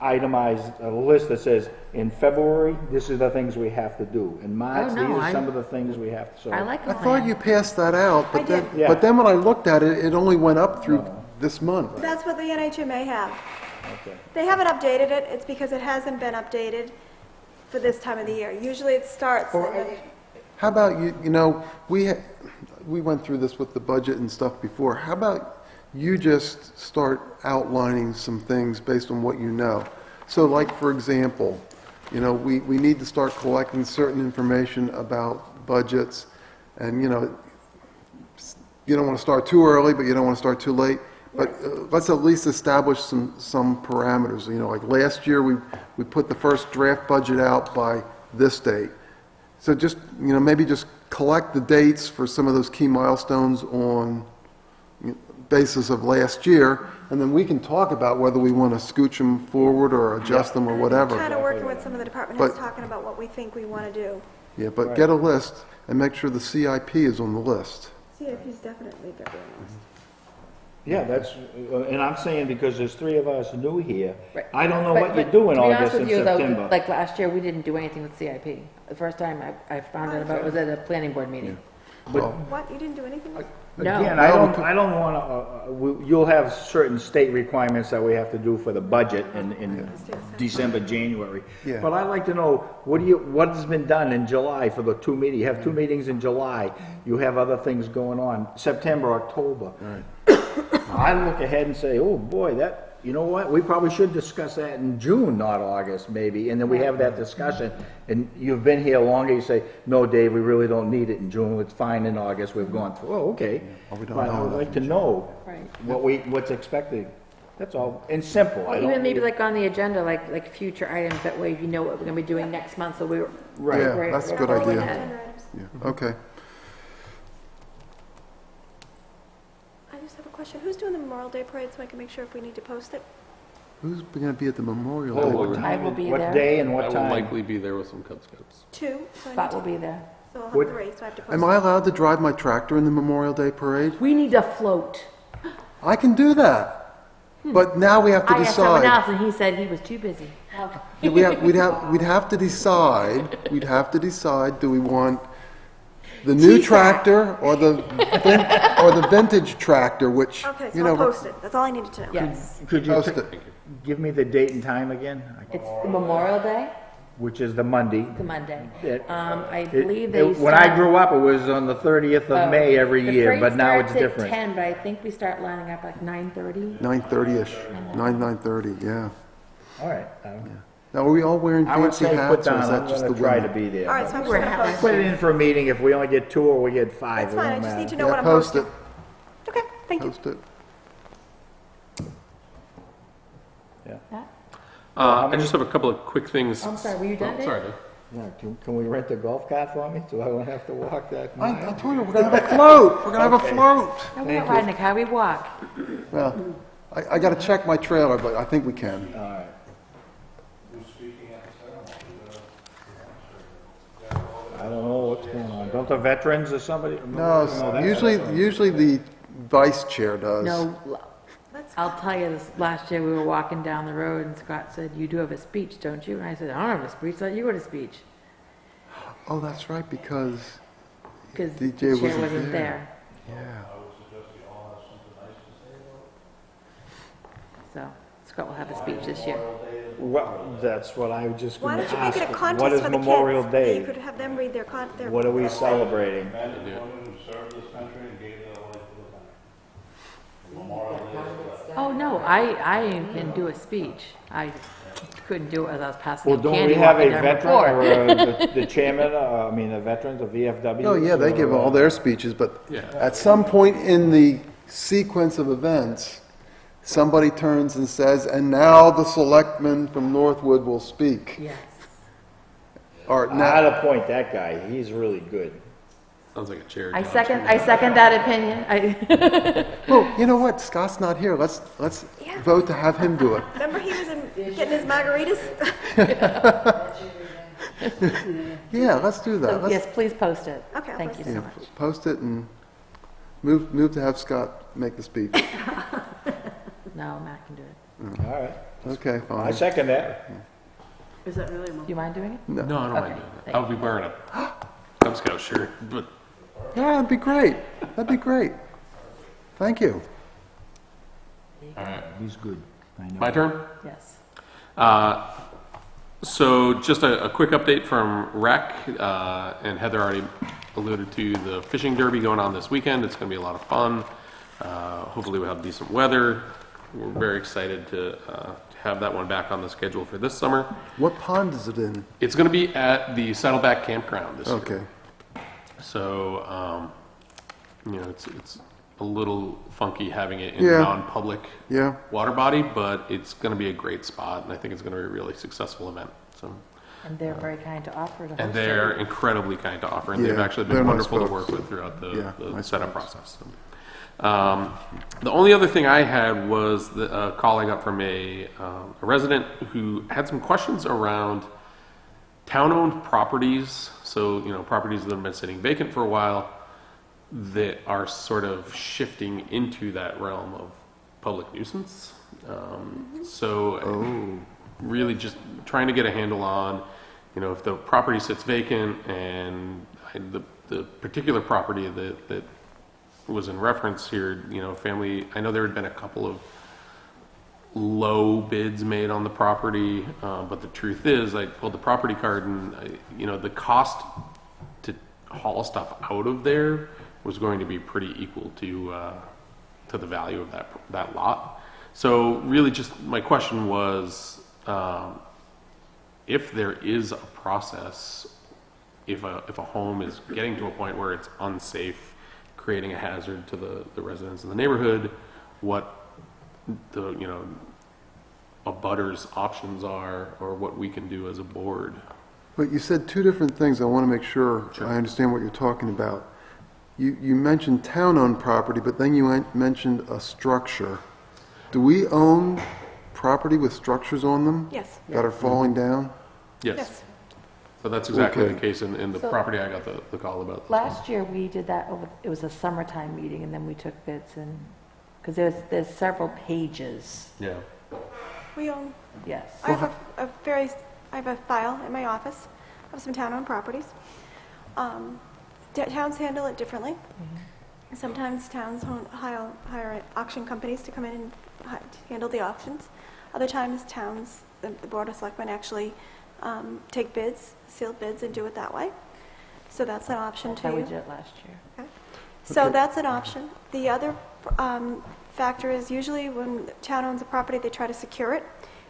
itemized a list that says, in February, this is the things we have to do. In March, Oh, no, these are I- some of the things we have to, so. I like I a thought plan. you passed that out, I but then, did. Yeah. but then when I looked at it, it only went up through this month. That's what the NHMA have. Okay. They haven't updated it, it's because it hasn't been updated for this time of the year. Usually it starts, in the- How about you know, we went through this with the budget and stuff before. How about you just start outlining some things based on what you know? So like, for example, you know, we need to start collecting certain information about budgets. And, you know, you don't want to start too early, but you don't want to start too late. But let's at least establish some parameters. You know, like last year, we put the first draft budget out by this date. So just, you know, maybe just collect the dates for some of those key milestones on basis of last year, and then we can talk about whether we want to scooch them forward or adjust them or whatever. kind of working with some of the department heads, But- talking about what we think we want to do. Yeah, but get a list and make sure the CIP is on the list. CIP's definitely got their list. Yeah, that's, and I'm saying because there's three of us new here, Right. I don't know But- what you but do in to be honest August with and you, though, September. Like last year, we didn't do anything with CIP. The first time I found out about it was at a planning board meeting. What, you didn't do anything? No. Again, I don't wanna, you'll have certain state requirements that we have to do for the budget in December, January. Yeah. But I'd like to know, what has been done in July for the two meetings? You have two meetings in July, you have other things going on, September, October. I look ahead and say, oh, boy, that, you know what, we probably should discuss that in June, not August, maybe, and then we have that discussion, and you've been here longer, you say, no, Dave, we really don't need it in June, it's fine in August, we've gone through, oh, okay. Well, we don't But know I would enough like to know Right. what's expected, that's all, and simple. I Or don't even maybe need- like on the agenda, like future items, that way you know what we're gonna be doing next month, so we're. Right. Yeah, we're- that's a we're good rolling idea. ahead. Yeah, okay. I just have a question. Who's doing the Memorial Day Parade so I can make sure if we need to post it? Who's going to be at the Memorial Oh, Day? what parade? I time, will be what there. day and I what will time? likely be there with some Cub Scouts. 2, so I Spot need will to, be there. so I'll have What- 3, so I have to post Am it. I allowed to drive my tractor in the Memorial Day parade? We need a float. I can do that. But now we have to I asked someone decide. else and he said he was too busy. Yeah, we'd have to decide, do we want the new tractor or the vintage tractor, which, Okay, you so I'll know, post it. That's all I needed to know. Yes. Could you post t- it. give me the date and time again? It's the Memorial Day, Which is the Monday. the Monday. It- I It- believe they When I start- grew up, it was on the 30th of May every the year, parade but now it's starts at different. 10, but I think we start lining up like 9:30. 9:30-ish, 9:30, yeah. All right. Now, are we all wearing I would fancy say put hats, or down, is I'm that just the gonna try to women? be there. All right, so I'm just going to post Put it. it in for a meeting, if we only get 2 or we get 5, That's it fine, I won't just need matter. to know what Yeah, I'm post posting. it, Okay, thank you. post it. That? I just have a couple of quick things. I'm sorry, were you done, Oh, Dave? sorry, Dave. Yeah, can we rent a golf cart for me, so I won't have to walk that I mile? told you, we're gonna have a float. We're gonna have a float. No, we don't ride in a car, we walk. Well, I gotta check my trailer, but I think we can. All right. I don't know what's going on. Don't the veterans or somebody? No, usually the vice chair does. No, I'll tell you this, last year we were walking down the road and Scott said, "You do have a speech, don't you?" And I said, "I don't have a speech, let you go to speech." Oh, that's right, because Because the DJ chair wasn't wasn't there. there. Yeah. So Scott will have a speech this year. Well, that's what I was just Why going don't to you make ask. it a contest What is for the kids? Memorial You Day? could have them read their What are we celebrating? Men and women who served this country and gave their life to the country. Memorial Day is that. Oh, no, I can do a speech. I couldn't do it as I was passing Well, out don't candy we have a walking down the veteran floor. or the chairman, the veterans of VFW? Oh, yeah, they give all their speeches, but Yeah. at some point in the sequence of events, somebody turns and says, "And now the selectmen from Northwood will speak." Yes. Or I now, had to point that guy. He's really good. Sounds like a chair. I job. second that opinion. well, you know what? Scott's not here. Let's Yeah. vote to have him do it. Remember he was getting his margaritas? Yeah, let's do that. So, Let's yes, please post it. Okay, I'll Thank post you it. so much. post it and move to have Scott make the speech. No, Matt can do it. All right. Okay, I fine. second that. Is that really a Do you mind doing it? No, I don't mind Okay, doing that. thank I would be wearing a Cub Scout shirt, but Yeah, that'd be great. That'd be great. Thank you. He's good. I know. my turn. Yes. So just a quick update from Rec, and Heather already alluded to the fishing derby going on this weekend. It's going to be a lot of fun. Hopefully we'll have decent weather. We're very excited to have that one back on the schedule for this summer. What pond is it in? It's going to be at the Saddleback Campground this year. Okay. So, it's a little funky having it in Yeah. a non-public Yeah. water body, but it's going to be a great spot, and I think it's going to be a really successful event. So, And they're very kind to offer to host and it. they're incredibly kind to offer, and they've Yeah, actually they're been nice wonderful to folks. work with throughout Yeah, the nice setup folks. process. The only other thing I had was a call I got from a resident who had some questions around town-owned properties. So, properties that have been sitting vacant for a while that are sort of shifting into that realm of public nuisance. Really just trying to get a handle on, if the property sits vacant and the particular property that was in reference here, family, I know there had been a couple of low bids made on the property, but the truth is, I pulled the property card and, the cost to haul stuff out of there was going to be pretty equal to the value of that lot. So really just, my question was, if there is a process, if a home is getting to a point where it's unsafe, creating a hazard to the residents in the neighborhood, what the, abutters options are, or what we can do as a board. But you said two different things. I want to make sure Sure. I understand what you're talking about. You mentioned town-owned property, but then you mentioned a structure. Do we own property with structures on them? Yes. That are falling down? Yes. So that's exactly Okay. the case in the So- property I got the call about. Last year, we did that over, it was a summertime meeting, and then we took bids and, because there's several pages. Yeah. We own, Yes. I have a file in my office of some town-owned properties. Towns handle it differently. Sometimes towns hire auction companies to come in and handle the auctions. Other times, towns, the Board of Selectmen actually take bids, sealed bids, and do it that way. So that's an option That's too. how we did it last year. Okay. So that's an option. The other factor is usually when the town owns a property, they try to secure it.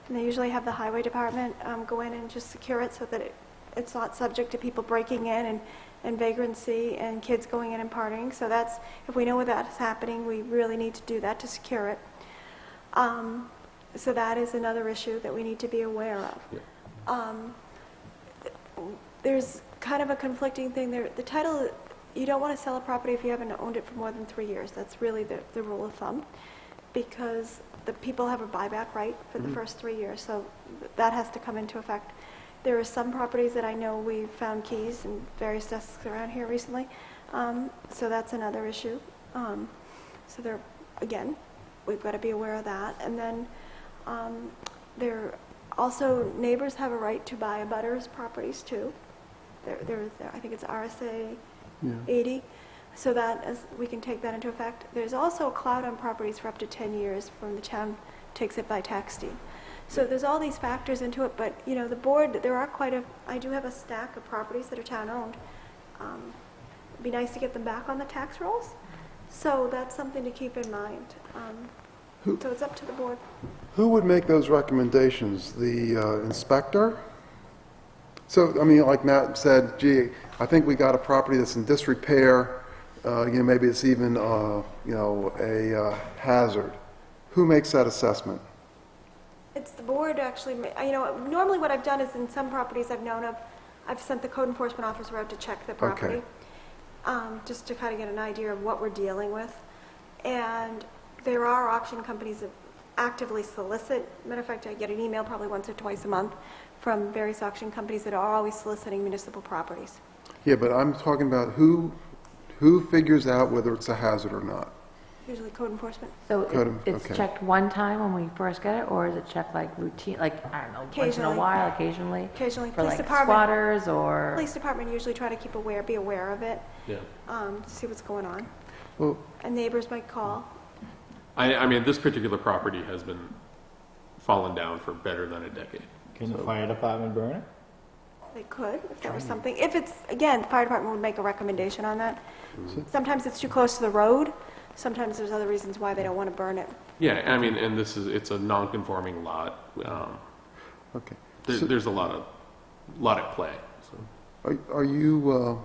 And they usually have the highway department go in and just secure it so that it's not subject to people breaking in and vagrancy and kids going in and partying. So that's, if we know where that is happening, we really need to do that to secure it. So that is another issue that we need to be aware of. there's kind of a conflicting thing there. The title, you don't want to sell a property if you haven't owned it for more than 3 years. That's really the rule of thumb, because the people have a buyback right for the first 3 years, so that has to come into effect. There are some properties that I know we found keys in various desks around here recently, so that's another issue. So there, again, we've got to be aware of that. And then there also, neighbors have a right to buy abutters properties too. I think it's RSA 80, so that we can take that into effect. There's also a cloud on properties for up to 10 years when the town takes it by tax deed. So there's all these factors into it, but you know, the board, I do have a stack of properties that are town-owned. It'd be nice to get them back on the tax rolls, so that's something to keep in mind. So it's up to the board. Who would make those recommendations? The inspector? So, I mean, like Matt said, gee, I think we got a property that's in disrepair, maybe it's even, a hazard. Who makes that assessment? It's the board, actually. Normally what I've done is in some properties I've known of, I've sent the code enforcement officer out to check the property, just to kind of get an idea of what we're dealing with. And there are auction companies that actively solicit. Matter of fact, I get an email probably once or twice a month from various auction companies that are always soliciting municipal properties. Yeah, but I'm talking about who figures out whether it's a hazard or not. Usually code enforcement. So it's okay. checked one time when we first get it, or is it checked like routine, like, I don't know, once in a Occasionally. while, occasionally? Occasionally. For Police like department. squatters or? Police department usually try to be aware of it, Yeah. to see what's going on. Well, And neighbors might call. I mean, this particular property has been fallen down for better than a decade. Can the fire department burn it? They could, if there was something. If it's, again, the fire department would make a recommendation on that. Sometimes it's too close to the road. Sometimes there's other reasons why they don't want to burn it. Yeah, I mean, and it's a non-conforming lot. okay. There's a lot at play. So. Are you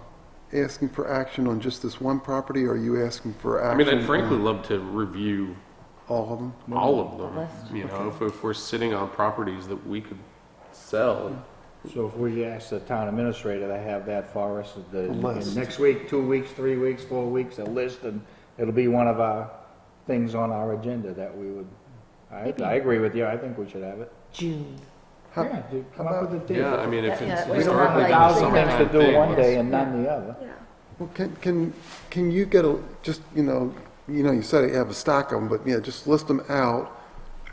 asking for action on just this one property, or are you asking for I action mean, I'd frankly on love to review all of them? all of them. You know, if we're sitting on properties that we could sell. So if we ask the town administrator to have that for us, list. next week, 2 weeks, 3 weeks, 4 weeks, a list, and it'll be one of our things on our agenda that we would, I agree with you, I think we should have it. June. Yeah, dude, come up with a date. Yeah, I mean, if Yeah, it's we We don't have historically a been a thousand things to summertime do thing, one day and none the other. Yeah. Well, can you get you said you have a stack of them, but just list them out,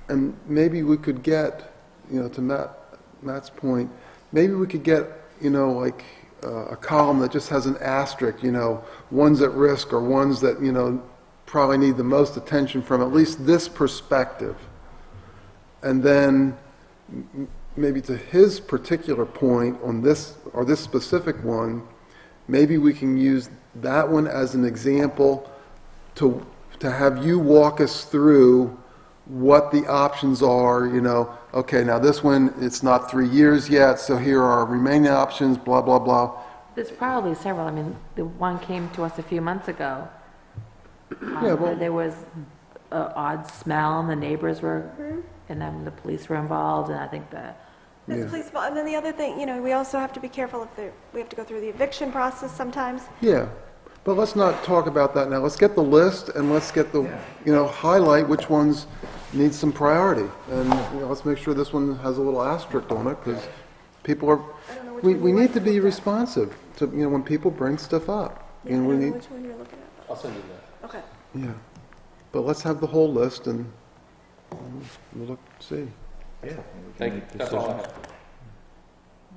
and maybe we could get, to Matt's point, maybe we could get, like a column that just has an asterisk, ones at risk or ones that, probably need the most attention from at least this perspective. And then maybe to his particular point on this, or this specific one, maybe we can use that one as an example to have you walk us through what the options are, okay, now this one, it's not 3 years yet, so here are our remaining options, blah, blah, blah. There's probably several. I mean, the one came to us a few months ago. Yeah, well- There was an odd smell, and the neighbors were, and then the police were involved, and I think There's police, and then the other thing, we also have to be careful we have to go through the eviction process sometimes. Yeah, but let's not talk about that now. Let's get the list and let's get the, highlight which ones need some priority. And, let's make sure this one has a little asterisk on it, because people are, we need to be responsive to, when people bring stuff up. Yeah, I don't know which one you're looking at. I'll send you that. Okay. Yeah, but let's have the whole list and we'll look, see. Yeah. Thank you. That's all I have.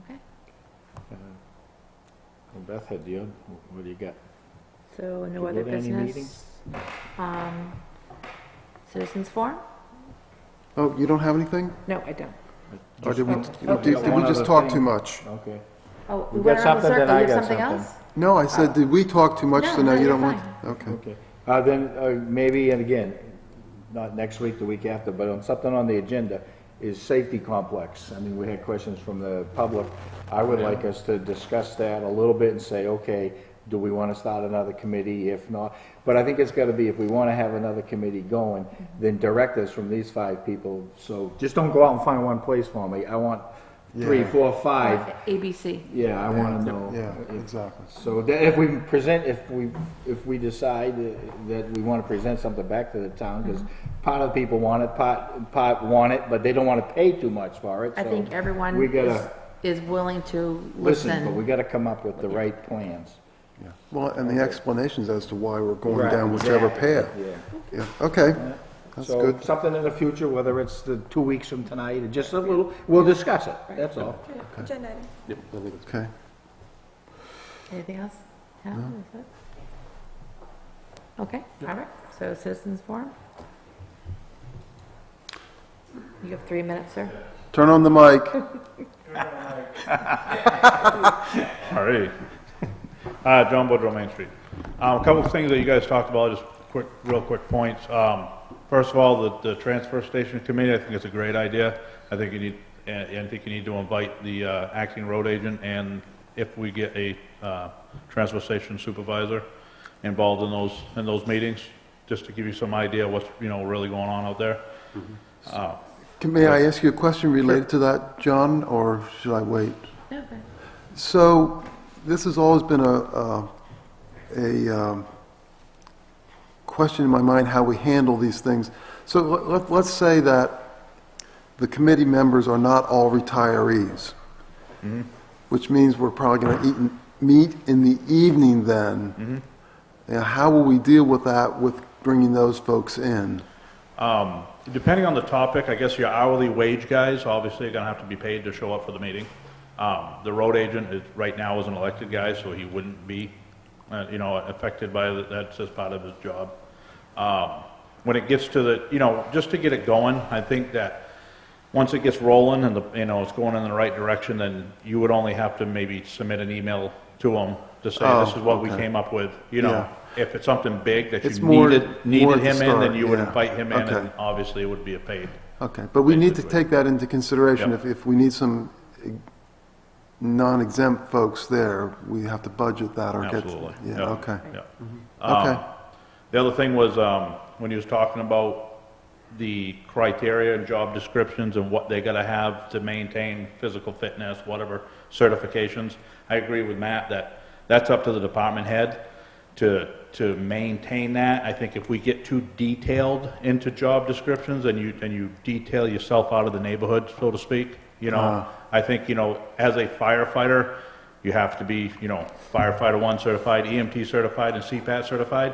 okay. Beth, what do you got? So no Did you other go to any business. Citizens forum? Oh, you don't have anything? No, I don't. Or did we, Oh, did one we just other talk thing. too much? Okay. Oh, You we got went around the something, then circle. I You have got something something. else? No, I said, did we talk too much, No, so now no, you you're don't want? fine. Okay. Okay. Then maybe, and again, not next week, the week after, but on something on the agenda is safety complex. I mean, we had questions from the public. I would like us to discuss that a little bit and say, okay, do we want to start another committee? If not, but I think it's got to be, if we want to have another committee going, then direct us from these 5 people. So just don't go out and find one place for me. I want 3, 4, 5, ABC. yeah, I want to know. Yeah, exactly. So that if we present, if we decide that we want to present something back to the town, because part of the people want it, part want it, but they don't want to pay too much for it. I so think everyone we gotta is willing to listen, but we listen. got to come up with the right plans. Yeah. Well, and the explanations as to why we're going Right, down whichever exactly, path. Yeah. Yeah, okay, that's So good. something in the future, whether it's the 2 weeks from tonight, or just a little, we'll discuss it, that's all. Agenda item. Yep, I think it's Okay. Anything else? No? Is it? Okay, all right. So citizens forum? You have 3 minutes, sir. Turn on the mic. All right. John Boudreau, Main Street. A couple of things that you guys talked about, just real quick points. First of all, the transfer station committee, I think it's a great idea. I think you need to invite the acting road agent, and if we get a transfer station supervisor involved in those meetings, just to give you some idea what's really going on out there. May I ask you a question related to that, John, or should I wait? Okay. So, this has always been a question in my mind how we handle these things. So let's say that the committee members are not all retirees, which means we're probably going to meet in the evening then. Now, how will we deal with that with bringing those folks in? Depending on the topic, I guess your hourly wage guys obviously are going to have to be paid to show up for the meeting. The road agent right now is an elected guy, so he wouldn't be, affected by that as part of his job. When it gets to the, just to get it going, I think that once it gets rolling and it's going in the right direction, then you would only have to maybe submit an email to them to say this is what we came up with. Yeah. If it's something big that It's you more needed at him the in, then start, you would yeah. invite him in, Okay. and obviously it would be a paid. Okay, but we need to Basically. take that into consideration. Yep. If we need some non-exempt folks there, we have to budget that or get... Absolutely. Yeah, Yeah. okay. Yeah. Okay. The other thing was, when he was talking about the criteria and job descriptions and what they gotta have to maintain physical fitness, whatever certifications, I agree with Matt that that's up to the department head to maintain that. I think if we get too detailed into job descriptions and you detail yourself out of the neighborhood, so to speak, I think, as a firefighter, you have to be, firefighter 1 certified, EMT certified, and CPAT certified.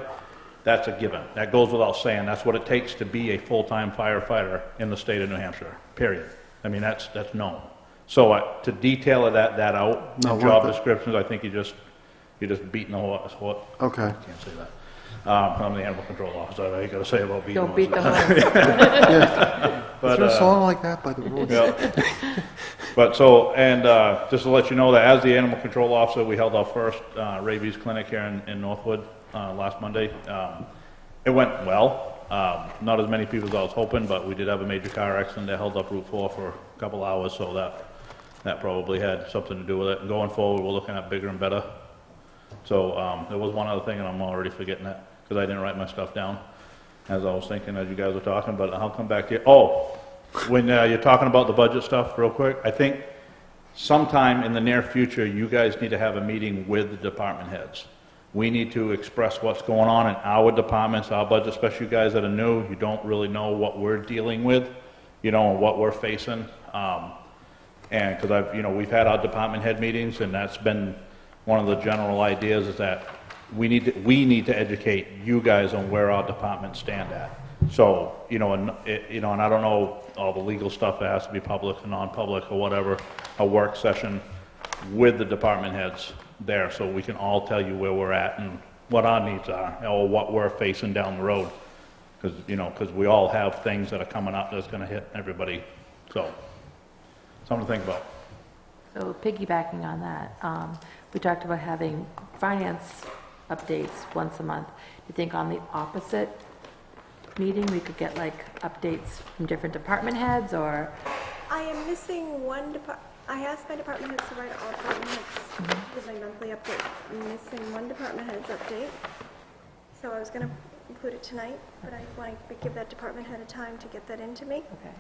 That's a given. That goes without saying. That's what it takes to be a full-time firefighter in the state of New Hampshire, period. I mean, that's known. So to detail that out in job descriptions, I think you're just beating the horse. Okay. I can't say that. I'm the animal control officer. I got to say about beating Don't beat the horse. Is there a song like that by the Rules? Yeah. But just to let you know that as the animal control officer, we held our first rabies clinic here in Northwood last Monday. It went well. Not as many people as I was hoping, but we did have a major car accident that held up Route 4 for a couple hours, so that probably had something to do with it. And going forward, we're looking at bigger and better. So there was one other thing, and I'm already forgetting it, because I didn't write my stuff down as I was thinking as you guys were talking, but I'll come back to you. Oh, when you're talking about the budget stuff real quick, I think sometime in the near future, you guys need to have a meeting with the department heads. We need to express what's going on in our departments, our budget, especially you guys that are new. You don't really know what we're dealing with, what we're facing. And because we've had our department head meetings, and that's been one of the general ideas is that we need to educate you guys on where our departments stand at. So, and I don't know all the legal stuff that has to be public and non-public or whatever, a work session with the department heads there so we can all tell you where we're at and what our needs are or what we're facing down the road. Because we all have things that are coming up that's going to hit everybody. So, something to think about. So piggybacking on that, we talked about having finance updates once a month. Do you think on the opposite meeting, we could get updates from different department heads or? I am missing one I asked my department heads to write all department heads with my monthly updates. I'm missing one department head's update. So I was going to include it tonight, but I want to give that department head a time to get that into me. Okay.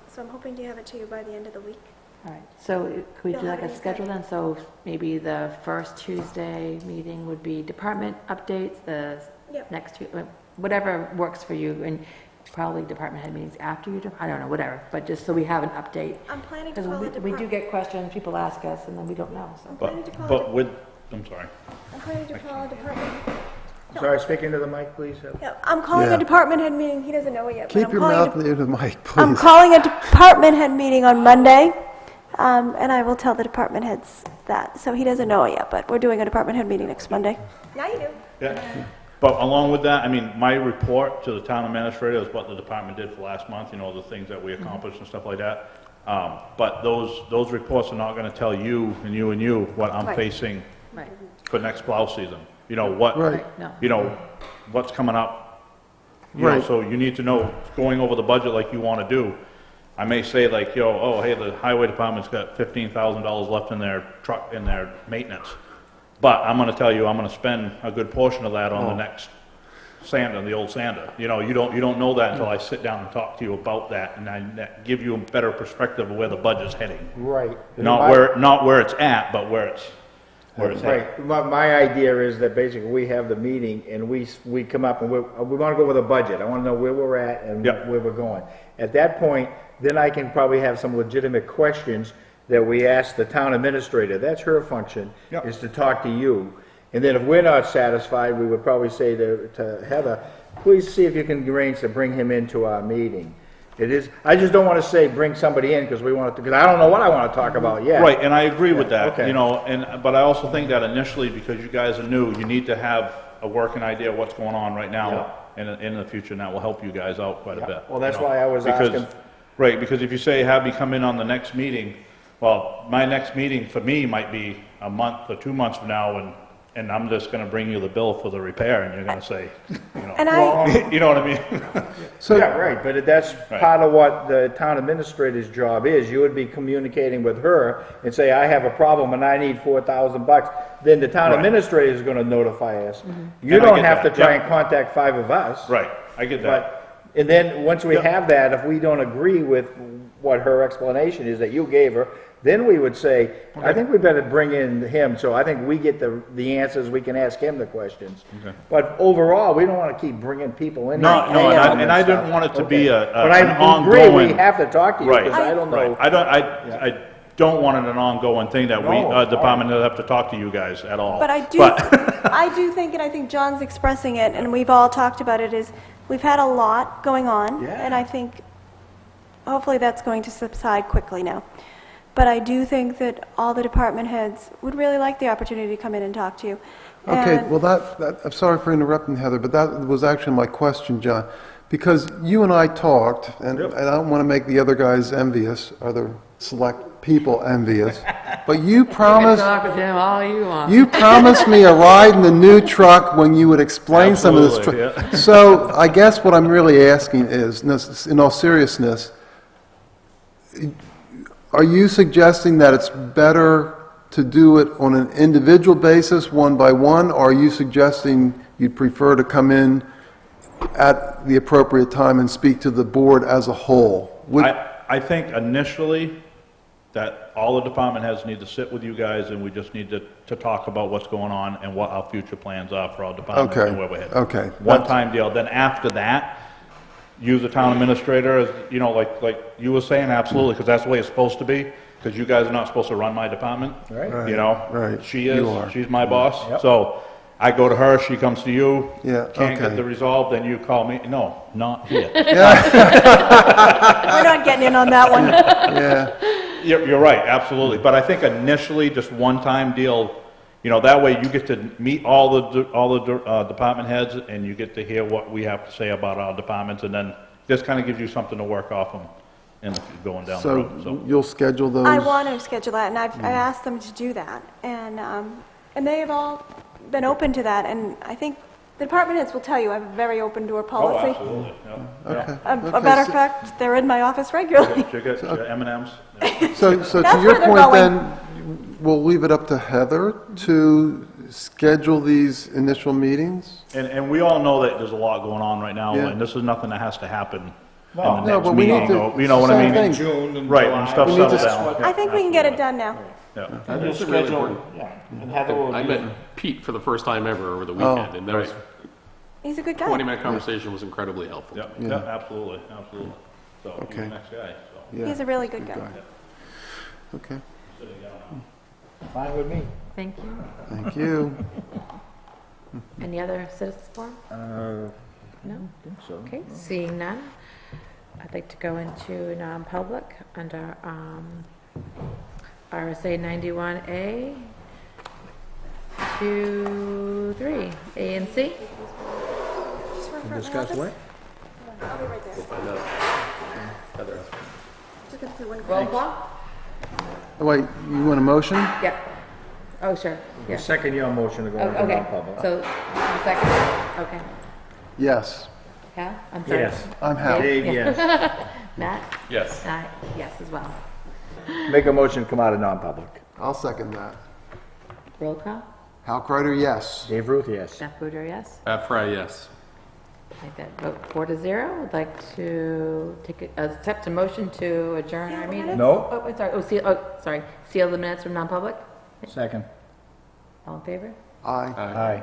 So I'm hoping to have it to you by the end of the week. All right, so could we do like a schedule then? So maybe the first Tuesday meeting would be department updates, the Yep. next, whatever works for you, and probably department head meetings after you, I don't know, whatever, but just so we have an update. I'm planning to Because call the we do department. get questions, people ask us, and then we don't know, so. But with, I'm sorry. I'm planning to call a department. Sorry, speaking to the mic, please. Yeah, I'm calling Yeah. a department head meeting. He doesn't know it yet. but Keep I'm your calling mouth a- near the mic, I'm please. calling a department head meeting on Monday, and I will tell the department heads that. So he doesn't know it yet, but we're doing a department head meeting next Monday. Now you do. Yeah. But along with that, I mean, my report to the town administrator is what the department did for last month, you know, the things that we accomplished and stuff like that. But those reports are not gonna tell you and you what I'm Right. facing Right. for next plow season. You know, what, Right. No. you know, what's coming up. You know, Right. so you need to know, going over the budget like you wanna do. I may say like, oh, hey, the highway department's got $15,000 left in their truck, in their maintenance. But I'm gonna tell you, I'm gonna spend a good portion of that on the next sander, the old sander. You know, you don't know that until I sit down and talk to you about that, and I give you a better perspective of where the budget's heading. Right. Not where it's at, but where it's heading. Right. My idea is that basically we have the meeting and we come up and we want to go with a budget. I want to know where we're at and Yep. where we're going. At that point, then I can probably have some legitimate questions that we ask the town administrator. That's her function, Yep. is to talk to you. And then if we're not satisfied, we would probably say to Heather, please see if you can arrange to bring him into our meeting. It is, I just don't want to say bring somebody in because we want to, because I don't know what I want to talk about yet. Right, and I agree with that, okay. you know, but I also think that initially, because you guys are new, you need to have a working idea of what's going on right now in the future, and that will help you guys out quite a bit. Well, that's you know, why I was because- asking. Right, because if you say, have me come in on the next meeting, well, my next meeting for me might be a month or 2 months from now, and I'm just gonna bring you the bill for the repair, and you're gonna say, you know. And I, You know what I mean? So, Yeah, right, but that's Right. part of what the town administrator's job is. You would be communicating with her and say, I have a problem and I need $4,000. Then the town Right. administrator is gonna notify us. You And I don't get have to that, try yeah. and contact 5 of us. Right, I get that. But, and then, once we Yep. have that, if we don't agree with what her explanation is that you gave her, then we would say, I think we better bring in him, so I think we get the answers, we can ask him the questions. Okay. But overall, we don't wanna keep bringing people in. No, here no, and and I stuff. didn't want it to be Okay. an But I agree, ongoing. we have to talk to you, Right, because I don't know. right. I don't want it an ongoing thing that we, No, department will have to talk to you guys at all. but I do think, and I think John's expressing it, and we've all talked about it, is we've had a lot going on, Yeah. and I think hopefully that's going to subside quickly now. But I do think that all the department heads would really like the opportunity to come in and talk to you. okay, And- well, I'm sorry for interrupting, Heather, but that was actually my question, John. Because you and I talked, and I don't want to make the other guys envious, or the select people envious, but you You can promised, talk with him all you want. you promised me a ride in the new truck when you would explain some of this. Absolutely, So I guess what I'm really asking is, in all seriousness, are you suggesting that it's better to do it on an individual basis, one by one, or are you suggesting you'd prefer to come in at the appropriate time and speak to the board as a whole? I think initially that all the department heads need to sit with you guys, and we just need to talk about what's going on and what our future plans are for our department Okay, and where we're headed. okay. One-time deal. Then after that, use the town administrator, as you know, like you were saying, absolutely, because that's the way it's supposed to be, because you guys are not supposed to run my department. Right. You know? Right, She you are. is, she's my boss. Yep. So I go to her, she comes to you. Yeah, Can't get okay. the resolve, then you call me. No, not here. We're not getting in on that one. Yeah, You're right, absolutely. But I think initially, just one-time deal, you know, that way you get to meet all the department heads, and you get to hear what we have to say about our departments, and then this kind of gives you something to work off them and going down the road, so you'll schedule those? I want to schedule that, and I asked them to do that, and they have all been open to that, and I think the department heads will tell you I have a very open door Oh, policy. absolutely, yeah. Okay. A matter of fact, they're in my office regularly. She got M&Ms. So That's to where your they're point going. then, we'll leave it up to Heather to schedule these initial meetings? And we all know that there's a lot going on right now, Yeah. and this is nothing that has to happen No, No, but we need to. You know what I same mean? thing. June and Right, July. and stuff We need to- settles down. I think we can get it done now. Yeah. That's Just really schedule, important. yeah, and Heather will. I met Pete for the first time ever over the weekend, and that was He's a good guy. 20-minute conversation was incredibly helpful. Yeah, Yeah. yeah, absolutely. So, he's Okay. the next guy, so. Yeah, He's a really good guy. Okay, sitting down. Fine with me. Thank you. thank you. Any other citizens forum? No? Think so. Okay, seeing none, I'd like to go into non-public under RSA 91A, 2, 3, A and C. Just run for my Discuss office. what? I'll be right there. Find out. Heather. Just gonna put one. Roll call? Oh, wait, you want a motion? Yeah. Oh, sure, yeah. Second your motion to go Oh, into okay, non-public. so, the second, okay. Yes, Cal, I'm sorry. Yes. I'm Hal. Dave, yes. Matt? Yes. Yes, as well. Make a motion to come out of non-public. I'll second that. Roll call? Hal Kreider, yes. Dave Ruth, yes. Beth Boudreaux, yes. Pat Fry, yes. Like that, vote 4-0. Would like to accept a motion to adjourn our meeting. No. Oh, I'm sorry, seal the minutes from non-public. Second. All in favor? Aye. Aye.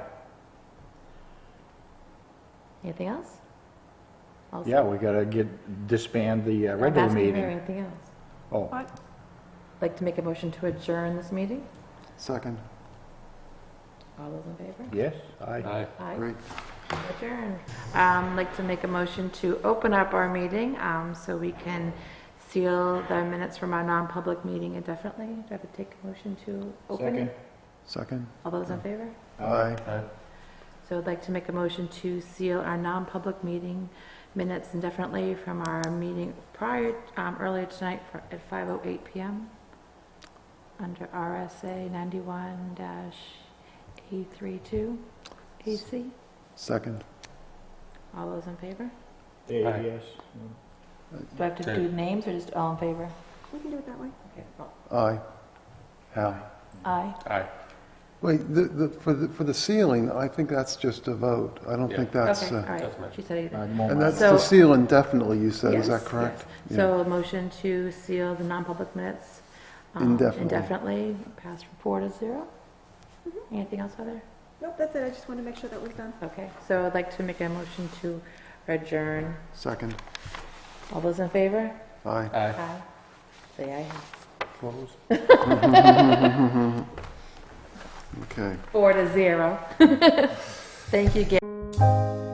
Anything else? All Yeah, set? we gotta disband the I'm regular asking if there meeting. anything else? Oh, Like to make a motion to adjourn this meeting? Second, All those in favor? yes, aye. Aye. great. Adjourn. Like to make a motion to open up our meeting, so we can seal the minutes from our non-public meeting indefinitely. Do I have to take a motion to open Second. it? Second, All those in favor? aye. So I'd like to make a motion to seal our non-public meeting minutes indefinitely from our meeting earlier tonight at 5:08 PM under RSA 91-A32 AC. Second, All those in favor? Dave, Aye. yes. Do I have to do names or just all in favor? We can do it that way. Okay. aye. Hal. Aye. Aye. Wait, for the ceiling, I think that's just a vote. I don't Yeah. think that's, Okay, all right. Doesn't matter. She said either. and that's So- to seal indefinitely, you said, is Yes, that correct? yes. So a motion to seal the non-public minutes Indefinitely. indefinitely, passed 4-0. Anything else, Heather? Nope, that's it. I just wanted to make sure that was done. Okay, so I'd like to make a motion to adjourn. Second, All those in favor? aye. Aye. Aye. Say aye. Close. Okay. 4-0. Thank you, Gary.